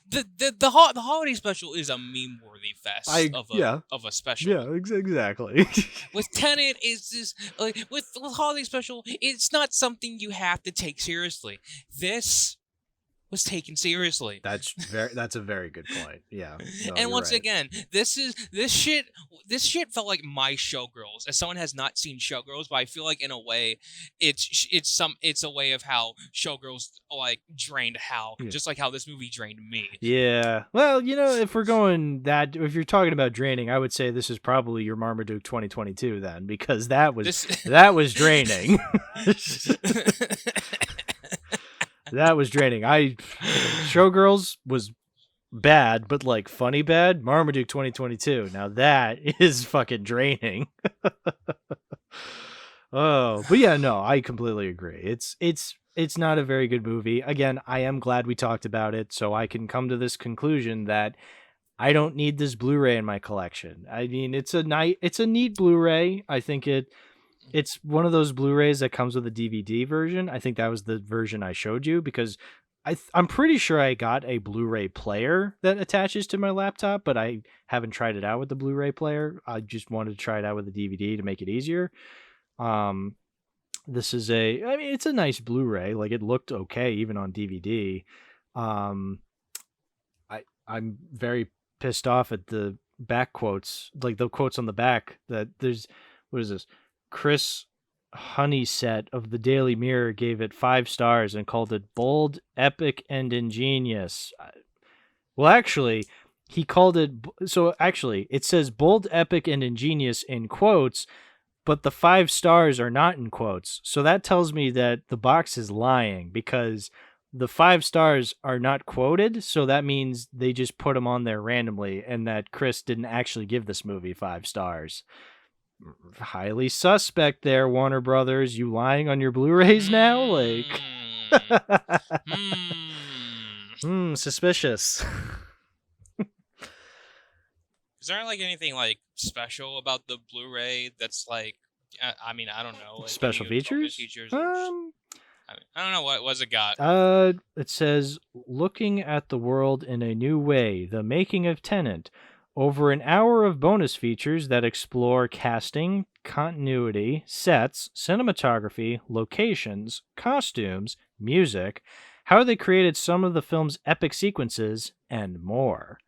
the holiday special is a meme-worthy fest of a special. Yeah, exactly. With Tenet, is just like with holiday special, it's not something you have to take seriously. This was taken seriously. That's a very good point. Yeah. No, and once right. again, this shit felt like my Showgirls. As someone has not seen Showgirls, but I feel like in a way, it's a way of how Showgirls like drained Hal, just like how this movie drained me. Yeah. Well, if we're going if you're talking about draining, I would say this is probably your Marmaduke 2022 then, because that was draining. That was draining. Showgirls was bad, but like funny bad. Marmaduke 2022. Now that is fucking draining. Oh, but yeah, no, I completely agree. It's not a very good movie. Again, I am glad we talked about it, so I can come to this conclusion that I don't need this Blu-ray in my collection. I mean, it's a neat Blu-ray. I think it's one of those Blu-rays that comes with a DVD version. I think that was the version I showed you because I'm pretty sure I got a Blu-ray player that attaches to my laptop, but I haven't tried it out with the Blu-ray player. I just wanted to try it out with the DVD to make it easier. This is it's a nice Blu-ray. Like, it looked okay even on DVD. I'm very pissed off at the back quotes, like the quotes on the back that there's, what is this? Chris Honeysett of the Daily Mirror gave it 5 stars and called it bold, epic, and ingenious. Well, actually, he called it, so actually it says bold, epic, and ingenious in quotes, but the 5 stars are not in quotes. So that tells me that the box is lying, because the 5 stars are not quoted. So that means they just put them on there randomly, and that Chris didn't actually give this movie 5 stars. Highly suspect there, Warner Brothers. You lying on your Blu-rays now? Like, suspicious. Is there like anything like special about the Blu-ray that's like, I mean, I don't know, like Special features? I don't know, what's it got? It says, looking at the world in a new way, the making of Tenet. Over an hour of bonus features that explore casting, continuity, sets, cinematography, locations, costumes, music, how they created some of the film's epic sequences, and more.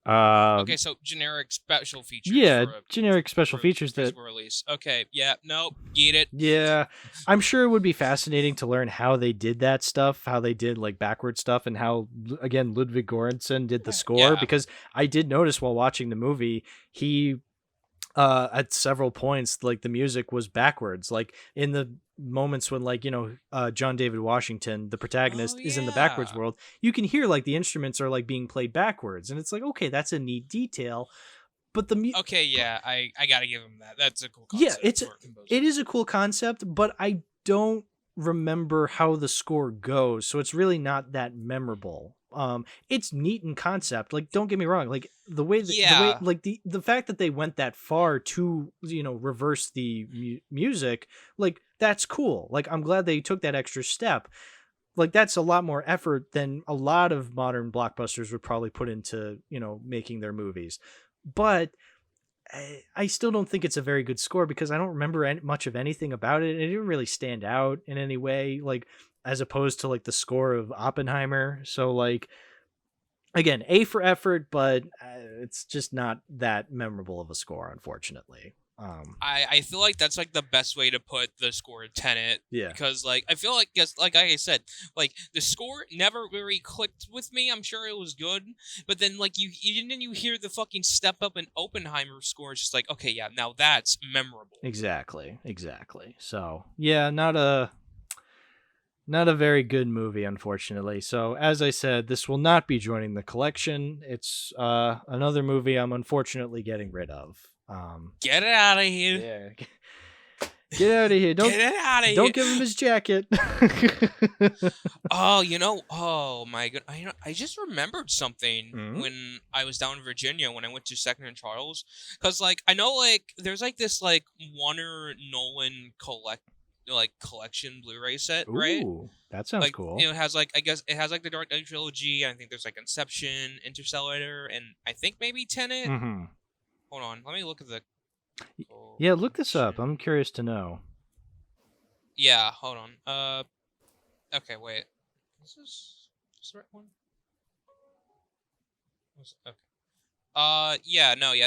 Okay, so generic special features. Yeah, for generic special features that release. Okay, yeah, nope, get it. Yeah, I'm sure it would be fascinating to learn how they did that stuff, how they did like backward stuff, and how, again, Ludwig Göransson did the score. Because I did notice while watching the movie, he at several points, like, the music was backwards, like in the moments when, like, John David Washington, the protagonist, is in the backwards world, you can hear like the instruments are like being played backwards, and it's like, okay, that's a neat detail. But okay, yeah, I gotta give him that. That's a cool concept. Yeah, it is a cool concept, but I don't remember how the score goes, so it's really not that memorable. It's neat in concept, like, don't get me wrong, like the way like the fact that they went that far to reverse the music, like, that's cool. Like, I'm glad they took that extra step. Like, that's a lot more effort than a lot of modern blockbusters would probably put into making their movies. But I still don't think it's a very good score, because I don't remember much of anything about it. It didn't really stand out in any way, like, as opposed to like the score of Oppenheimer. So, like, again, A for effort, but it's just not that memorable of a score, unfortunately. I feel like that's like the best way to put the score of Tenet. Yeah. Because like I feel like, like I said, like the score never really clicked with me. I'm sure it was good, but then like you hear the fucking step up in Oppenheimer score. It's just like, okay, yeah, now that's memorable. Exactly. So yeah, not a very good movie, unfortunately. So, as I said, this will not be joining the collection. It's another movie I'm unfortunately getting rid of. Get it out of here. Yeah. Get out of here. Get it out of here. Don't give him his jacket. Oh my god. I just remembered something when I was down in Virginia when I went to Second and Charles. Because, like, I know, like, there's, like, this, like, Warner Nolan collection Blu-ray set, right? Ooh, that sounds like, cool. It has, like, I guess it has, like, the Dark Knight trilogy. I think there's, like, Inception, Interstellar, and I think maybe Tenet. Mm-hmm. Hold on, let me look at the... Yeah, look this up. I'm curious to know. Yeah, hold on. Okay, wait. Is this the right one? Okay.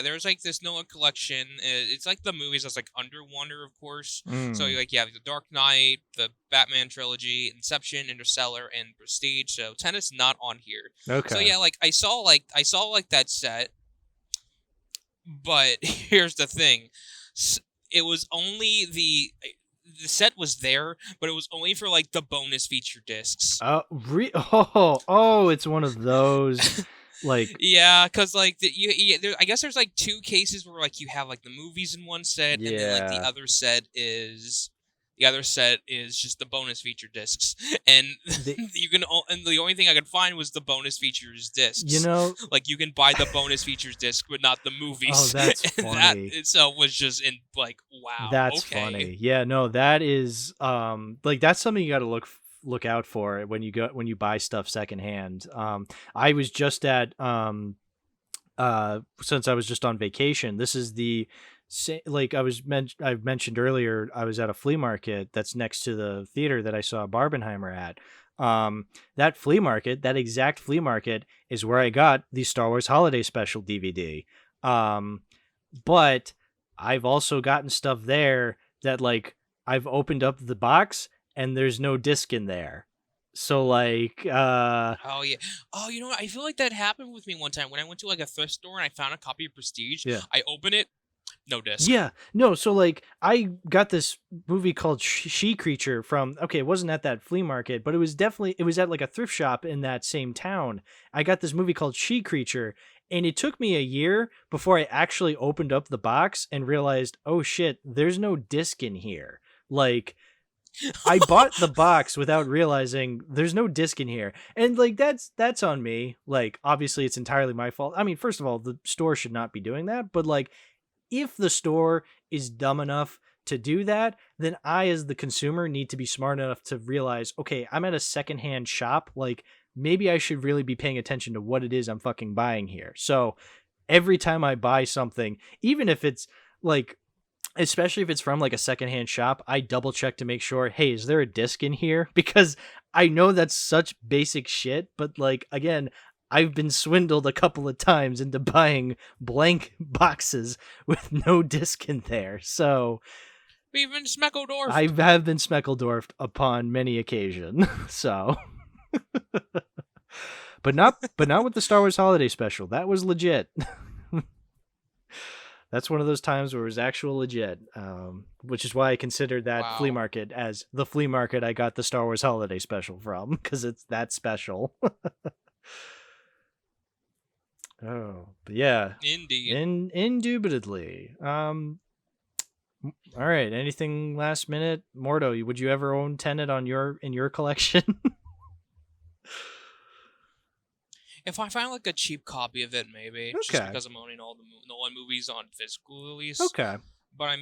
There's like this Nolan collection. It's like the movies that's like under Warner, of course. So like you have the Dark Knight, the Batman trilogy, Inception, Interstellar, and Prestige. So Tenet's not on here. Okay. So yeah, like I saw that set. But here's the thing. It was only the set was there, but it was only for like the bonus feature discs. Oh, it's one of those. Like, yeah, because like I guess there's like 2 cases where like you have like the movies in one set, and then like the other set is just the bonus feature discs, and and the only thing I could find was the bonus features discs. Like you can buy the bonus features disc, but not the movies. Oh, that's funny. That itself was just like, wow. That's funny. Yeah, no, that is like, that's something you got to look out for when you buy stuff secondhand. I was just at since I was just on vacation, this is the like I've mentioned earlier, I was at a flea market that's next to the theater that I saw Barbenheimer at. That flea market, that exact flea market, is where I got the Star Wars Holiday Special DVD. But I've also gotten stuff there that, like, I've opened up the box and there's no disc in there. So, like, Oh yeah. Oh, you know what? I feel like that happened with me one time when I went to like a thrift store and I found a copy of Prestige. Yeah. I open it, no disc. Yeah, no. So, like, I got this movie called She Creature from, okay, it wasn't at that flea market, but it was at like a thrift shop in that same town. I got this movie called She Creature, and it took me a year before I actually opened up the box and realized, oh shit, there's no disc in here. Like, I bought the box without realizing there's no disc in here. And, like, that's on me. Like, obviously it's entirely my fault. I mean, first of all, the store should not be doing that, but, like, if the store is dumb enough to do that, then I, as the consumer, need to be smart enough to realize, okay, I'm at a secondhand shop. Like, maybe I should really be paying attention to what it is I'm fucking buying here. So every time I buy something, even if it's like, especially if it's from like a secondhand shop, I double check to make sure, hey, is there a disc in here? Because I know that's such basic shit, but, like, again, I've been swindled a couple of times into buying blank boxes with no disc in there. So We've been Smeckledorf. I have been Smeckledorfed upon many occasion. So but not with the Star Wars Holiday Special. That was legit. That's one of those times where it was actual legit, which is why I considered that flea market as the flea market I got the Star Wars Holiday Special from, because it's that special. Oh, but yeah. Indeed. Indubitably. All right. Anything last minute? Mordo, would you ever own Tenet in your collection? If I find like a cheap copy of it, maybe. Okay. Just because I'm owning all the Nolan movies on physical release. Okay. But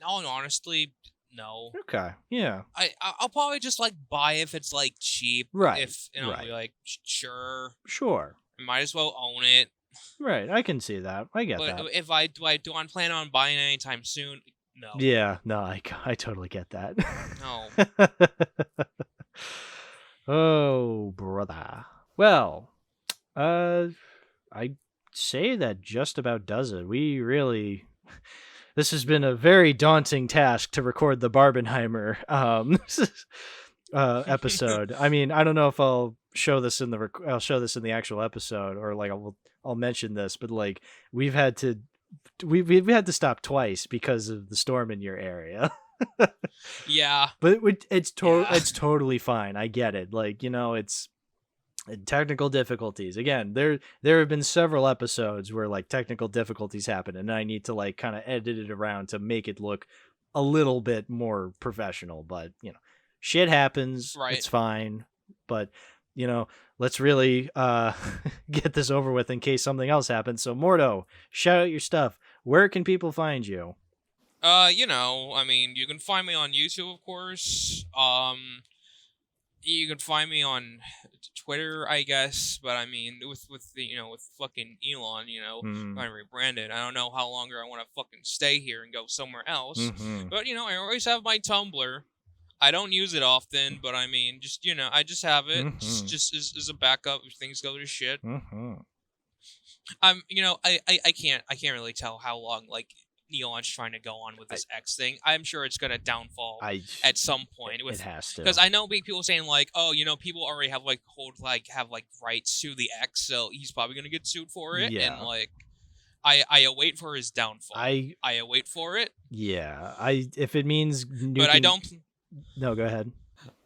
all honestly, no. Okay. Yeah. I'll probably just like buy if it's like cheap. Right. If Right. be like sure. Sure. I might as well own it. Right. I can see that. I get that. But if I plan on buying it anytime soon, no. Yeah. No, I totally get that. No. Oh, brother. Well, I'd say that just about does it. This has been a very daunting task to record the Barbenheimer episode. I mean, I don't know if I'll show this in the actual episode, or like I'll mention this, but like we've had to stop twice because of the storm in your area. Yeah. But it's totally fine. I get it. Like, it's technical difficulties. Again, there have been several episodes where like technical difficulties happen, and I need to like kind of edit it around to make it look a little bit more professional. But shit happens. Right. It's fine. But let's really get this over with in case something else happens. So Mordo, shout out your stuff. Where can people find you? You can find me on YouTube, of course. You can find me on Twitter, I guess, but with fucking Elon, I rebranded. I don't know how longer I want to fucking stay here and go somewhere else. Mm-hmm. But I always have my Tumblr. I don't use it often, but I just have it just as a backup if things go to shit. Mm-hmm. I can't really tell how long like Elon's trying to go on with this X thing. I'm sure it's gonna downfall at some point. It has to, because I know people saying like, oh, people already have like rights to the X, so he's probably gonna get sued for it. Yeah. And like, I await for his downfall. I await for it. Yeah. If it means but I don't. No, go ahead.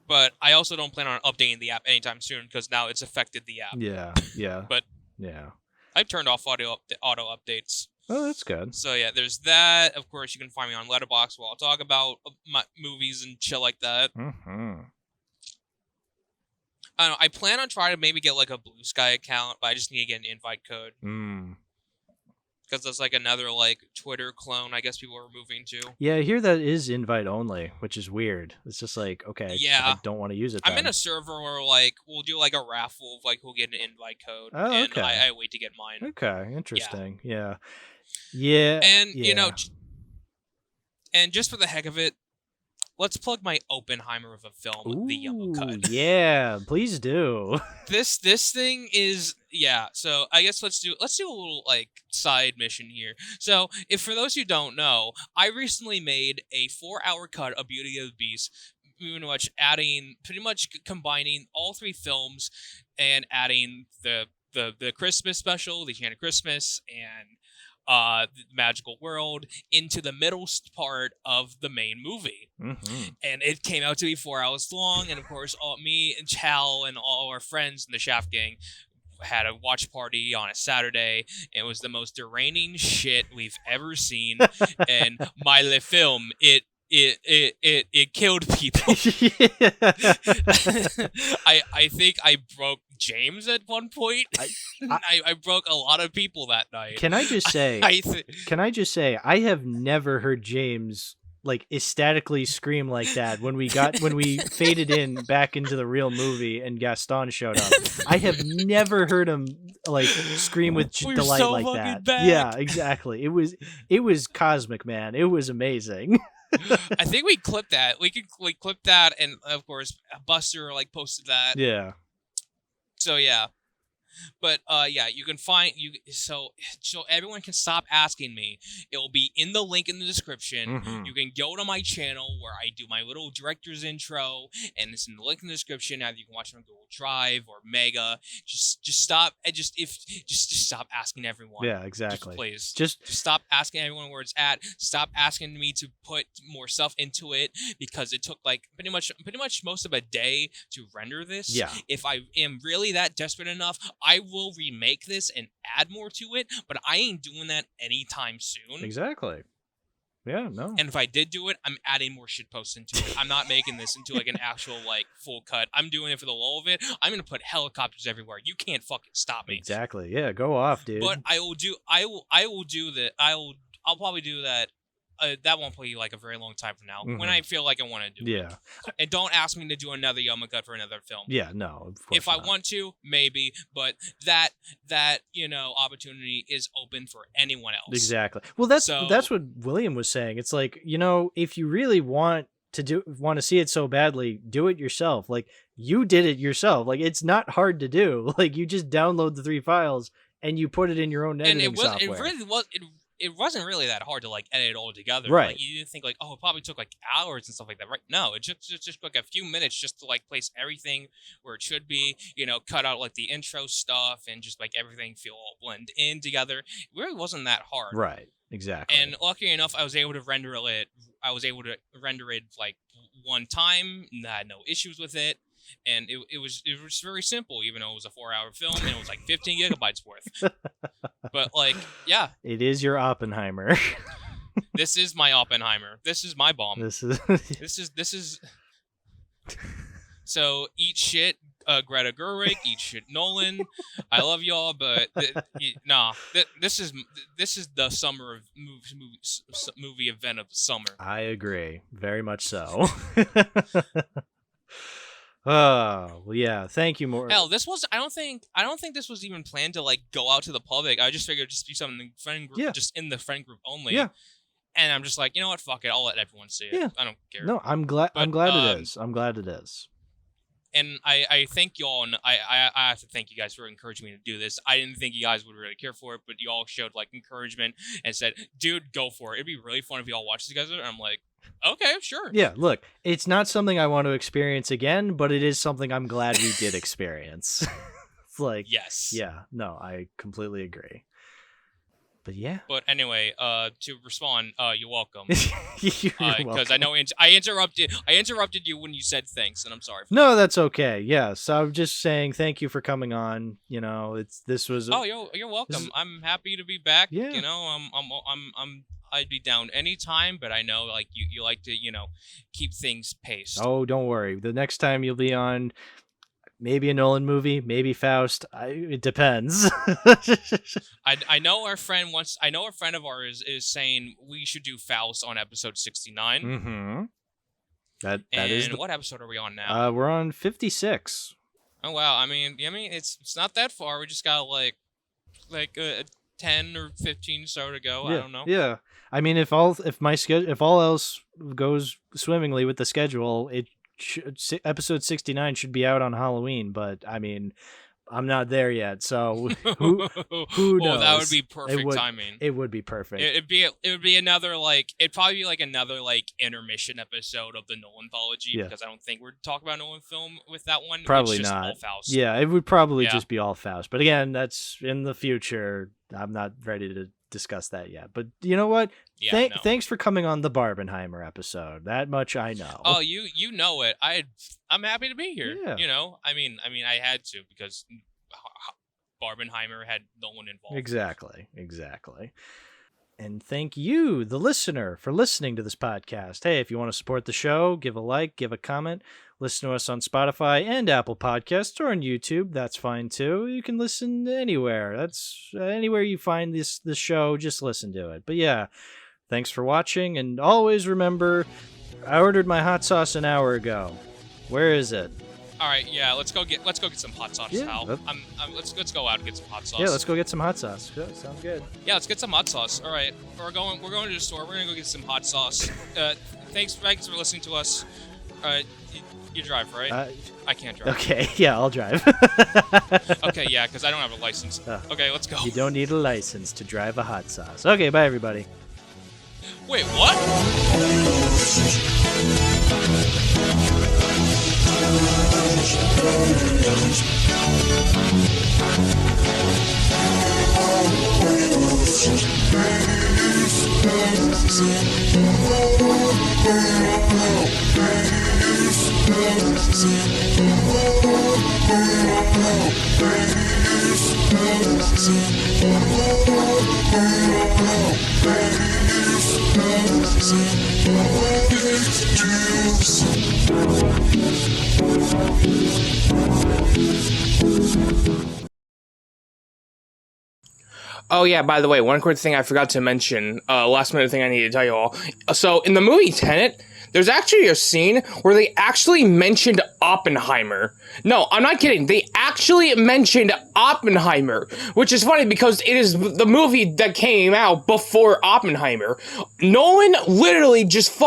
But I also don't plan on updating the app anytime soon because now it's affected the app. Yeah. Yeah. But yeah, I've turned off auto updates. Oh, that's good. So yeah, there's that. Of course, you can find me on Letterboxd where I'll talk about my movies and shit like that. Mm-hmm. I don't know. I plan on trying to maybe get like a Blue Sky account, but I just need to get an invite code. Because there's like another like Twitter clone I guess people are moving to. Yeah, I hear that is invite only, which is weird. It's just like, okay, yeah, I don't want to use it then. I'm in a server where like we'll do like a raffle of like who'll get an invite code. Oh, and okay. I wait to get mine. Okay, interesting. Yeah. Yeah. And yeah. and just for the heck of it, let's plug my Oppenheimer of a film, the Yellow Cut. Yeah, please do. This thing is so I guess let's do a little like side mission here. So if for those who don't know, I recently made a 4-hour cut of Beauty and the Beast, pretty much combining all 3 films and adding the Christmas special, the Enchanted Christmas, and the Magical World into the middle part of the main movie. Mm-hmm. And it came out to be 4 hours long, and of course, me and Chal and all our friends in the Shaft Gang had a watch party on a Saturday. It was the most deraining shit we've ever seen, and my film, it killed people. I think I broke James at one point. I broke a lot of people that night. Can I just say? I have never heard James like ecstatically scream like that when we faded in back into the real movie and Gaston showed up. I have never heard him like scream with delight so like that. back. Yeah, exactly. It was cosmic, man. It was amazing. I think we clipped that. We clipped that, and of course, Buster like posted that. Yeah. So yeah, but you can find so everyone can stop asking me. It will be in the link in the description. Mm-hmm. You can go to my channel where I do my little director's intro, and it's in the link in the description. Either you can watch it on Google Drive or Mega. Just stop and just stop asking everyone. Yeah, exactly. Please, Just stop asking everyone where it's at. Stop asking me to put more stuff into it because it took like pretty much most of a day to render this. Yeah. If I am really that desperate enough, I will remake this and add more to it, but I ain't doing that anytime soon. Exactly. Yeah, no. And if I did do it, I'm adding more shit posts into it. I'm not making this into like an actual like full cut. I'm doing it for the lull of it. I'm gonna put helicopters everywhere. You can't fucking stop me. Exactly. Yeah, go off, dude. But I'll probably do that. That won't be like a very long time from now. When I feel like I want to do it. Yeah. And don't ask me to do another Yellow Cut for another film. Yeah, no. Of course If I not. want to, maybe, but that opportunity is open for anyone else. Exactly. Well, that's what William was saying. It's like, if you really want to see it so badly, do it yourself. Like, you did it yourself. Like, it's not hard to do. Like, you just download the 3 files and you put it in your own editing software. It wasn't really that hard to like edit it all together. Right. Like, you didn't think like, oh, it probably took like hours and stuff like that, right? No, it just like a few minutes just to like place everything where it should be. Cut out like the intro stuff and just like everything feel all blend in together. It really wasn't that hard. Right. Exactly. And lucky enough, I was able to render it like one time. And I had no issues with it. And it was very simple, even though it was a 4-hour film and it was like 15 gigabytes worth. But like, yeah, it is your Oppenheimer. This is my Oppenheimer. This is my bomb. This is. So eat shit, Greta Gerwig. Eat shit, Nolan. I love y'all, but this is the summer of movie event of the summer. I agree, very much so. Oh, well, yeah. Thank you, more. Hell, I don't think this was even planned to like go out to the public. I just figured it'd just be something in the friend group, just in the friend group only. Yeah. And I'm just like, you know what? Fuck it. I'll let everyone see it. Yeah. I don't care. No, I'm glad. I'm glad it is. I'm glad it is. And I thank y'all, and I have to thank you guys for encouraging me to do this. I didn't think you guys would really care for it, but you all showed like encouragement and said, "Dude, go for it. It'd be really fun if you all watch this together." And I'm like, "Okay, sure." Yeah, look, it's not something I want to experience again, but it is something I'm glad we did experience. It's like, yes, yeah, no, I completely agree. But yeah. But anyway, to respond, you're welcome. You're welcome. Because I know I interrupted you when you said thanks, and I'm sorry. No, that's okay. Yeah, so I'm just saying thank you for coming on. This was. Oh, you're welcome. I'm happy to be back. Yeah. I'd be down anytime, but I know like you like to keep things paced. Oh, don't worry. The next time you'll be on. Maybe a Nolan movie, maybe Faust. It depends. I know our friend of ours is saying we should do Faust on episode 69. Mm-hmm. That and is. What episode are we on now? We're on 56. Oh wow! I mean, it's not that far. We just got like 10 or 15 so to go. Yeah, I don't know. Yeah. I mean, if all else goes swimmingly with the schedule, episode 69 should be out on Halloween. But I mean, I'm not there yet, so who knows? Oh, that would be perfect timing. It would be perfect. It would be another it'd probably be like another intermission episode of the Nolan anthology because I don't think we're talking about Nolan film with that one. Probably it's just not. All Faust. Yeah, it would probably just be all Faust. But again, that's in the future. I'm not ready to discuss that yet. But you know what? Yeah, thanks for coming on the Barbenheimer episode. That much I know. Oh, you know it. I'm happy to be here. Yeah. You know, I mean, I had to because Barbenheimer had Nolan involved. Exactly. And thank you, the listener, for listening to this podcast. Hey, if you want to support the show, give a like, give a comment. Listen to us on Spotify and Apple Podcasts or on YouTube. That's fine too. You can listen anywhere. That's anywhere you find this show, just listen to it. But yeah, thanks for watching, and always remember, I ordered my hot sauce an hour ago. Where is it? All right, yeah, let's go get some hot sauce, Hal. Let's go out and get some hot sauce. Yeah, let's go get some hot sauce. Yeah, sounds good. Yeah, let's get some hot sauce. All right, we're going to the store. We're gonna go get some hot sauce. Thanks for listening to us. You drive, right? I can't drive. Okay, yeah, I'll drive. Okay, yeah, because I don't have a license. Okay, let's go. You don't need a license to drive a hot sauce. Okay, bye, everybody. Wait, what? Oh yeah, by the way, one quick thing I forgot to mention, last minute thing I need to tell you all. So, in the movie Tenet, there's actually a scene where they actually mentioned Oppenheimer. No, I'm not kidding. They actually mentioned Oppenheimer, which is funny because it is the movie that came out before Oppenheimer. Nolan literally just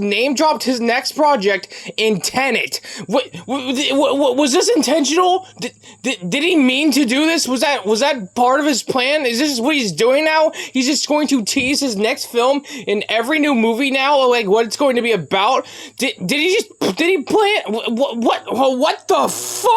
name dropped his next project in Tenet. Was this intentional? Did he mean to do this? Was that part of his plan? Is this what he's doing now? He's just going to tease his next film in every new movie now, like what it's going to be about. Did he plan? What the fuck?